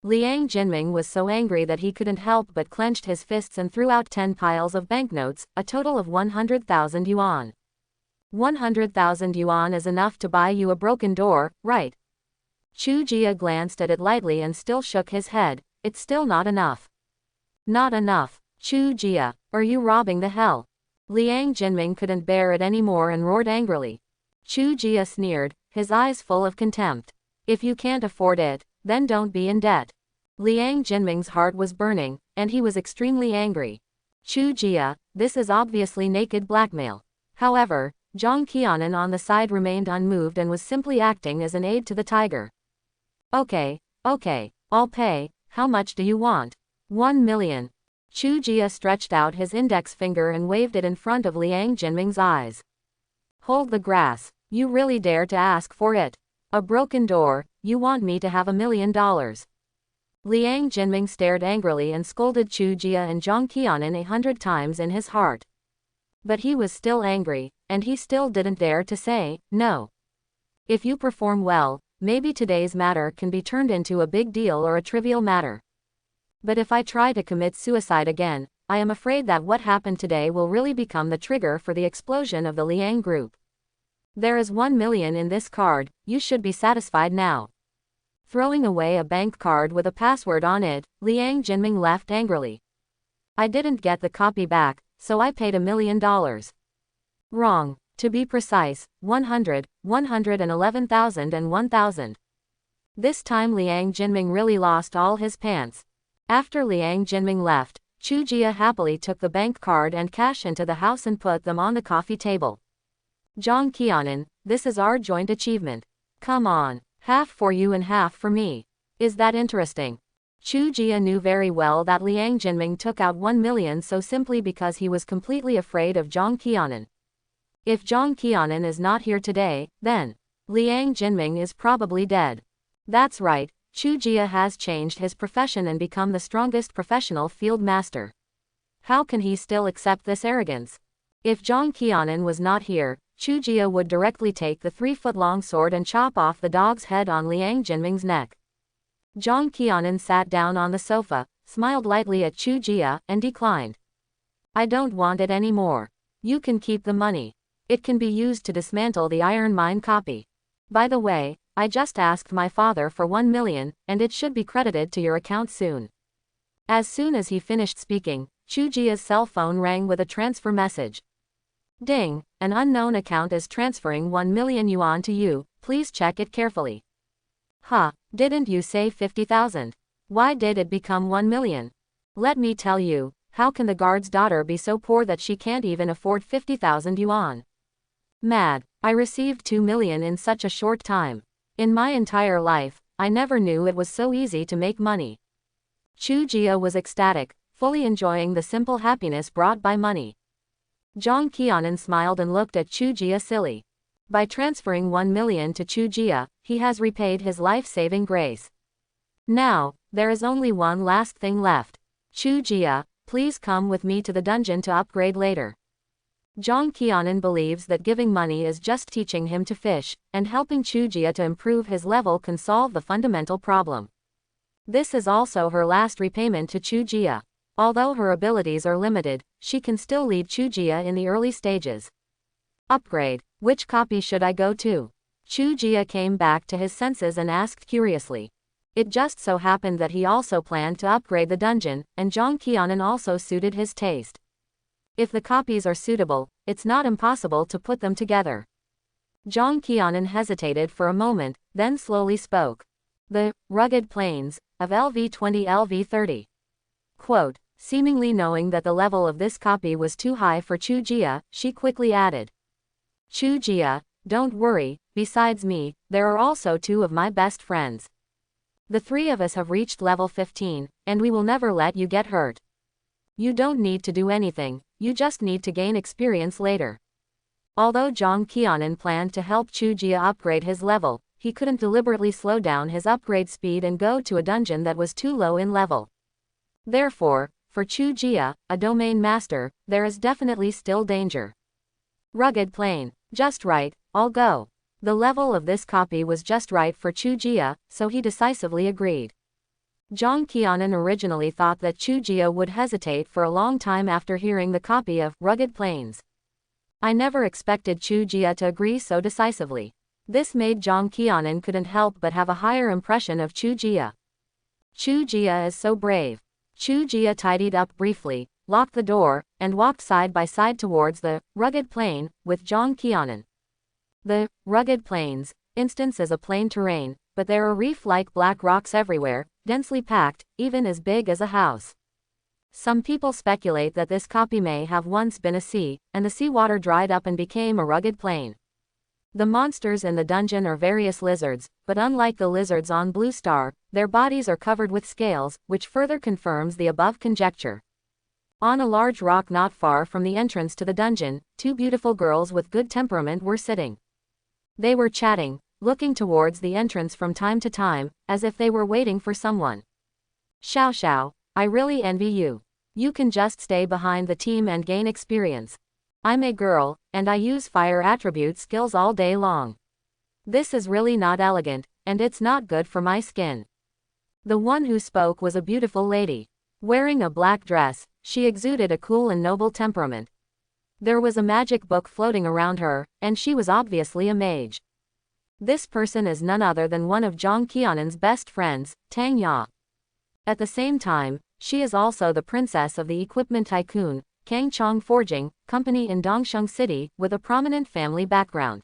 Liang Jinming was so angry that he couldn't help but clenched his fists and threw out 10 piles of banknotes, a total of 100,000 yuan. 100,000 yuan is enough to buy you a broken door, right? Chuia glanced at it lightly and still shook his head, it's still not enough. Not enough. Chuia, are you robbing the hell? Liang Jinming couldn't bear it anymore and roared angrily. Chuia sneered, his eyes full of contempt. If you can't afford it, then don't be in debt. Liang Jinming's heart was burning, and he was extremely angry. Chuia, this is obviously naked blackmail. However, Keanan on the side remained unmoved and was simply acting as an aide to the tiger. Okay, I'll pay, how much do you want? 1 million. Chuia stretched out his index finger and waved it in front of Liang Jinming's eyes. Hold the grass, you really dare to ask for it? A broken door, you want me to have $1 million. Liang Jinming stared angrily and scolded Chuia and Keanan 100 times in his heart. But he was still angry, and he still didn't dare to say, no. If you perform well, maybe today's matter can be turned into a big deal or a trivial matter. But if I try to commit suicide again, I am afraid that what happened today will really become the trigger for the explosion of the Liang group. There is 1 million in this card, you should be satisfied now. Throwing away a bank card with a password on it, Liang Jinming left angrily. I didn't get the copy back, so I paid $1 million. Wrong. To be precise, 100, 111,000 and 1,000. This time Liang Jinming really lost all his pants. After Liang Jinming left, Chuia happily took the bank card and cash into the house and put them on the coffee table. Keanan, this is our joint achievement. Come on, half for you and half for me. Is that interesting? Chuia knew very well that Liang Jinming took out 1 million so simply because he was completely afraid of Keanan. If Keanan is not here today, then Liang Jinming is probably dead. That's right, Chuia has changed his profession and become the strongest professional field master. How can he still accept this arrogance? If Zhang Qianan was not here, Chuia would directly take the 3-foot-long sword and chop off the dog's head on Liang Jinming's neck. Zhang Qianan sat down on the sofa, smiled lightly at Chuia, and declined. I don't want it anymore. You can keep the money. It can be used to dismantle the iron mine copy. By the way, I just asked my father for 1 million, and it should be credited to your account soon. As soon as he finished speaking, Chuia's cell phone rang with a transfer message. Ding, an unknown account is transferring 1 million yuan to you, please check it carefully. Huh, didn't you say 50,000? Why did it become 1 million? Let me tell you, how can the guard's daughter be so poor that she can't even afford 50,000 yuan? Mad, I received 2 million in such a short time. In my entire life, I never knew it was so easy to make money. Chuia was ecstatic, fully enjoying the simple happiness brought by money. Zhang Qianan smiled and looked at Chuia silly. By transferring 1 million to Chuia, he has repaid his life-saving grace. Now, there is only one last thing left. Chuia, please come with me to the dungeon to upgrade later. Zhang Qianan believes that giving money is just teaching him to fish, and helping Chuia to improve his level can solve the fundamental problem. This is also her last repayment to Chuia. Although her abilities are limited, she can still lead Chuia in the early stages. Upgrade, which copy should I go to? Chuia came back to his senses and asked curiously. It just so happened that he also planned to upgrade the dungeon, and Zhang Qianan also suited his taste. If the copies are suitable, it's not impossible to put them together. Zhang Qianan hesitated for a moment, then slowly spoke. The rugged plains of LV20 LV30. Quote, seemingly knowing that the level of this copy was too high for Chuia, she quickly added. Chuia, don't worry, besides me, there are also 2 of my best friends. The 3 of us have reached level 15, and we will never let you get hurt. You don't need to do anything, you just need to gain experience later. Although Zhang Qianan planned to help Chuia upgrade his level, he couldn't deliberately slow down his upgrade speed and go to a dungeon that was too low in level. Therefore, for Chuia, a domain master, there is definitely still danger. Rugged plain, just right, I'll go. The level of this copy was just right for Chuia, so he decisively agreed. Zhang Qianan originally thought that Chuia would hesitate for a long time after hearing the copy of Rugged Plains. I never expected Chuia to agree so decisively. This made Zhang Qianan couldn't help but have a higher impression of Chuia. Chuia is so brave. Chuia tidied up briefly, locked the door, and walked side by side towards the rugged plain with Zhang Qianan. The rugged plains instance is a plain terrain, but there are reef-like black rocks everywhere, densely packed, even as big as a house. Some people speculate that this copy may have once been a sea, and the seawater dried up and became a rugged plain. The monsters in the dungeon are various lizards, but unlike the lizards on Blue Star, their bodies are covered with scales, which further confirms the above conjecture. On a large rock not far from the entrance to the dungeon, 2 beautiful girls with good temperament were sitting. They were chatting, looking towards the entrance from time to time, as if they were waiting for someone. Xiao Xiao, I really envy you. You can just stay behind the team and gain experience. I'm a girl, and I use fire attribute skills all day long. This is really not elegant, and it's not good for my skin. The one who spoke was a beautiful lady. Wearing a black dress, she exuded a cool and noble temperament. There was a magic book floating around her, and she was obviously a mage. This person is none other than one of Zhang Qianan's best friends, Tang Ya. At the same time, she is also the princess of the equipment tycoon, Kang Chong Forging Company in Dongsheng City, with a prominent family background.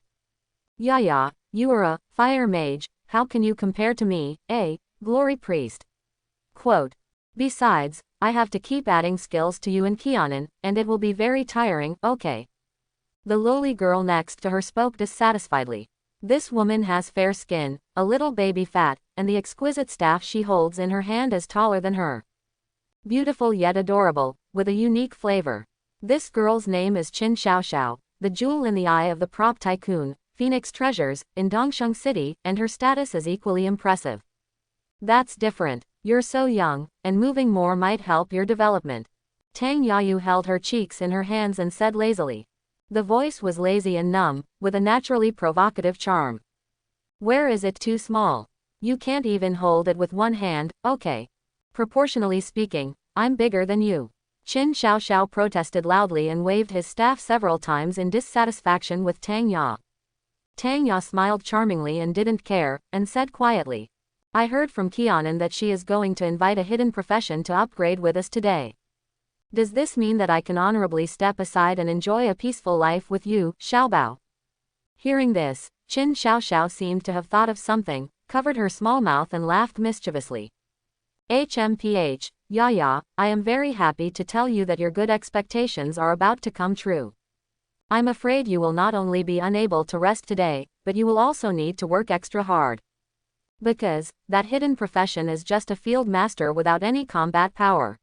Ya, you are a fire mage, how can you compare to me, a glory priest? Quote. Besides, I have to keep adding skills to you and Keanan, and it will be very tiring, okay. The lowly girl next to her spoke dissatisfiedly. This woman has fair skin, a little baby fat, and the exquisite staff she holds in her hand is taller than her. Beautiful yet adorable, with a unique flavor. This girl's name is Qin Xiaoxiao, the jewel in the eye of the prop tycoon, Phoenix Treasures, in Dongsheng City, and her status is equally impressive. That's different. You're so young, and moving more might help your development. Tang Yayu held her cheeks in her hands and said lazily. The voice was lazy and numb, with a naturally provocative charm. Where is it too small? You can't even hold it with one hand, okay. Proportionally speaking, I'm bigger than you. Qin Xiaoxiao protested loudly and waved his staff several times in dissatisfaction with Tang Ya. Tang Ya smiled charmingly and didn't care, and said quietly. I heard from Keanan that she is going to invite a hidden profession to upgrade with us today. Does this mean that I can honorably step aside and enjoy a peaceful life with you, Xiaobao? Hearing this, Qin Xiaoxiao seemed to have thought of something, covered her small mouth and laughed mischievously. HMPH, Ya, I am very happy to tell you that your good expectations are about to come true. I'm afraid you will not only be unable to rest today, but you will also need to work extra hard. Because, that hidden profession is just a field master without any combat power.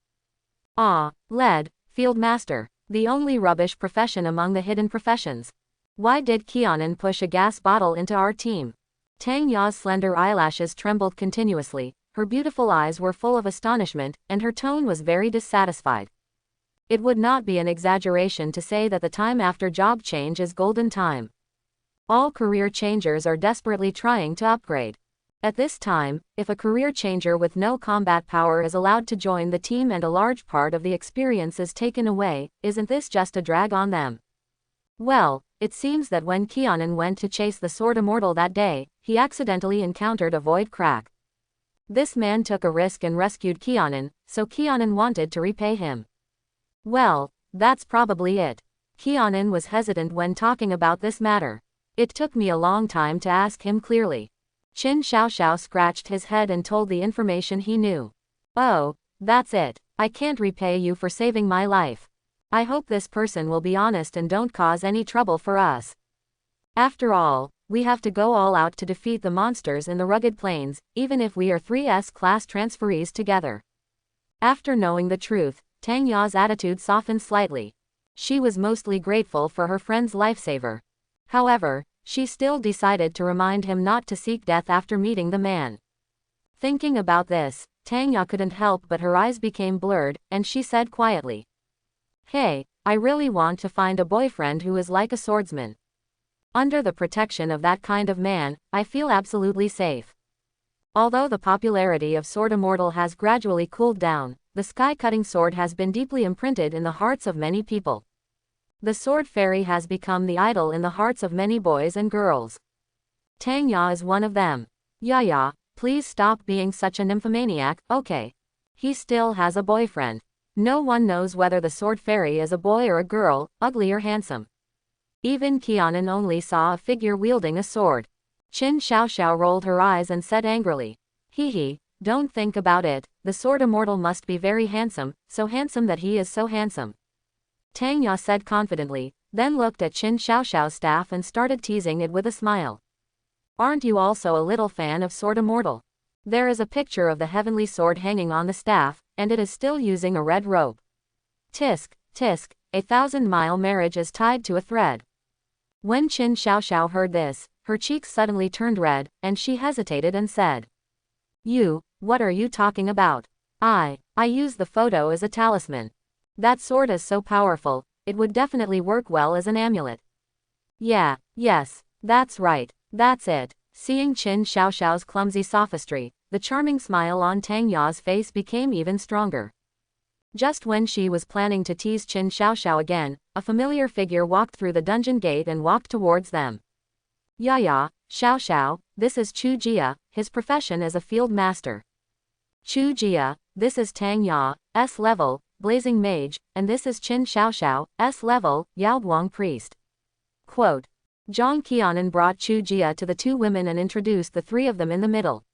Field master, the only rubbish profession among the hidden professions. Why did Keanan push a gas bottle into our team? Tang Ya's slender eyelashes trembled continuously, her beautiful eyes were full of astonishment, and her tone was very dissatisfied. It would not be an exaggeration to say that the time after job change is golden time. All career changers are desperately trying to upgrade. At this time, if a career changer with no combat power is allowed to join the team and a large part of the experience is taken away, isn't this just a drag on them? Well, it seems that when Keanan went to chase the sword immortal that day, he accidentally encountered a void crack. This man took a risk and rescued Keanan, so Keanan wanted to repay him. Well, that's probably it. Keanan was hesitant when talking about this matter. It took me a long time to ask him clearly. Qin Xiaoxiao scratched his head and told the information he knew. Oh, that's it. I can't repay you for saving my life. I hope this person will be honest and don't cause any trouble for us. After all, we have to go all out to defeat the monsters in the rugged plains, even if we are 3S class transferees together. After knowing the truth, Tang Ya's attitude softened slightly. She was mostly grateful for her friend's lifesaver. However, she still decided to remind him not to seek death after meeting the man. Thinking about this, Tang Ya couldn't help but her eyes became blurred, and she said quietly. Hey, I really want to find a boyfriend who is like a swordsman. Under the protection of that kind of man, I feel absolutely safe. Although the popularity of Sword Immortal has gradually cooled down, the sky-cutting sword has been deeply imprinted in the hearts of many people. The sword fairy has become the idol in the hearts of many boys and girls. Tang Ya is one of them. Ya, please stop being such a nymphomaniac, okay? He still has a boyfriend. No one knows whether the sword fairy is a boy or a girl, ugly or handsome. Even Keanan only saw a figure wielding a sword. Qin Xiaoxiao rolled her eyes and said angrily. Don't think about it, the sword immortal must be very handsome, so handsome that he is so handsome. Tang Ya said confidently, then looked at Qin Xiaoxiao's staff and started teasing it with a smile. Aren't you also a little fan of Sword Immortal? There is a picture of the heavenly sword hanging on the staff, and it is still using a red rope. Tisk, tisk, 1,000-mile marriage is tied to a thread. When Qin Xiaoxiao heard this, her cheeks suddenly turned red, and she hesitated and said. What are you talking about? I use the photo as a talisman. That sword is so powerful, it would definitely work well as an amulet. Yes, that's right, that's it. Seeing Qin Xiaoxiao's clumsy sophistry, the charming smile on Tang Ya's face became even stronger. Just when she was planning to tease Qin Xiaoxiao again, a familiar figure walked through the dungeon gate and walked towards them. Xiaoxiao, this is Chuia, his profession is a field master. Chuia, this is Tang Ya, S level, blazing mage, and this is Qin Xiaoxiao, S level, Yaoguang priest. Quote. Zhang Keanan brought Chuia to the two women and introduced the three of them in the middle.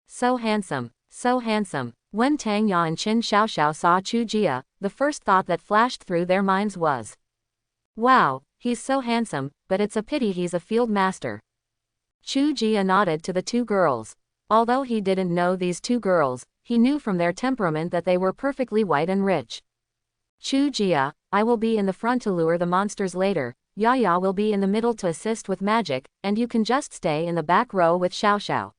So handsome, so handsome. When Tang Ya and Qin Xiaoxiao saw Chuia, the first thought that flashed through their minds was, wow, he's so handsome, but it's a pity he's a field master. Chuia nodded to the two girls. Although he didn't know these two girls, he knew from their temperament that they were perfectly white and rich. Chuia, I will be in the front to lure the monsters later, Ya will be in the middle to assist with magic, and you can just stay in the back row with Xiaoxiao.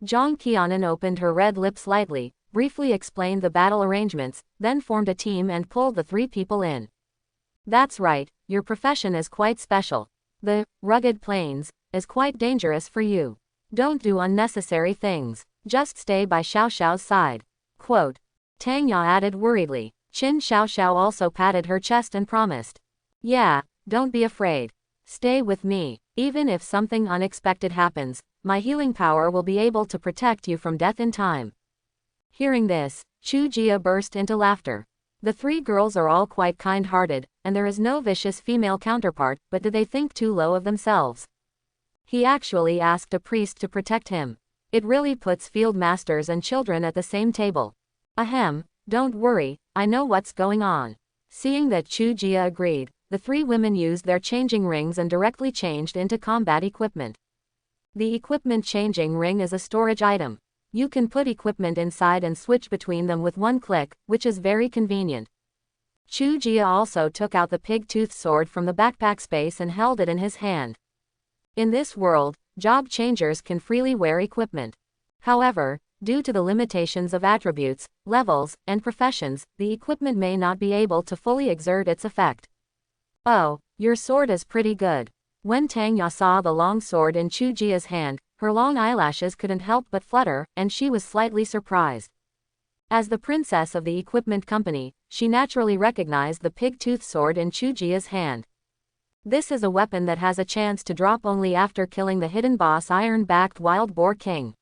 Zhang Keanan opened her red lips slightly, briefly explained the battle arrangements, then formed a team and pulled the 3 people in. That's right, your profession is quite special. The rugged plains is quite dangerous for you. Don't do unnecessary things. Just stay by Xiao Xiao's side. Quote. Tang Ya added worriedly. Qin Xiao Xiao also patted her chest and promised. Yeah, don't be afraid. Stay with me. Even if something unexpected happens, my healing power will be able to protect you from death in time. Hearing this, Chuia burst into laughter. The 3 girls are all quite kind-hearted, and there is no vicious female counterpart, but do they think too low of themselves? He actually asked a priest to protect him. It really puts field masters and children at the same table. Ahem, don't worry, I know what's going on. Seeing that Chuia agreed, the 3 women used their changing rings and directly changed into combat equipment. The equipment changing ring is a storage item. You can put equipment inside and switch between them with one click, which is very convenient. Chuia also took out the pig-tooth sword from the backpack space and held it in his hand. In this world, job changers can freely wear equipment. However, due to the limitations of attributes, levels, and professions, the equipment may not be able to fully exert its effect. Oh, your sword is pretty good. When Tang Ya saw the long sword in Chuia's hand, her long eyelashes couldn't help but flutter, and she was slightly surprised. As the princess of the equipment company, she naturally recognized the pig-tooth sword in Chuia's hand. This is a weapon that has a chance to drop only after killing the hidden boss iron-backed wild boar king.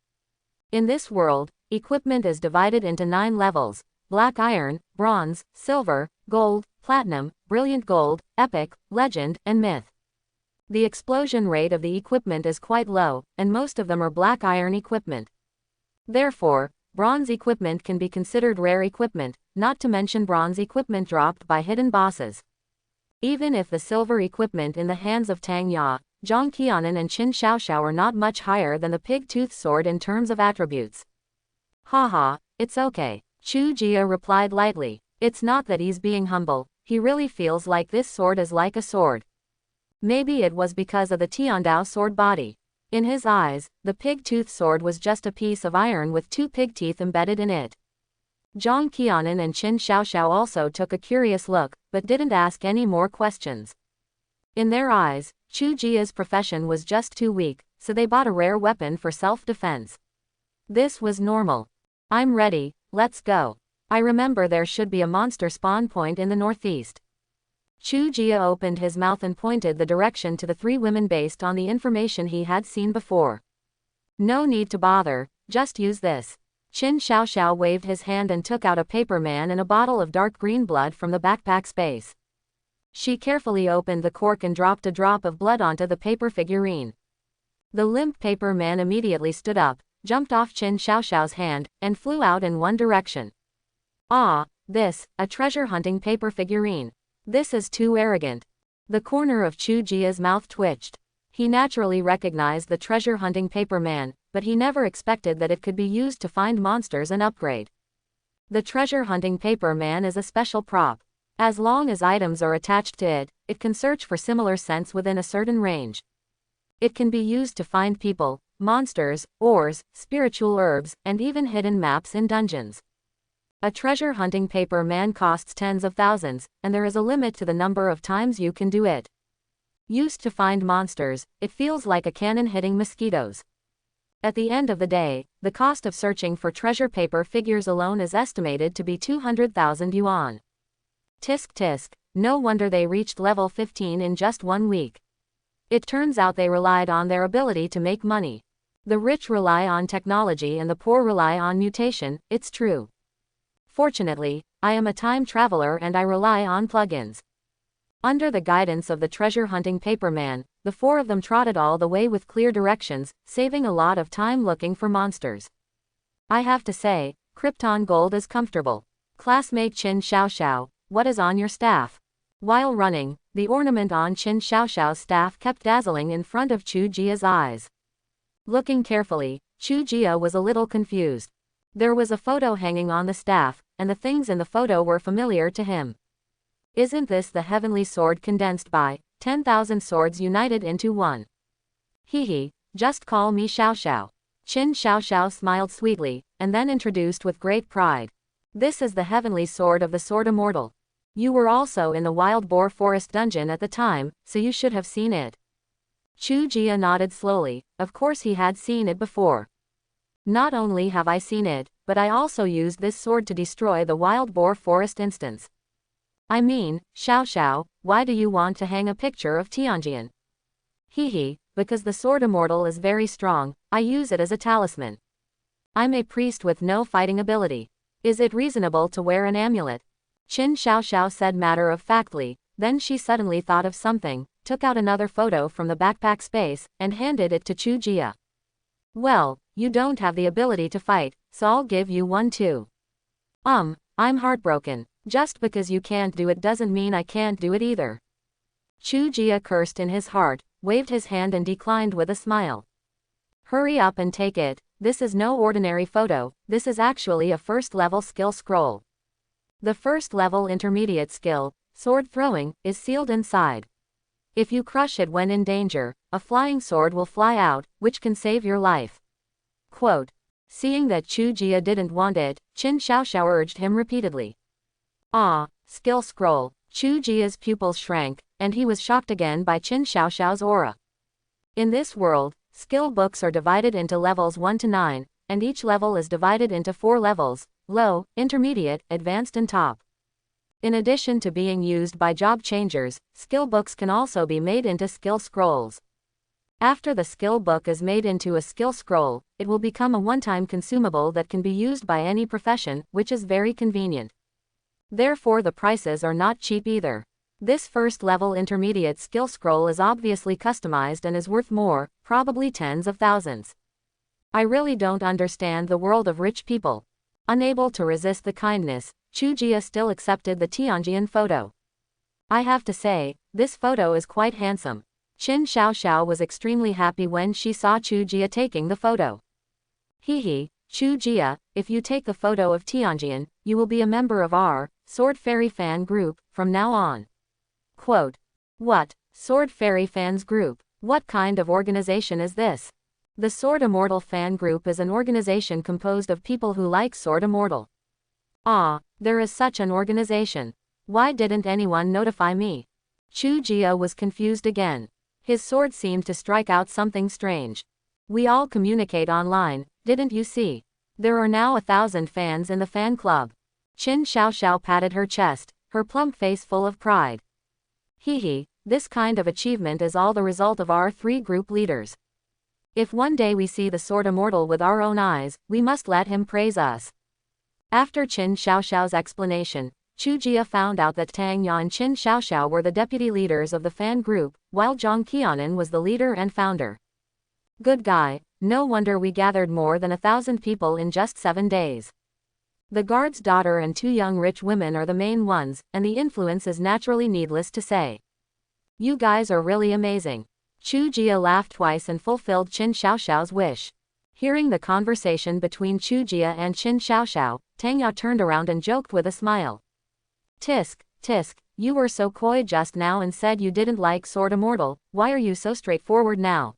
In this world, equipment is divided into 9 levels: black iron, bronze, silver, gold, platinum, brilliant gold, epic, legend, and myth. The explosion rate of the equipment is quite low, and most of them are black iron equipment. Therefore, bronze equipment can be considered rare equipment, not to mention bronze equipment dropped by hidden bosses. Even if the silver equipment in the hands of Tang Ya, Zhang Keanan and Qin Xiaoxiao are not much higher than the pig-tooth sword in terms of attributes. Haha, it's okay. Chuia replied lightly. It's not that he's being humble, he really feels like this sword is like a sword. Maybe it was because of the Tiandao sword body. In his eyes, the pig-tooth sword was just a piece of iron with 2 pig teeth embedded in it. Zhang Keanan and Qin Xiaoxiao also took a curious look, but didn't ask any more questions. In their eyes, Chuia's profession was just too weak, so they bought a rare weapon for self-defense. This was normal. I'm ready, let's go. I remember there should be a monster spawn point in the northeast. Chuia opened his mouth and pointed the direction to the 3 women based on the information he had seen before. No need to bother, just use this. Qin Xiaoxiao waved his hand and took out a paper man and a bottle of dark green blood from the backpack space. She carefully opened the cork and dropped a drop of blood onto the paper figurine. The limp paper man immediately stood up, jumped off Qin Xiaoxiao's hand, and flew out in one direction. Ah, a treasure-hunting paper figurine. This is too arrogant. The corner of Chuia's mouth twitched. He naturally recognized the treasure-hunting paper man, but he never expected that it could be used to find monsters and upgrade. The treasure-hunting paper man is a special prop. As long as items are attached to it, it can search for similar scents within a certain range. It can be used to find people, monsters, ores, spiritual herbs, and even hidden maps in dungeons. A treasure-hunting paper man costs tens of thousands, and there is a limit to the number of times you can do it. Used to find monsters, it feels like a cannon hitting mosquitoes. At the end of the day, the cost of searching for treasure paper figures alone is estimated to be 200,000 yuan. Tisk tisk, no wonder they reached level 15 in just 1 week. It turns out they relied on their ability to make money. The rich rely on technology and the poor rely on mutation, it's true. Fortunately, I am a time traveler and I rely on plugins. Under the guidance of the treasure-hunting paper man, the 4 of them trotted all the way with clear directions, saving a lot of time looking for monsters. I have to say, Krypton Gold is comfortable. Classmate Qin Xiaoxiao, what is on your staff? While running, the ornament on Qin Xiaoxiao's staff kept dazzling in front of Chuia's eyes. Looking carefully, Chuia was a little confused. There was a photo hanging on the staff, and the things in the photo were familiar to him. Isn't this the heavenly sword condensed by 10,000 swords united into one? Hehe, just call me Xiaoxiao. Qin Xiaoxiao smiled sweetly, and then introduced with great pride. This is the heavenly sword of the sword immortal. You were also in the wild boar forest dungeon at the time, so you should have seen it. Chuia nodded slowly. Of course he had seen it before. Not only have I seen it, but I also used this sword to destroy the wild boar forest instance. I mean, Xiaoxiao, why do you want to hang a picture of Tianjin? Hehe, because the sword immortal is very strong, I use it as a talisman. I'm a priest with no fighting ability. Is it reasonable to wear an amulet? Qin Xiaoxiao said matter-of-factly, then she suddenly thought of something, took out another photo from the backpack space, and handed it to Chuia. Well, you don't have the ability to fight, so I'll give you one too. I'm heartbroken. Just because you can't do it doesn't mean I can't do it either. Chuia cursed in his heart, waved his hand and declined with a smile. Hurry up and take it, this is no ordinary photo, this is actually a first-level skill scroll. The first-level intermediate skill, sword throwing, is sealed inside. If you crush it when in danger, a flying sword will fly out, which can save your life. Quote. Seeing that Chuia didn't want it, Qin Xiaoxiao urged him repeatedly. Ah, skill scroll. Chuia's pupils shrank, and he was shocked again by Qin Xiaoxiao's aura. In this world, skill books are divided into levels 1 to 9, and each level is divided into 4 levels: low, intermediate, advanced and top. In addition to being used by job changers, skill books can also be made into skill scrolls. After the skill book is made into a skill scroll, it will become a one-time consumable that can be used by any profession, which is very convenient. Therefore the prices are not cheap either. This first-level intermediate skill scroll is obviously customized and is worth more, probably tens of thousands. I really don't understand the world of rich people. Unable to resist the kindness, Chuia still accepted the Tianjin photo. I have to say, this photo is quite handsome. Qin Xiaoxiao was extremely happy when she saw Chuia taking the photo. Hehe, Chuia, if you take the photo of Tianjin, you will be a member of our Sword Fairy fan group from now on. Quote. What? Sword Fairy fans group? What kind of organization is this? The Sword Immortal fan group is an organization composed of people who like Sword Immortal. Ah, there is such an organization. Why didn't anyone notify me? Chuia was confused again. His sword seemed to strike out something strange. We all communicate online, didn't you see? There are now 1,000 fans in the fan club. Qin Xiaoxiao patted her chest, her plump face full of pride. Hehe, this kind of achievement is all the result of our 3 group leaders. If one day we see the Sword Immortal with our own eyes, we must let him praise us. After Qin Xiaoxiao's explanation, Chuia found out that Tang Ya and Qin Xiaoxiao were the deputy leaders of the fan group, while Keanan was the leader and founder. Good guy, no wonder we gathered more than 1,000 people in just 7 days. The guard's daughter and 2 young rich women are the main ones, and the influence is naturally needless to say. You guys are really amazing. Chuia laughed twice and fulfilled Qin Xiaoxiao's wish. Hearing the conversation between Chuia and Qin Xiaoxiao, Tang Ya turned around and joked with a smile. Tisk, you were so coy just now and said you didn't like Sword Immortal, why are you so straightforward now?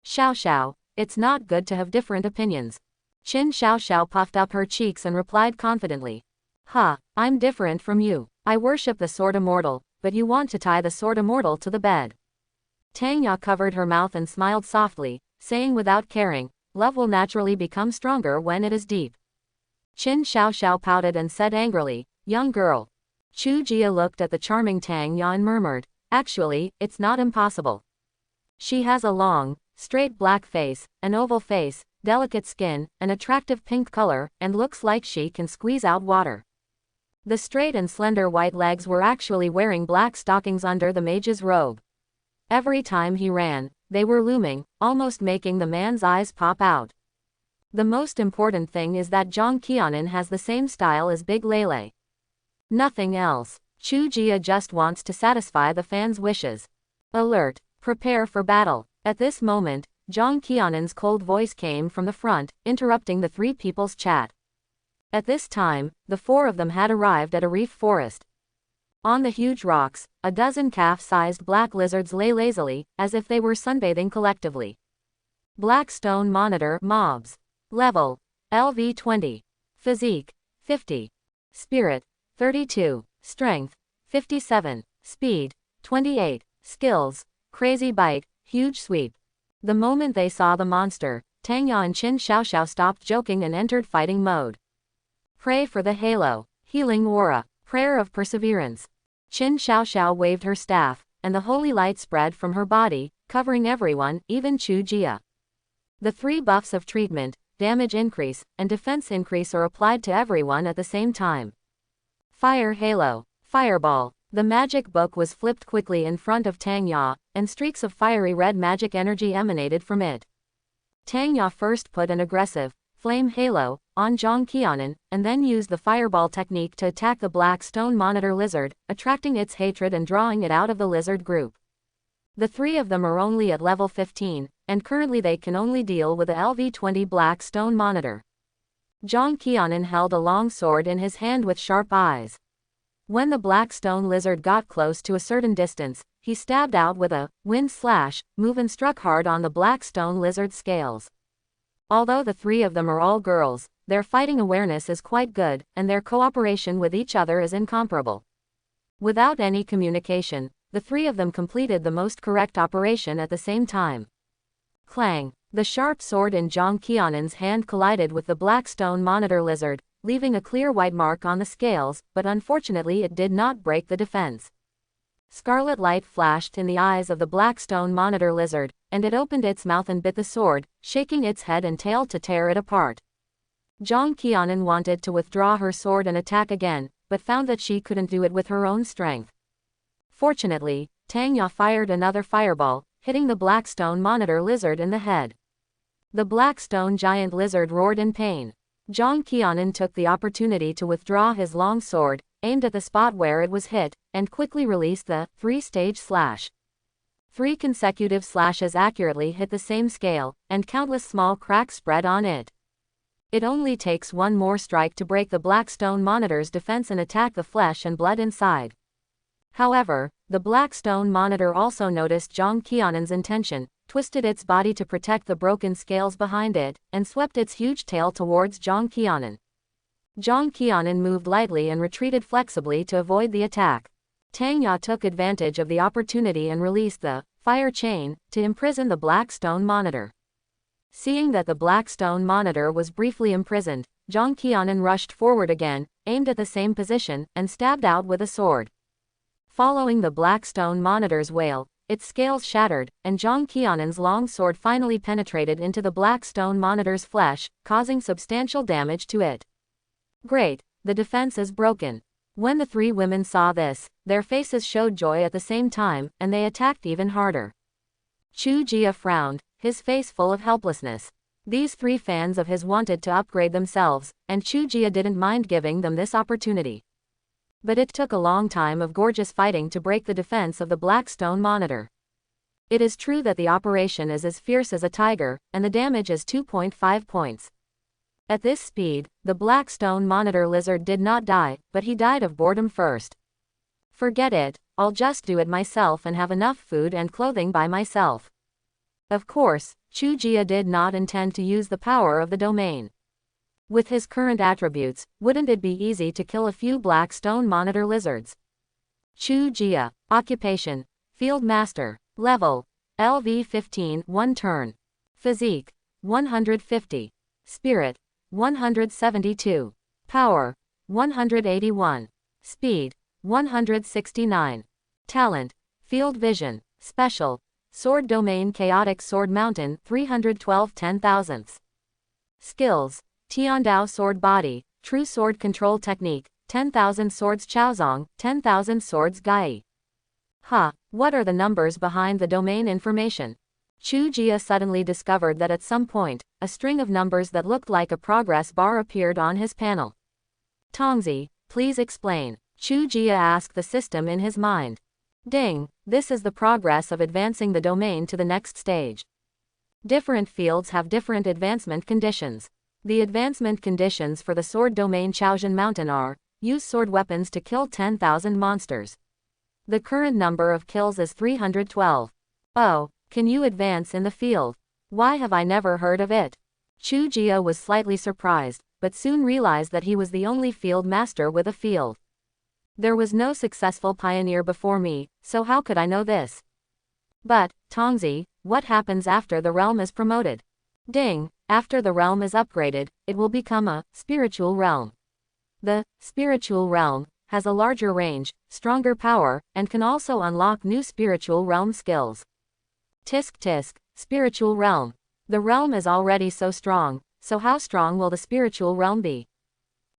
Xiaoxiao, it's not good to have different opinions. Qin Xiaoxiao puffed up her cheeks and replied confidently. I'm different from you. I worship the Sword Immortal, but you want to tie the Sword Immortal to the bed. Tang Ya covered her mouth and smiled softly, saying without caring, love will naturally become stronger when it is deep. Qin Xiaoxiao pouted and said angrily, young girl. Chuia looked at the charming Tang Ya and murmured, actually, it's not impossible. She has a long, straight black face, an oval face, delicate skin, an attractive pink color, and looks like she can squeeze out water. The straight and slender white legs were actually wearing black stockings under the mage's robe. Every time he ran, they were looming, almost making the man's eyes pop out. The most important thing is that Keanan has the same style as Big Lele. Nothing else. Chuia just wants to satisfy the fans' wishes. Alert, prepare for battle. At this moment, Keanan's cold voice came from the front, interrupting the 3 people's chat. At this time, the 4 of them had arrived at a reef forest. On the huge rocks, a dozen calf-sized black lizards lay lazily, as if they were sunbathing collectively. Black Stone Monitor mobs. Level LV20. Physique 50. Spirit 32. Strength 57. Speed 28. Skills Crazy Bite, Huge Sweep. The moment they saw the monster, Tangya and Qin Xiaoxiao stopped joking and entered fighting mode. Pray for the halo. Healing aura. Prayer of perseverance. Qin Xiaoxiao waved her staff, and the holy light spread from her body, covering everyone, even Chuia. The three buffs of treatment, damage increase, and defense increase are applied to everyone at the same time. Fire halo. Fireball. The magic book was flipped quickly in front of Tangya, and streaks of fiery red magic energy emanated from it. Tangya first put an aggressive flame halo on Keanan, and then used the fireball technique to attack the Black Stone Monitor lizard, attracting its hatred and drawing it out of the lizard group. The three of them are only at level 15, and currently they can only deal with the LV20 Black Stone Monitor. Keanan held a long sword in his hand with sharp eyes. When the Black Stone Lizard got close to a certain distance, he stabbed out with a wind slash move and struck hard on the Black Stone Lizard's scales. Although the three of them are all girls, their fighting awareness is quite good, and their cooperation with each other is incomparable. Without any communication, the three of them completed the most correct operation at the same time. Clang! The sharp sword in Keanan's hand collided with the Black Stone Monitor lizard, leaving a clear white mark on the scales, but unfortunately it did not break the defense. Scarlet light flashed in the eyes of the Black Stone Monitor lizard, and it opened its mouth and bit the sword, shaking its head and tail to tear it apart. Keanan wanted to withdraw her sword and attack again, but found that she couldn't do it with her own strength. Fortunately, Tangya fired another fireball, hitting the Black Stone Monitor lizard in the head. The Black Stone Giant lizard roared in pain. Keanan took the opportunity to withdraw his long sword, aimed at the spot where it was hit, and quickly released the three-stage slash. 3 consecutive slashes accurately hit the same scale, and countless small cracks spread on it. It only takes one more strike to break the Black Stone Monitor's defense and attack the flesh and blood inside. However, the Black Stone Monitor also noticed Keanan's intention, twisted its body to protect the broken scales behind it, and swept its huge tail towards Keanan. Keanan moved lightly and retreated flexibly to avoid the attack. Tangya took advantage of the opportunity and released the fire chain to imprison the Black Stone Monitor. Seeing that the Black Stone Monitor was briefly imprisoned, Keanan rushed forward again, aimed at the same position, and stabbed out with a sword. Following the Black Stone Monitor's wail, its scales shattered, and Keanan's long sword finally penetrated into the Black Stone Monitor's flesh, causing substantial damage to it. Great, the defense is broken. When the three women saw this, their faces showed joy at the same time, and they attacked even harder. Chuia frowned, his face full of helplessness. These three fans of his wanted to upgrade themselves, and Chuia didn't mind giving them this opportunity. But it took a long time of gorgeous fighting to break the defense of the Black Stone Monitor. It is true that the operation is as fierce as a tiger, and the damage is 2.5 points. At this speed, the Black Stone Monitor lizard did not die, but he died of boredom first. Forget it, I'll just do it myself and have enough food and clothing by myself. Of course, Chuia did not intend to use the power of the domain. With his current attributes, wouldn't it be easy to kill a few Black Stone Monitor lizards? Chuia. Occupation. Field Master. Level. LV15 1 turn. Physique. 150. Spirit. 172. Power. 181. Speed. 169. Talent. Field Vision. Special. Sword Domain Chaotic Sword Mountain 312 10,000ths. Skills. Tiandao Sword Body, True Sword Control Technique, 10,000 Swords Chaozong, 10,000 Swords Gai. What are the numbers behind the domain information? Chuia suddenly discovered that at some point, a string of numbers that looked like a progress bar appeared on his panel. Tongzi, please explain. Chuia asked the system in his mind. Ding, this is the progress of advancing the domain to the next stage. Different fields have different advancement conditions. The advancement conditions for the sword domain Chaozhen Mountain are, use sword weapons to kill 10,000 monsters. The current number of kills is 312. Oh, can you advance in the field? Why have I never heard of it? Chuia was slightly surprised, but soon realized that he was the only field master with a field. There was no successful pioneer before me, so how could I know this? But, Tongzi, what happens after the realm is promoted? Ding, after the realm is upgraded, it will become a spiritual realm. The spiritual realm has a larger range, stronger power, and can also unlock new spiritual realm skills. Tisk tisk, spiritual realm. The realm is already so strong, so how strong will the spiritual realm be?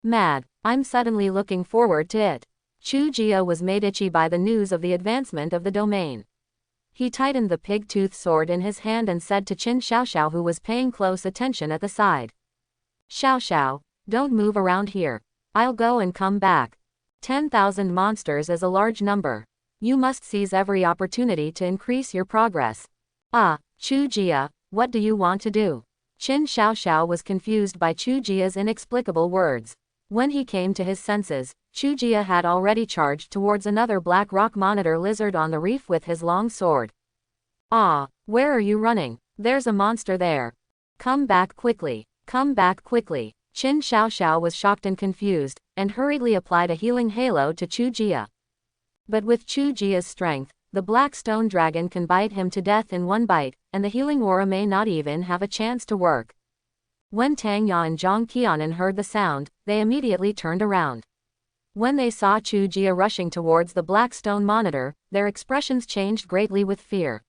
Mad, I'm suddenly looking forward to it. Chuia was made itchy by the news of the advancement of the domain. He tightened the pig-tooth sword in his hand and said to Qin Xiaoxiao, who was paying close attention at the side. Xiaoxiao, don't move around here. I'll go and come back. 10,000 monsters is a large number. You must seize every opportunity to increase your progress. Ah, Chuia, what do you want to do? Qin Xiaoxiao was confused by Chuia's inexplicable words. When he came to his senses, Chuia had already charged towards another black rock monitor lizard on the reef with his long sword. Ah, where are you running? There's a monster there. Come back quickly. Come back quickly. Qin Xiaoxiao was shocked and confused, and hurriedly applied a healing halo to Chuia. But with Chuia's strength, the black stone dragon can bite him to death in one bite, and the healing aura may not even have a chance to work. When Tang Ya and Zhang Keanan heard the sound, they immediately turned around. When they saw Chuia rushing towards the black stone monitor, their expressions changed greatly with fear.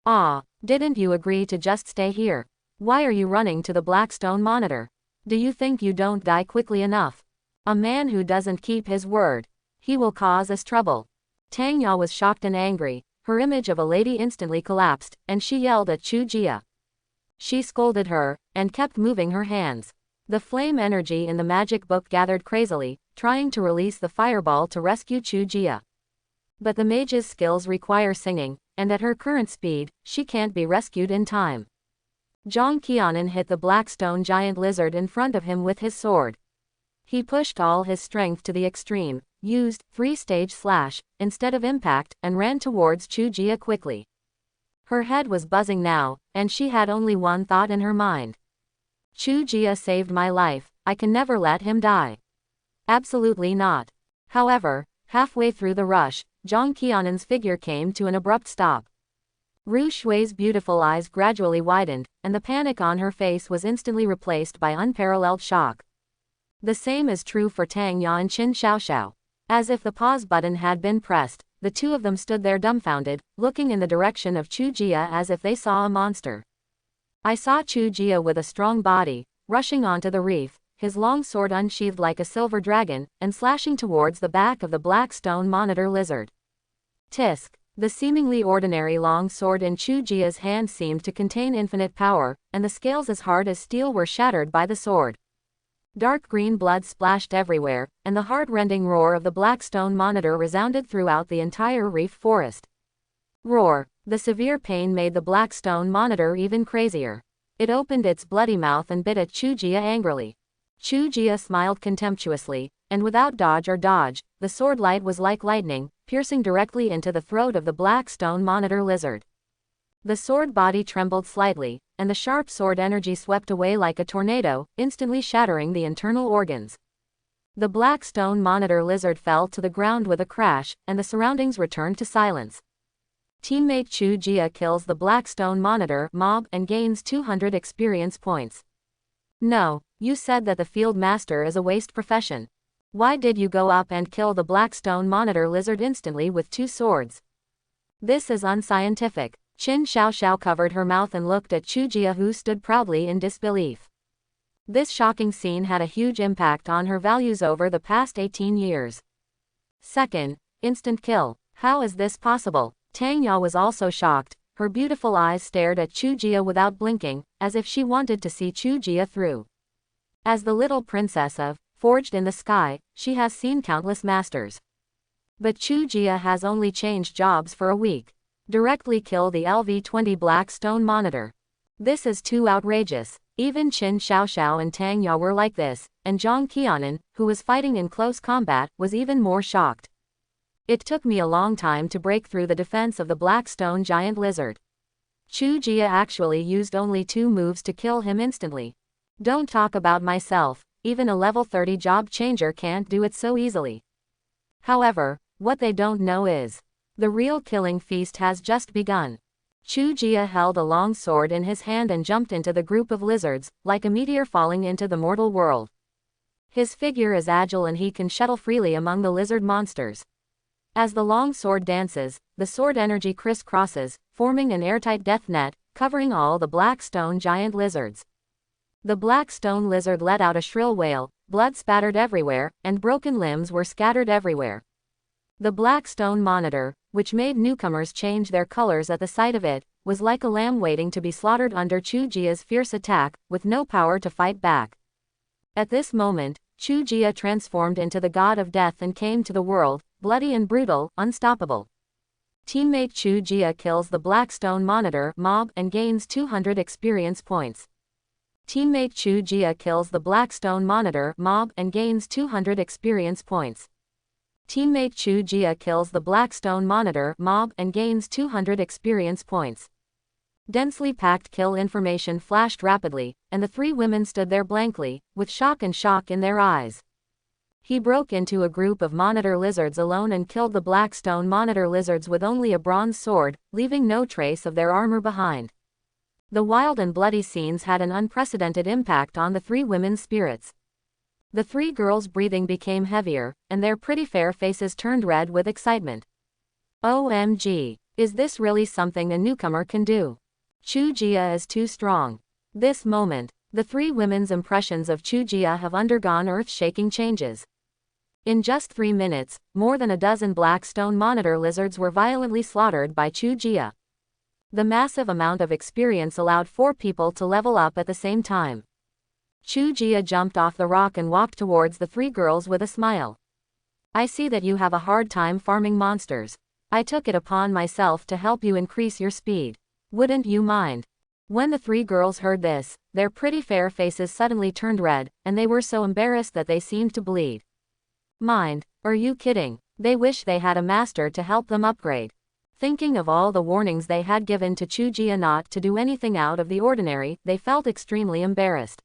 Ah, didn't you agree to just stay here? Why are you running to the black stone monitor? Do you think you don't die quickly enough? A man who doesn't keep his word, he will cause us trouble. Tang Ya was shocked and angry, her image of a lady instantly collapsed, and she yelled at Chuia. She scolded her, and kept moving her hands. The flame energy in the magic book gathered crazily, trying to release the fireball to rescue Chuia. But the mage's skills require singing, and at her current speed, she can't be rescued in time. Zhang Keanan hit the black stone giant lizard in front of him with his sword. He pushed all his strength to the extreme, used 3-stage slash instead of impact, and ran towards Chuia quickly. Her head was buzzing now, and she had only one thought in her mind. Chuia saved my life, I can never let him die. Absolutely not. However, halfway through the rush, Zhang Keanan's figure came to an abrupt stop. Ru Shui's beautiful eyes gradually widened, and the panic on her face was instantly replaced by unparalleled shock. The same is true for Tang Ya and Qin Xiaoxiao. As if the pause button had been pressed, the two of them stood there dumbfounded, looking in the direction of Chuia as if they saw a monster. I saw Chuia with a strong body, rushing onto the reef, his long sword unsheathed like a silver dragon, and slashing towards the back of the black stone monitor lizard. Tisk. The seemingly ordinary long sword in Chuia's hand seemed to contain infinite power, and the scales as hard as steel were shattered by the sword. Dark green blood splashed everywhere, and the heart-rending roar of the black stone monitor resounded throughout the entire reef forest. Roar! The severe pain made the black stone monitor even crazier. It opened its bloody mouth and bit at Chuia angrily. Chuia smiled contemptuously, and without dodge or dodge, the sword light was like lightning, piercing directly into the throat of the black stone monitor lizard. The sword body trembled slightly, and the sharp sword energy swept away like a tornado, instantly shattering the internal organs. The black stone monitor lizard fell to the ground with a crash, and the surroundings returned to silence. Teammate Chuia kills the black stone monitor mob and gains 200 experience points. No, you said that the field master is a waste profession. Why did you go up and kill the black stone monitor lizard instantly with 2 swords? This is unscientific. Qin Xiaoxiao covered her mouth and looked at Chuia, who stood proudly in disbelief. This shocking scene had a huge impact on her values over the past 18 years. Second, instant kill. How is this possible? Tang Ya was also shocked. Her beautiful eyes stared at Chuia without blinking, as if she wanted to see Chuia through. As the little princess of Forged in the Sky, she has seen countless masters. But Chuia has only changed jobs for a week. Directly kill the LV-20 black stone monitor. This is too outrageous. Even Qin Xiaoxiao and Tang Ya were like this, and Zhang Keanan, who was fighting in close combat, was even more shocked. It took me a long time to break through the defense of the black stone giant lizard. Chuia actually used only 2 moves to kill him instantly. Don't talk about myself, even a level 30 job changer can't do it so easily. However, what they don't know is, the real killing feast has just begun. Chuia held a long sword in his hand and jumped into the group of lizards, like a meteor falling into the mortal world. His figure is agile and he can shuttle freely among the lizard monsters. As the long sword dances, the sword energy crisscrosses, forming an airtight death net, covering all the black stone giant lizards. The black stone lizard let out a shrill wail, blood spattered everywhere, and broken limbs were scattered everywhere. The black stone monitor, which made newcomers change their colors at the sight of it, was like a lamb waiting to be slaughtered under Chuia's fierce attack, with no power to fight back. At this moment, Chuia transformed into the god of death and came to the world, bloody and brutal, unstoppable. Teammate Chuia kills the black stone monitor mob and gains 200 experience points. Teammate Chuia kills the black stone monitor mob and gains 200 experience points. Teammate Chuia kills the black stone monitor mob and gains 200 experience points. Densely packed kill information flashed rapidly, and the 3 women stood there blankly, with shock in their eyes. He broke into a group of monitor lizards alone and killed the black stone monitor lizards with only a bronze sword, leaving no trace of their armor behind. The wild and bloody scenes had an unprecedented impact on the 3 women's spirits. The 3 girls' breathing became heavier, and their pretty fair faces turned red with excitement. OMG, is this really something a newcomer can do? Chuia is too strong. This moment, the 3 women's impressions of Chuia have undergone earth-shaking changes. In just 3 minutes, more than a dozen black stone monitor lizards were violently slaughtered by Chuia. The massive amount of experience allowed 4 people to level up at the same time. Chuia jumped off the rock and walked towards the 3 girls with a smile. I see that you have a hard time farming monsters. I took it upon myself to help you increase your speed. Wouldn't you mind? When the 3 girls heard this, their pretty fair faces suddenly turned red, and they were so embarrassed that they seemed to bleed. Mind? Are you kidding? They wish they had a master to help them upgrade. Thinking of all the warnings they had given to Chuia not to do anything out of the ordinary, they felt extremely embarrassed.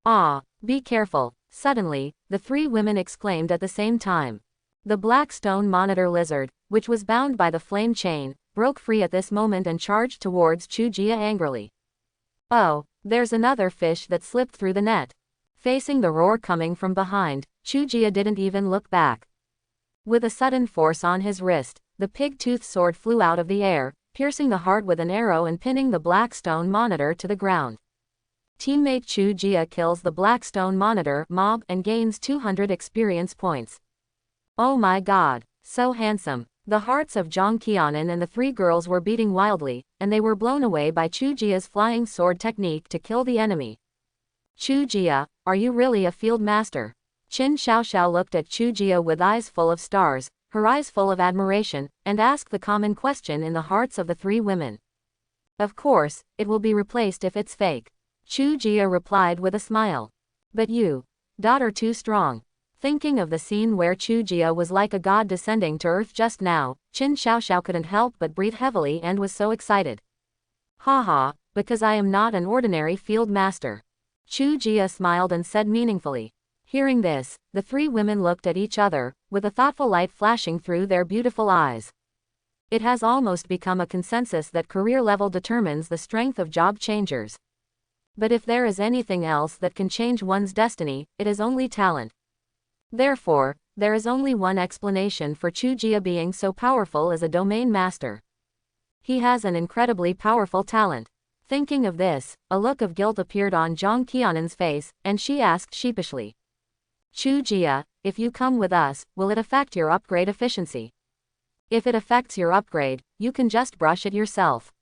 Ah, be careful. Suddenly, the 3 women exclaimed at the same time. The black stone monitor lizard, which was bound by the flame chain, broke free at this moment and charged towards Chuia angrily. Oh, there's another fish that slipped through the net. Facing the roar coming from behind, Chuia didn't even look back. With a sudden force on his wrist, the pig-toothed sword flew out of the air, piercing the heart with an arrow and pinning the black stone monitor to the ground. Teammate Chuia kills the black stone monitor mob and gains 200 experience points. Oh my god, so handsome. The hearts of Keanan and the 3 girls were beating wildly, and they were blown away by Chuia's flying sword technique to kill the enemy. Chuia, are you really a field master? Qin Xiaoxiao looked at Chuia with eyes full of stars, her eyes full of admiration, and asked the common question in the hearts of the 3 women. Of course, it will be replaced if it's fake. Chuia replied with a smile. But you, daughter, too strong. Thinking of the scene where Chuia was like a god descending to earth just now, Qin Xiaoxiao couldn't help but breathe heavily and was so excited. Haha, because I am not an ordinary field master. Chuia smiled and said meaningfully. Hearing this, the 3 women looked at each other, with a thoughtful light flashing through their beautiful eyes. It has almost become a consensus that career level determines the strength of job changers. But if there is anything else that can change one's destiny, it is only talent. Therefore, there is only one explanation for Chuia being so powerful as a domain master. He has an incredibly powerful talent. Thinking of this, a look of guilt appeared on Keanan's face, and she asked sheepishly. Chuia, if you come with us, will it affect your upgrade efficiency? If it affects your upgrade, you can just brush it yourself.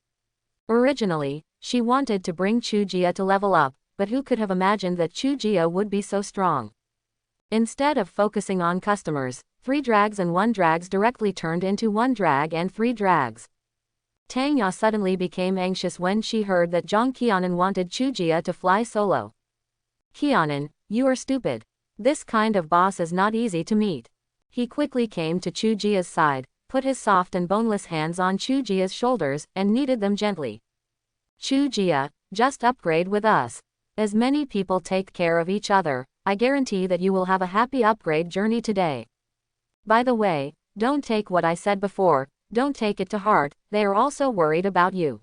Originally, she wanted to bring Chuia to level up, but who could have imagined that Chuia would be so strong? Instead of focusing on customers, 3 drags and 1 drags directly turned into 1 drag and 3 drags. Tang Ya suddenly became anxious when she heard that Keanan wanted Chuia to fly solo. Keanan, you are stupid. This kind of boss is not easy to meet. He quickly came to Chuia's side, put his soft and boneless hands on Chuia's shoulders, and kneaded them gently. Chuia, just upgrade with us. As many people take care of each other, I guarantee that you will have a happy upgrade journey today. By the way, don't take what I said before, don't take it to heart, they are also worried about you.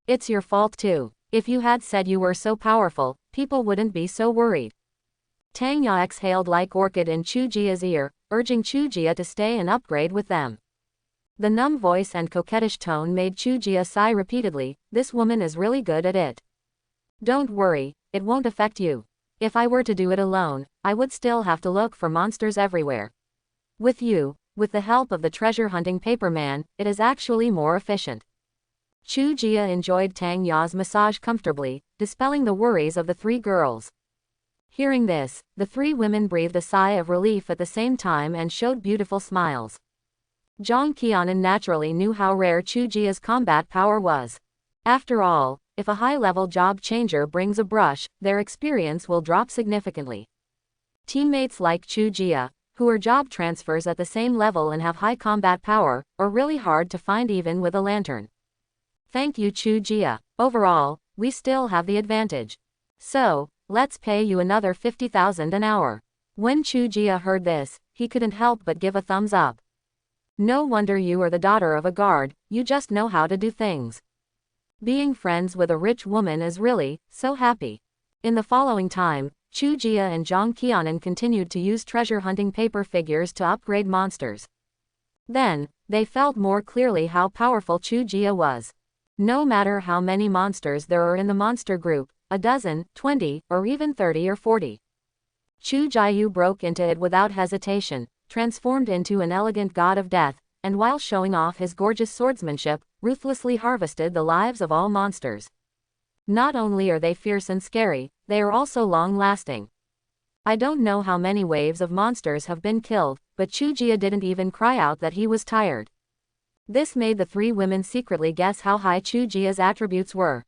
It's your fault too. If you had said you were so powerful, people wouldn't be so worried. Tang Ya exhaled like orchid in Chuia's ear, urging Chuia to stay and upgrade with them. The numb voice and coquettish tone made Chuia sigh repeatedly. This woman is really good at it. Don't worry, it won't affect you. If I were to do it alone, I would still have to look for monsters everywhere. With you, with the help of the treasure hunting paper man, it is actually more efficient. Chuia enjoyed Tang Ya's massage comfortably, dispelling the worries of the three girls. Hearing this, the three women breathed a sigh of relief at the same time and showed beautiful smiles. Keanan naturally knew how rare Chuia's combat power was. After all, if a high-level job changer brings a brush, their experience will drop significantly. Teammates like Chuia, who are job transfers at the same level and have high combat power, are really hard to find even with a lantern. Thank you Chuia. Overall, we still have the advantage. So, let's pay you another 50,000 an hour. When Chuia heard this, he couldn't help but give a thumbs up. No wonder you are the daughter of a guard, you just know how to do things. Being friends with a rich woman is really, so happy. In the following time, Chuia and Keanan continued to use treasure hunting paper figures to upgrade monsters. Then, they felt more clearly how powerful Chuia was. No matter how many monsters there are in the monster group, a dozen, 20, or even 30 or 40. Chuia broke into it without hesitation, transformed into an elegant god of death, and while showing off his gorgeous swordsmanship, ruthlessly harvested the lives of all monsters. Not only are they fierce and scary, they are also long-lasting. I don't know how many waves of monsters have been killed, but Chuia didn't even cry out that he was tired. This made the three women secretly guess how high Chuia's attributes were.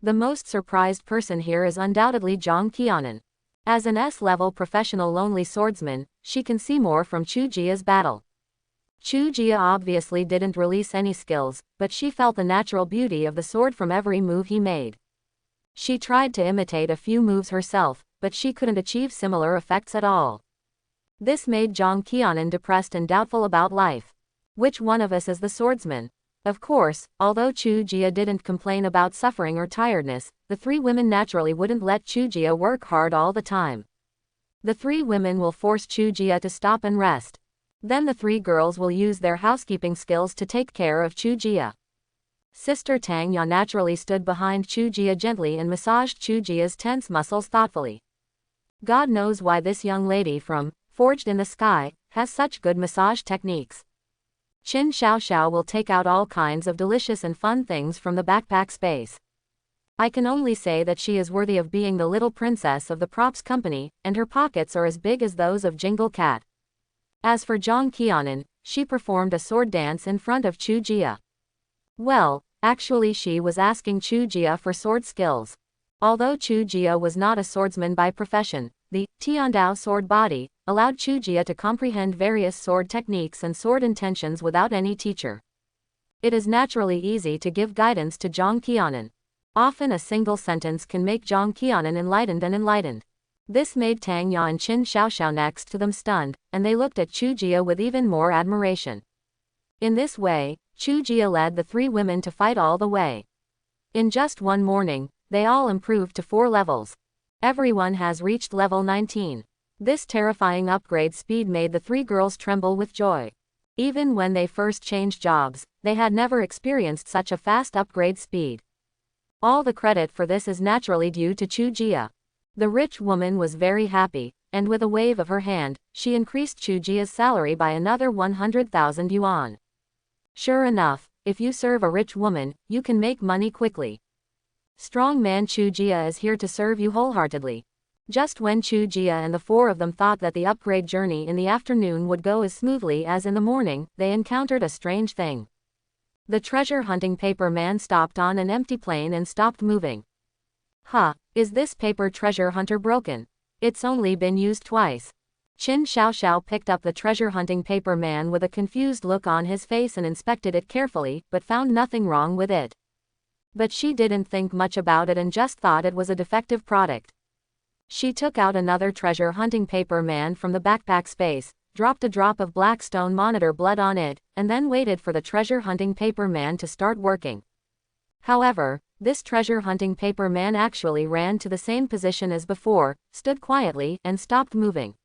The most surprised person here is undoubtedly Keanan. As an S-level professional lonely swordsman, she can see more from Chuia's battle. Chuia obviously didn't release any skills, but she felt the natural beauty of the sword from every move he made. She tried to imitate a few moves herself, but she couldn't achieve similar effects at all. This made Keanan depressed and doubtful about life. Which one of us is the swordsman? Of course, although Chuia didn't complain about suffering or tiredness, the three women naturally wouldn't let Chuia work hard all the time. The three women will force Chuia to stop and rest. Then the three girls will use their housekeeping skills to take care of Chuia. Sister Tang Ya naturally stood behind Chuia gently and massaged Chuia's tense muscles thoughtfully. God knows why this young lady from Forged in the Sky has such good massage techniques. Qin Xiao will take out all kinds of delicious and fun things from the backpack space. I can only say that she is worthy of being the little princess of the props company, and her pockets are as big as those of Jingle Cat. As for Keanan, she performed a sword dance in front of Chuia. Well, actually she was asking Chuia for sword skills. Although Chuia was not a swordsman by profession, the Tiandao sword body allowed Chuia to comprehend various sword techniques and sword intentions without any teacher. It is naturally easy to give guidance to Keanan. Often a single sentence can make Keanan enlightened. This made Tang Ya and Qin Xiao next to them stunned, and they looked at Chuia with even more admiration. In this way, Chuia led the three women to fight all the way. In just one morning, they all improved to 4 levels. Everyone has reached level 19. This terrifying upgrade speed made the three girls tremble with joy. Even when they first changed jobs, they had never experienced such a fast upgrade speed. All the credit for this is naturally due to Chuia. The rich woman was very happy, and with a wave of her hand, she increased Chuia's salary by another 100,000 yuan. Sure enough, if you serve a rich woman, you can make money quickly. Strong man Chuia is here to serve you wholeheartedly. Just when Chuia and the 4 of them thought that the upgrade journey in the afternoon would go as smoothly as in the morning, they encountered a strange thing. The treasure hunting paper man stopped on an empty plane and stopped moving. Is this paper treasure hunter broken? It's only been used twice. Qin Xiao picked up the treasure hunting paper man with a confused look on his face and inspected it carefully, but found nothing wrong with it. But she didn't think much about it and just thought it was a defective product. She took out another treasure hunting paper man from the backpack space, dropped a drop of blackstone monitor blood on it, and then waited for the treasure hunting paper man to start working. However, this treasure hunting paper man actually ran to the same position as before, stood quietly, and stopped moving.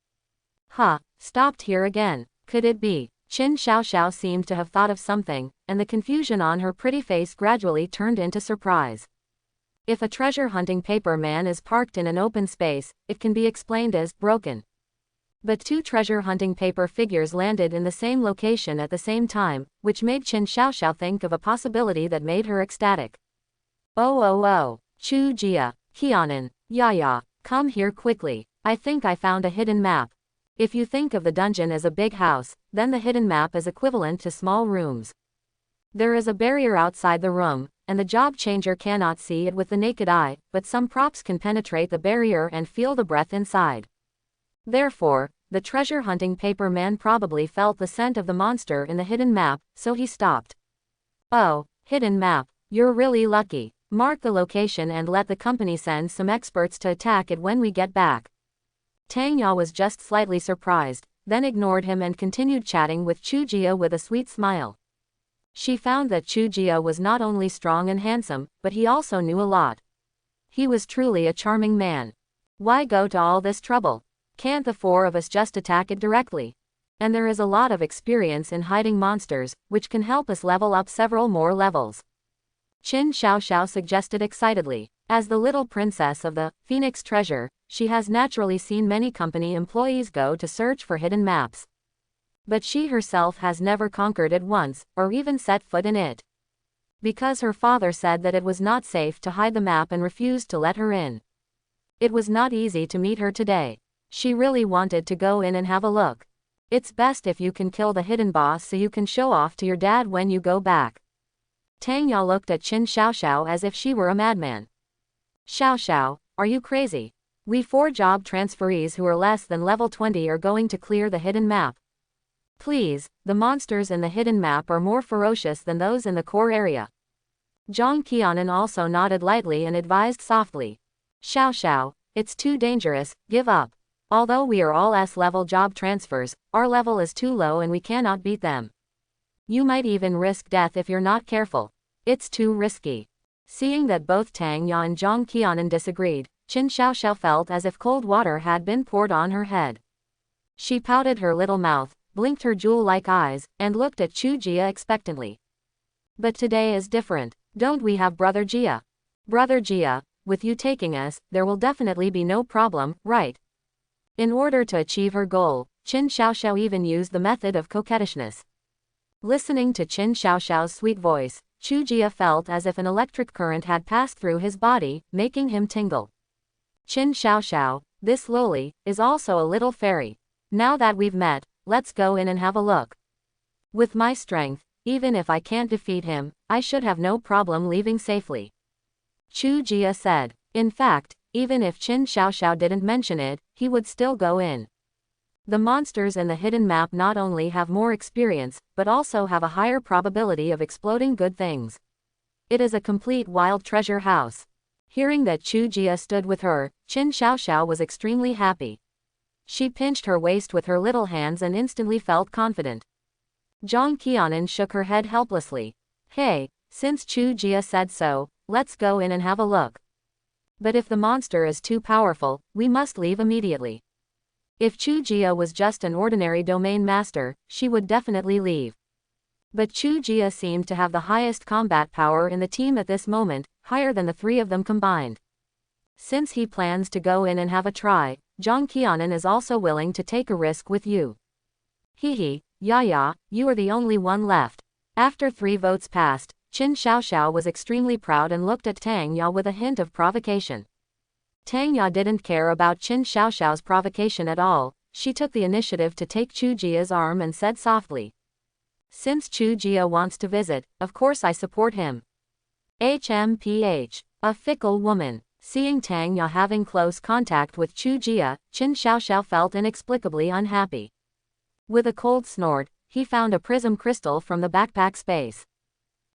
Stopped here again. Could it be? Qin Xiaoxiao seemed to have thought of something, and the confusion on her pretty face gradually turned into surprise. If a treasure hunting paper man is parked in an open space, it can be explained as broken. But two treasure hunting paper figures landed in the same location at the same time, which made Qin Xiaoxiao think of a possibility that made her ecstatic. Oh, Chuia, Keanan, Yaya, come here quickly. I think I found a hidden map. If you think of the dungeon as a big house, then the hidden map is equivalent to small rooms. There is a barrier outside the room, and the job changer cannot see it with the naked eye, but some props can penetrate the barrier and feel the breath inside. Therefore, the treasure hunting paper man probably felt the scent of the monster in the hidden map, so he stopped. Oh, hidden map, you're really lucky. Mark the location and let the company send some experts to attack it when we get back. Tang Ya was just slightly surprised, then ignored him and continued chatting with Chuia with a sweet smile. She found that Chuia was not only strong and handsome, but he also knew a lot. He was truly a charming man. Why go to all this trouble? Can't the four of us just attack it directly? And there is a lot of experience in hiding monsters, which can help us level up several more levels. Qin Xiaoxiao suggested excitedly. As the little princess of the Phoenix Treasure, she has naturally seen many company employees go to search for hidden maps. But she herself has never conquered it once, or even set foot in it. Because her father said that it was not safe to hide the map and refused to let her in. It was not easy to meet her today. She really wanted to go in and have a look. It's best if you can kill the hidden boss so you can show off to your dad when you go back. Tang Ya looked at Qin Xiaoxiao as if she were a madman. Xiaoxiao, are you crazy? We 4 job transferees who are less than level 20 are going to clear the hidden map. Please, the monsters in the hidden map are more ferocious than those in the core area. Zhang Qianan also nodded lightly and advised softly. Xiaoxiao, it's too dangerous, give up. Although we are all S-level job transfers, our level is too low and we cannot beat them. You might even risk death if you're not careful. It's too risky. Seeing that both Tang Ya and Zhang Qianan disagreed, Qin Xiaoxiao felt as if cold water had been poured on her head. She pouted her little mouth, blinked her jewel-like eyes, and looked at Chuia expectantly. But today is different, don't we have Brother Jia? Brother Jia, with you taking us, there will definitely be no problem, right? In order to achieve her goal, Qin Xiaoxiao even used the method of coquettishness. Listening to Qin Xiaoxiao's sweet voice, Chuia felt as if an electric current had passed through his body, making him tingle. Qin Xiaoxiao, this lowly, is also a little fairy. Now that we've met, let's go in and have a look. With my strength, even if I can't defeat him, I should have no problem leaving safely. Chuia said. In fact, even if Qin Xiaoxiao didn't mention it, he would still go in. The monsters in the hidden map not only have more experience, but also have a higher probability of exploding good things. It is a complete wild treasure house. Hearing that Chuia stood with her, Qin Xiaoxiao was extremely happy. She pinched her waist with her little hands and instantly felt confident. Zhang Qianan shook her head helplessly. Hey, since Chuia said so, let's go in and have a look. But if the monster is too powerful, we must leave immediately. If Chuia was just an ordinary domain master, she would definitely leave. But Chuia seemed to have the highest combat power in the team at this moment, higher than the 3 of them combined. Since he plans to go in and have a try, Zhang Qianan is also willing to take a risk with you. Hehe, Yaya, you are the only one left. After 3 votes passed, Qin Xiaoxiao was extremely proud and looked at Tang Ya with a hint of provocation. Tang Ya didn't care about Qin Xiaoxiao's provocation at all. She took the initiative to take Chuia's arm and said softly. Since Chuia wants to visit, of course I support him. HMPH. A fickle woman. Seeing Tang Ya having close contact with Chuia, Qin Xiaoxiao felt inexplicably unhappy. With a cold snort, he found a prism crystal from the backpack space.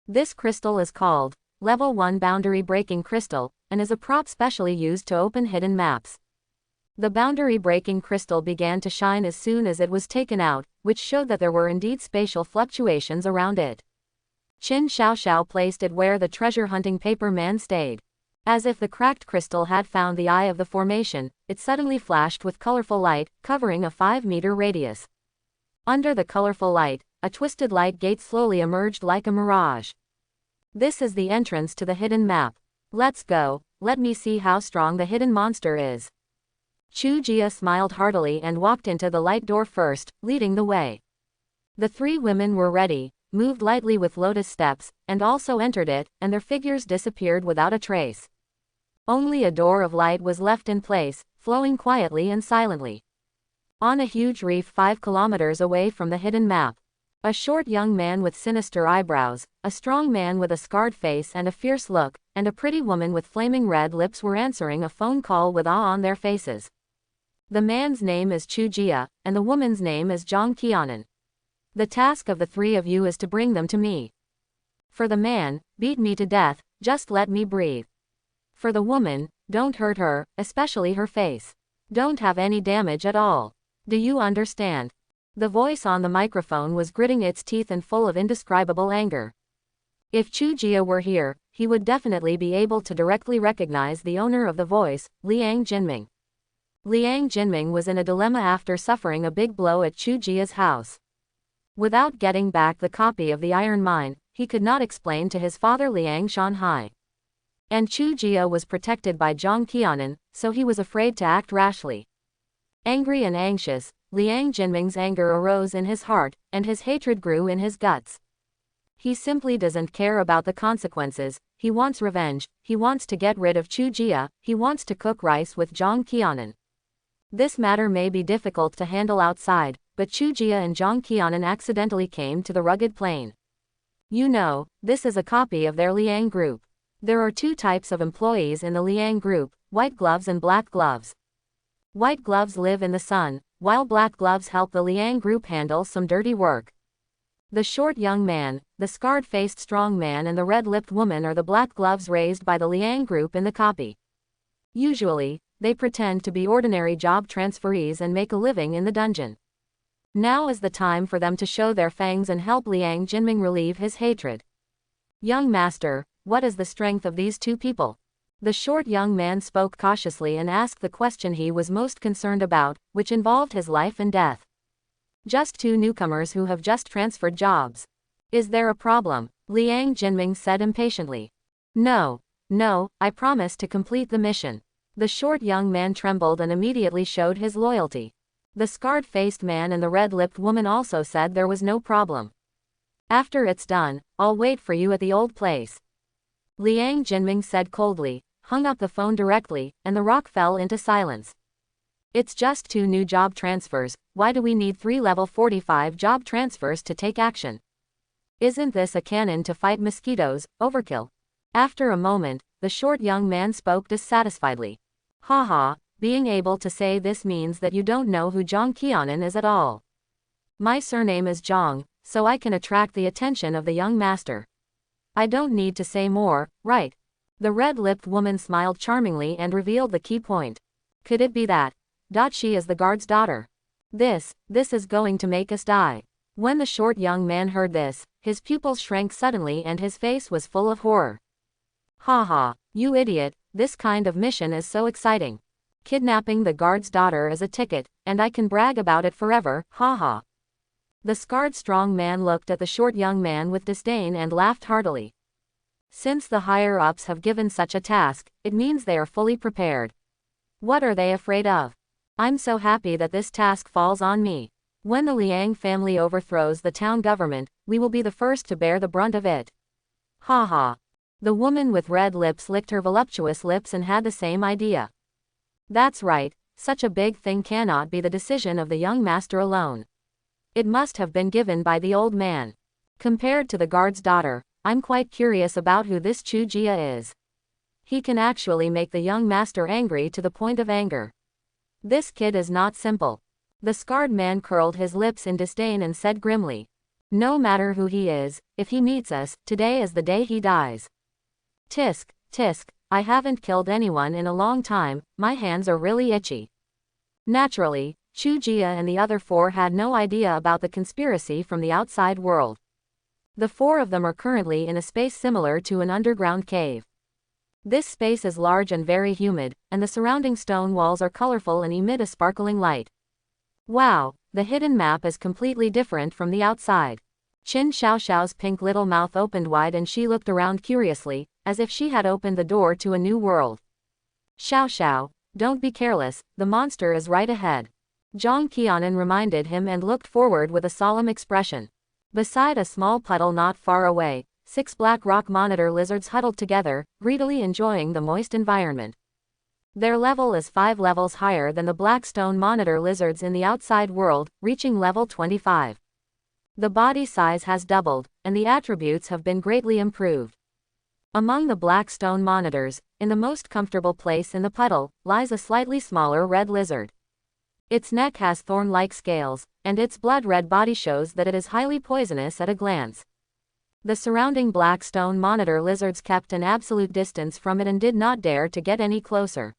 This crystal is called level 1 boundary breaking crystal, and is a prop specially used to open hidden maps. The boundary breaking crystal began to shine as soon as it was taken out, which showed that there were indeed spatial fluctuations around it. Qin Xiaoxiao placed it where the treasure hunting paper man stayed. As if the cracked crystal had found the eye of the formation, it suddenly flashed with colorful light, covering a 5-meter radius. Under the colorful light, a twisted light gate slowly emerged like a mirage. This is the entrance to the hidden map. Let's go, let me see how strong the hidden monster is. Chuia smiled heartily and walked into the light door first, leading the way. The 3 women were ready, moved lightly with lotus steps, and also entered it, and their figures disappeared without a trace. Only a door of light was left in place, flowing quietly and silently. On a huge reef 5 kilometers away from the hidden map, a short young man with sinister eyebrows, a strong man with a scarred face and a fierce look, and a pretty woman with flaming red lips were answering a phone call with awe on their faces. The man's name is Chuia, and the woman's name is Keanan. The task of the 3 of you is to bring them to me. For the man, beat me to death, just let me breathe. For the woman, don't hurt her, especially her face. Don't have any damage at all. Do you understand? The voice on the microphone was gritting its teeth and full of indescribable anger. If Chuia were here, he would definitely be able to directly recognize the owner of the voice, Liang Jinming. Liang Jinming was in a dilemma after suffering a big blow at Chuia's house. Without getting back the copy of the iron mine, he could not explain to his father Liang Shanhai. And Chuia was protected by Keanan, so he was afraid to act rashly. Angry and anxious, Liang Jinming's anger arose in his heart, and his hatred grew in his guts. He simply doesn't care about the consequences, he wants revenge, he wants to get rid of Chuia, he wants to cook rice with Keanan. This matter may be difficult to handle outside, but Chuia and Keanan accidentally came to the rugged plain. You know, this is a copy of their Liang group. There are 2 types of employees in the Liang group, white gloves and black gloves. White gloves live in the sun, while black gloves help the Liang group handle some dirty work. The short young man, the scarred-faced strong man and the red-lipped woman are the black gloves raised by the Liang group in the copy. Usually, they pretend to be ordinary job transferees and make a living in the dungeon. Now is the time for them to show their fangs and help Liang Jinming relieve his hatred. Young master, what is the strength of these 2 people? The short young man spoke cautiously and asked the question he was most concerned about, which involved his life and death. Just 2 newcomers who have just transferred jobs. Is there a problem? Liang Jinming said impatiently. No, I promise to complete the mission. The short young man trembled and immediately showed his loyalty. The scarred-faced man and the red-lipped woman also said there was no problem. After it's done, I'll wait for you at the old place. Liang Jinming said coldly, hung up the phone directly, and the rock fell into silence. It's just 2 new job transfers, why do we need 3 level 45 job transfers to take action? Isn't this a cannon to fight mosquitoes, overkill? After a moment, the short young man spoke dissatisfiedly. Haha, being able to say this means that you don't know who Keanan is at all. My surname is Zhang, so I can attract the attention of the young master. I don't need to say more, right? The red-lipped woman smiled charmingly and revealed the key point. Could it be that? She is the guard's daughter. This is going to make us die. When the short young man heard this, his pupils shrank suddenly and his face was full of horror. Haha, you idiot, this kind of mission is so exciting. Kidnapping the guard's daughter is a ticket, and I can brag about it forever, haha. The scarred strong man looked at the short young man with disdain and laughed heartily. Since the higher-ups have given such a task, it means they are fully prepared. What are they afraid of? I'm so happy that this task falls on me. When the Liang family overthrows the town government, we will be the first to bear the brunt of it. Haha. The woman with red lips licked her voluptuous lips and had the same idea. That's right, such a big thing cannot be the decision of the young master alone. It must have been given by the old man. Compared to the guard's daughter, I'm quite curious about who this Chuia is. He can actually make the young master angry to the point of anger. This kid is not simple. The scarred man curled his lips in disdain and said grimly. No matter who he is, if he meets us, today is the day he dies. Tisk, tisk, I haven't killed anyone in a long time, my hands are really itchy. Naturally, Chuia and the other 4 had no idea about the conspiracy from the outside world. The 4 of them are currently in a space similar to an underground cave. This space is large and very humid, and the surrounding stone walls are colorful and emit a sparkling light. Wow, the hidden map is completely different from the outside. Qin Xiaoxiao's pink little mouth opened wide and she looked around curiously, as if she had opened the door to a new world. Xiaoxiao, don't be careless, the monster is right ahead. Keanan reminded him and looked forward with a solemn expression. Beside a small puddle not far away, 6 black rock monitor lizards huddled together, greedily enjoying the moist environment. Their level is 5 levels higher than the black stone monitor lizards in the outside world, reaching level 25. The body size has doubled, and the attributes have been greatly improved. Among the black stone monitors, in the most comfortable place in the puddle, lies a slightly smaller red lizard. Its neck has thorn-like scales, and its blood-red body shows that it is highly poisonous at a glance. The surrounding black stone monitor lizards kept an absolute distance from it and did not dare to get any closer.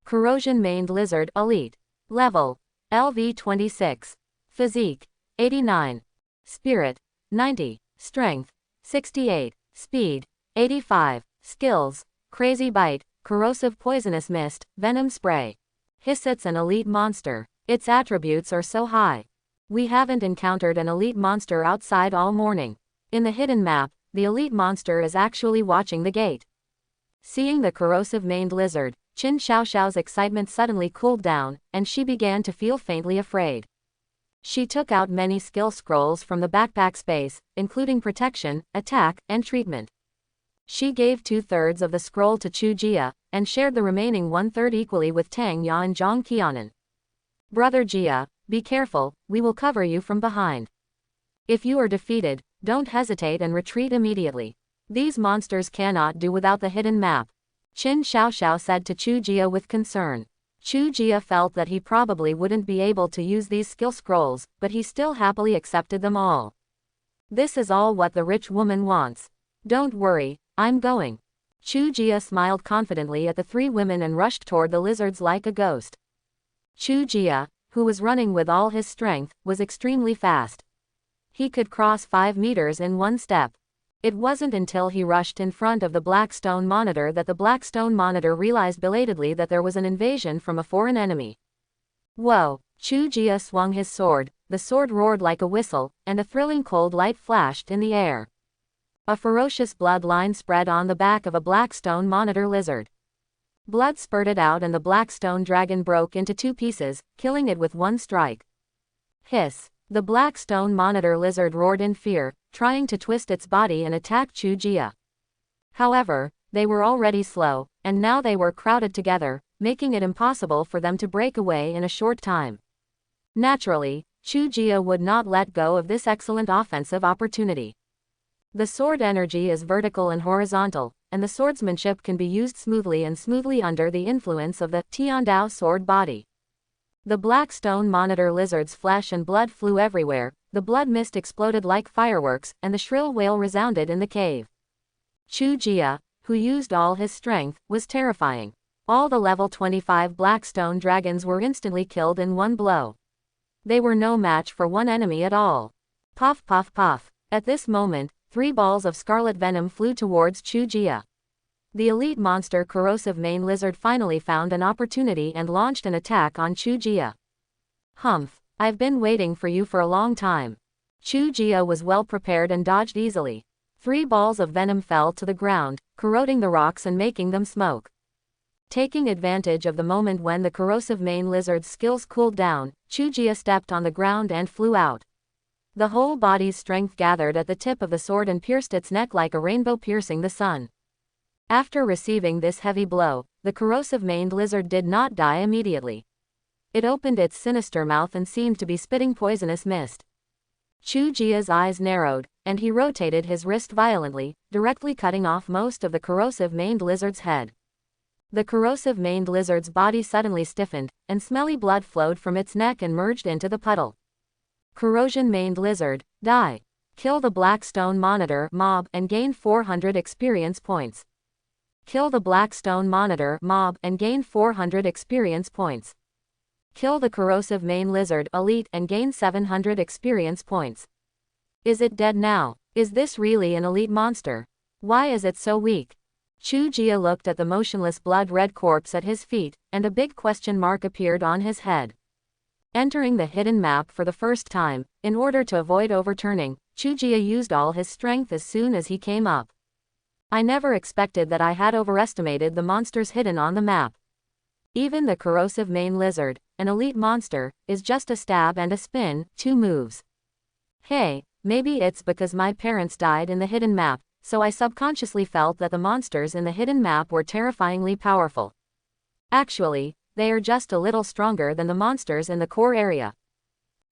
Corrosion-maned lizard elite. Level LV26. Physique 89. Spirit 90. Strength 68. Speed 85. Skills: Crazy Bite, Corrosive Poisonous Mist, Venom Spray. It's an elite monster. Its attributes are so high. We haven't encountered an elite monster outside all morning. In the hidden map, the elite monster is actually watching the gate. Seeing the corrosive-maned lizard, Qin Xiaoxiao's excitement suddenly cooled down, and she began to feel faintly afraid. She took out many skill scrolls from the backpack space, including protection, attack, and treatment. She gave 2/3 of the scroll to Chuia, and shared the remaining 1/3 equally with Tang Ya and Keanan. Brother Jia, be careful, we will cover you from behind. If you are defeated, don't hesitate and retreat immediately. These monsters cannot do without the hidden map. Qin Xiaoxiao said to Chuia with concern. Chuia felt that he probably wouldn't be able to use these skill scrolls, but he still happily accepted them all. This is all what the rich woman wants. Don't worry, I'm going. Chuia smiled confidently at the 3 women and rushed toward the lizards like a ghost. Chuia, who was running with all his strength, was extremely fast. He could cross 5 meters in 1 step. It wasn't until he rushed in front of the black stone monitor that the black stone monitor realized belatedly that there was an invasion from a foreign enemy. Whoa! Chuia swung his sword, the sword roared like a whistle, and a thrilling cold light flashed in the air. A ferocious blood line spread on the back of a black stone monitor lizard. Blood spurted out and the black stone dragon broke into 2 pieces, killing it with 1 strike. Hiss! The black stone monitor lizard roared in fear, trying to twist its body and attack Chuia. However, they were already slow, and now they were crowded together, making it impossible for them to break away in a short time. Naturally, Chuia would not let go of this excellent offensive opportunity. The sword energy is vertical and horizontal, and the swordsmanship can be used smoothly under the influence of the Tiandao sword body. The black stone monitor lizard's flesh and blood flew everywhere, the blood mist exploded like fireworks, and the shrill wail resounded in the cave. Chuia, who used all his strength, was terrifying. All the level 25 black stone dragons were instantly killed in 1 blow. They were no match for 1 enemy at all. Puff puff puff. At this moment, 3 balls of scarlet venom flew towards Chuia. The elite monster corrosive-maned lizard finally found an opportunity and launched an attack on Chuia. Humph! I've been waiting for you for a long time. Chuia was well prepared and dodged easily. 3 balls of venom fell to the ground, corroding the rocks and making them smoke. Taking advantage of the moment when the corrosive-maned lizard's skills cooled down, Chuia stepped on the ground and flew out. The whole body's strength gathered at the tip of the sword and pierced its neck like a rainbow piercing the sun. After receiving this heavy blow, the corrosive-maned lizard did not die immediately. It opened its sinister mouth and seemed to be spitting poisonous mist. Chuia's eyes narrowed, and he rotated his wrist violently, directly cutting off most of the corrosive-maned lizard's head. The corrosive-maned lizard's body suddenly stiffened, and smelly blood flowed from its neck and merged into the puddle. Corrosion-maned lizard, die. Kill the black stone monitor mob and gain 400 experience points. Kill the Blackstone Monitor mob and gain 400 experience points. Kill the Corrosive Mane Lizard Elite and gain 700 experience points. Is it dead now? Is this really an elite monster? Why is it so weak? Chuia looked at the motionless blood-red corpse at his feet, and a big question mark appeared on his head. Entering the hidden map for the first time, in order to avoid overturning, Chuia used all his strength as soon as he came up. I never expected that I had overestimated the monsters hidden on the map. Even the Corrosive Mane Lizard, an elite monster, is just a stab and a spin, 2 moves. Hey, maybe it's because my parents died in the hidden map, so I subconsciously felt that the monsters in the hidden map were terrifyingly powerful. Actually, they are just a little stronger than the monsters in the core area.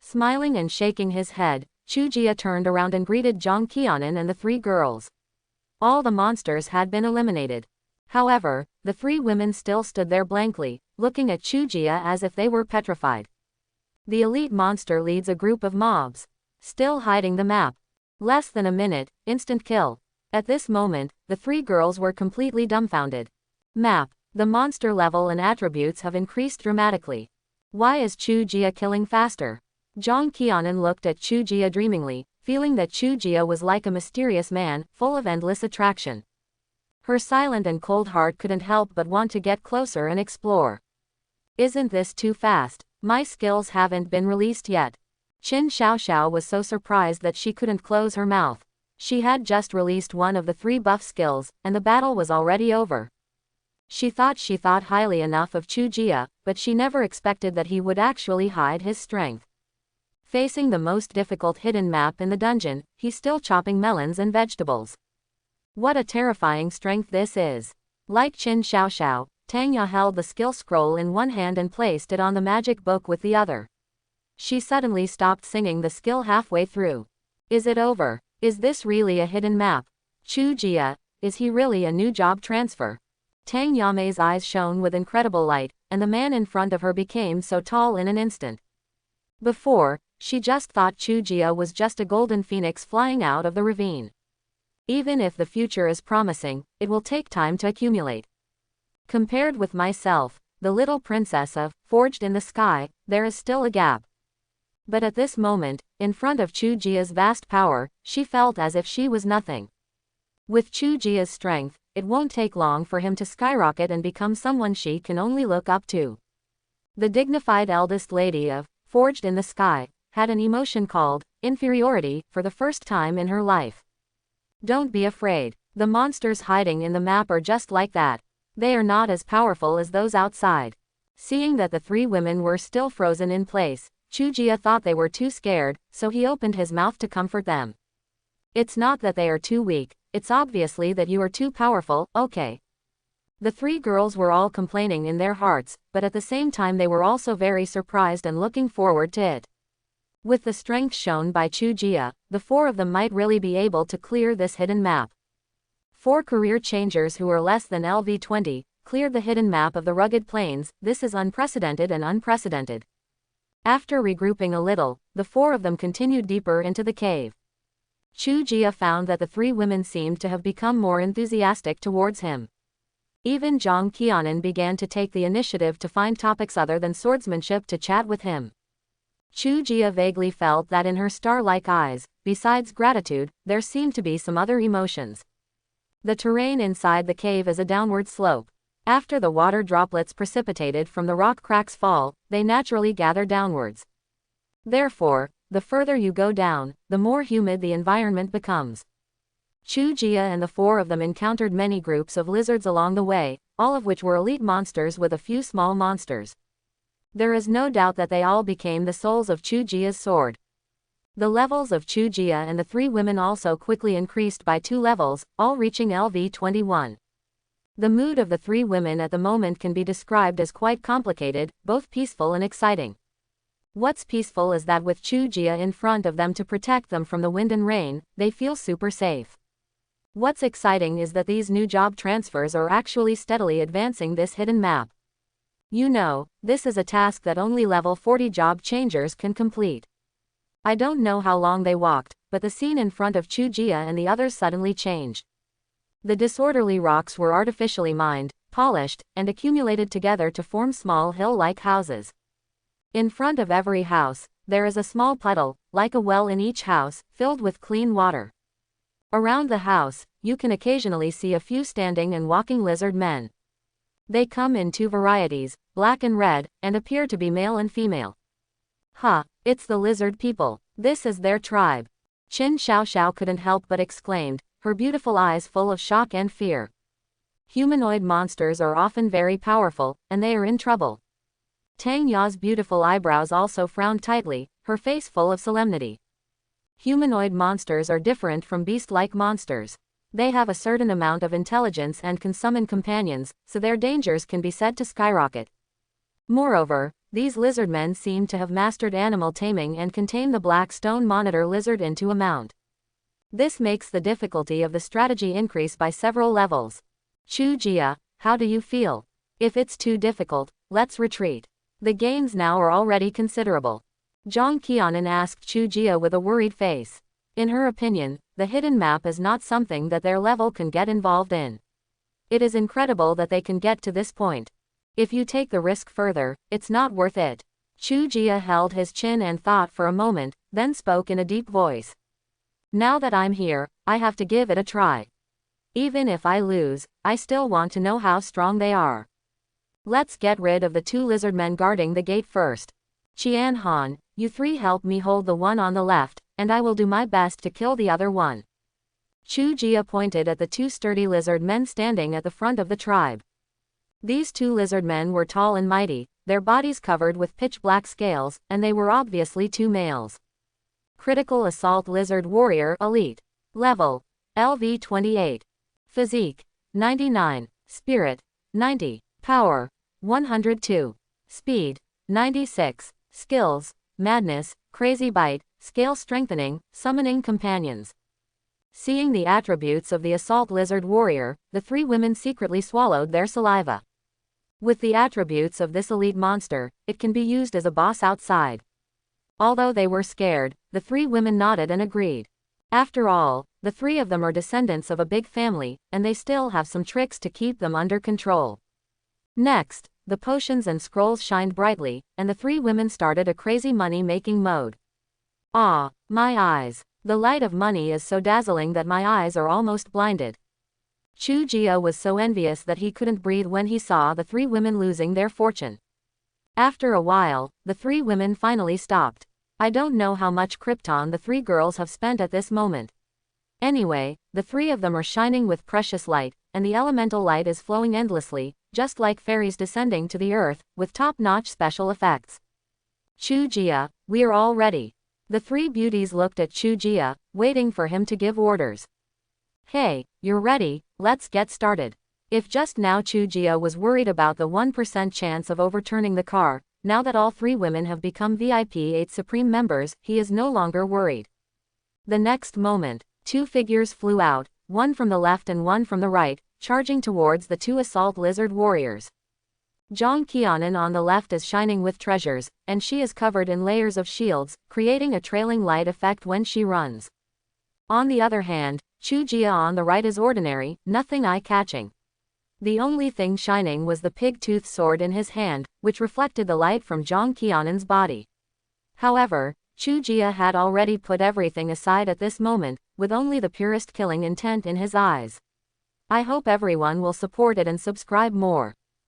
Smiling and shaking his head, Chuia turned around and greeted Keanan and the 3 girls. All the monsters had been eliminated. However, the 3 women still stood there blankly, looking at Chuia as if they were petrified. The elite monster leads a group of mobs. Still hiding the map. Less than a minute, instant kill. At this moment, the 3 girls were completely dumbfounded. Map. The monster level and attributes have increased dramatically. Why is Chuia killing faster? Keanan looked at Chuia dreamingly, feeling that Chuia was like a mysterious man, full of endless attraction. Her silent and cold heart couldn't help but want to get closer and explore. Isn't this too fast? My skills haven't been released yet. Qin Xiaoxiao was so surprised that she couldn't close her mouth. She had just released one of the 3 buff skills, and the battle was already over. She thought highly enough of Chuia, but she never expected that he would actually hide his strength. Facing the most difficult hidden map in the dungeon, he's still chopping melons and vegetables. What a terrifying strength this is. Like Qin Xiaoxiao, Tanya held the skill scroll in one hand and placed it on the magic book with the other. She suddenly stopped singing the skill halfway through. Is it over? Is this really a hidden map? Chuia, is he really a new job transfer? Tang Yame's eyes shone with incredible light, and the man in front of her became so tall in an instant. Before, she just thought Chuia was just a golden phoenix flying out of the ravine. Even if the future is promising, it will take time to accumulate. Compared with myself, the little princess of Forged in the Sky, there is still a gap. But at this moment, in front of Chuia's vast power, she felt as if she was nothing. With Chuia's strength, it won't take long for him to skyrocket and become someone she can only look up to. The dignified eldest lady of Forged in the Sky had an emotion called inferiority for the first time in her life. Don't be afraid. The monsters hiding in the map are just like that. They are not as powerful as those outside. Seeing that the 3 women were still frozen in place, Chuia thought they were too scared, so he opened his mouth to comfort them. It's not that they are too weak, it's obviously that you are too powerful, okay. The 3 girls were all complaining in their hearts, but at the same time they were also very surprised and looking forward to it. With the strength shown by Chuia, the 4 of them might really be able to clear this hidden map. 4 career changers who are less than LV20, cleared the hidden map of the rugged plains. This is unprecedented and unprecedented. After regrouping a little, the 4 of them continued deeper into the cave. Chuia found that the 3 women seemed to have become more enthusiastic towards him. Even Keanan began to take the initiative to find topics other than swordsmanship to chat with him. Chuia vaguely felt that in her star-like eyes, besides gratitude, there seemed to be some other emotions. The terrain inside the cave is a downward slope. After the water droplets precipitated from the rock cracks fall, they naturally gather downwards. Therefore, the further you go down, the more humid the environment becomes. Chuia and the 4 of them encountered many groups of lizards along the way, all of which were elite monsters with a few small monsters. There is no doubt that they all became the souls of Chuia's sword. The levels of Chuia and the 3 women also quickly increased by 2 levels, all reaching LV21. The mood of the 3 women at the moment can be described as quite complicated, both peaceful and exciting. What's peaceful is that with Chuia in front of them to protect them from the wind and rain, they feel super safe. What's exciting is that these new job transfers are actually steadily advancing this hidden map. You know, this is a task that only level 40 job changers can complete. I don't know how long they walked, but the scene in front of Chuia and the others suddenly changed. The disorderly rocks were artificially mined, polished, and accumulated together to form small hill-like houses. In front of every house, there is a small puddle, like a well in each house, filled with clean water. Around the house, you can occasionally see a few standing and walking lizard men. They come in two varieties, black and red, and appear to be male and female. It's the lizard people. This is their tribe. Qin Xiaoxiao couldn't help but exclaimed, her beautiful eyes full of shock and fear. Humanoid monsters are often very powerful, and they are in trouble. Tang Ya's beautiful eyebrows also frowned tightly, her face full of solemnity. Humanoid monsters are different from beast-like monsters. They have a certain amount of intelligence and can summon companions, so their dangers can be said to skyrocket. Moreover, these lizardmen seem to have mastered animal taming and can tame the black stone monitor lizard into a mount. This makes the difficulty of the strategy increase by several levels. Chuia, how do you feel? If it's too difficult, let's retreat. The gains now are already considerable. Keanan asked Chuia with a worried face. In her opinion, the hidden map is not something that their level can get involved in. It is incredible that they can get to this point. If you take the risk further, it's not worth it. Chuia held his chin and thought for a moment, then spoke in a deep voice. Now that I'm here, I have to give it a try. Even if I lose, I still want to know how strong they are. Let's get rid of the two lizardmen guarding the gate first. Qian Han, you three help me hold the one on the left, and I will do my best to kill the other one. Chuia pointed at the two sturdy lizard men standing at the front of the tribe. These two lizard men were tall and mighty, their bodies covered with pitch-black scales, and they were obviously two males. Critical Assault Lizard Warrior Elite. Level: LV 28. Physique: 99. Spirit: 90. Power: 102. Speed: 96. Skills: Madness, Crazy Bite, Scale Strengthening, Summoning Companions. Seeing the attributes of the Assault Lizard Warrior, the three women secretly swallowed their saliva. With the attributes of this elite monster, it can be used as a boss outside. Although they were scared, the three women nodded and agreed. After all, the three of them are descendants of a big family, and they still have some tricks to keep them under control. Next, the potions and scrolls shined brightly, and the three women started a crazy money-making mode. Ah, my eyes. The light of money is so dazzling that my eyes are almost blinded. Chuia was so envious that he couldn't breathe when he saw the three women losing their fortune. After a while, the three women finally stopped. I don't know how much krypton the three girls have spent at this moment. Anyway, the three of them are shining with precious light, and the elemental light is flowing endlessly, just like fairies descending to the earth, with top-notch special effects. Chuia, we are all ready. The three beauties looked at Chuia, waiting for him to give orders. Hey, you're ready, let's get started. If just now Chuia was worried about the 1% chance of overturning the car, now that all three women have become VIP 8 Supreme members, he is no longer worried. The next moment, two figures flew out, one from the left and one from the right, charging towards the two assault lizard warriors. Keanan on the left is shining with treasures, and she is covered in layers of shields, creating a trailing light effect when she runs. On the other hand, Chuia on the right is ordinary, nothing eye-catching. The only thing shining was the pig-toothed sword in his hand, which reflected the light from Keanan's body. However, Chuia had already put everything aside at this moment, with only the purest killing intent in his eyes. I hope everyone will support it and subscribe more.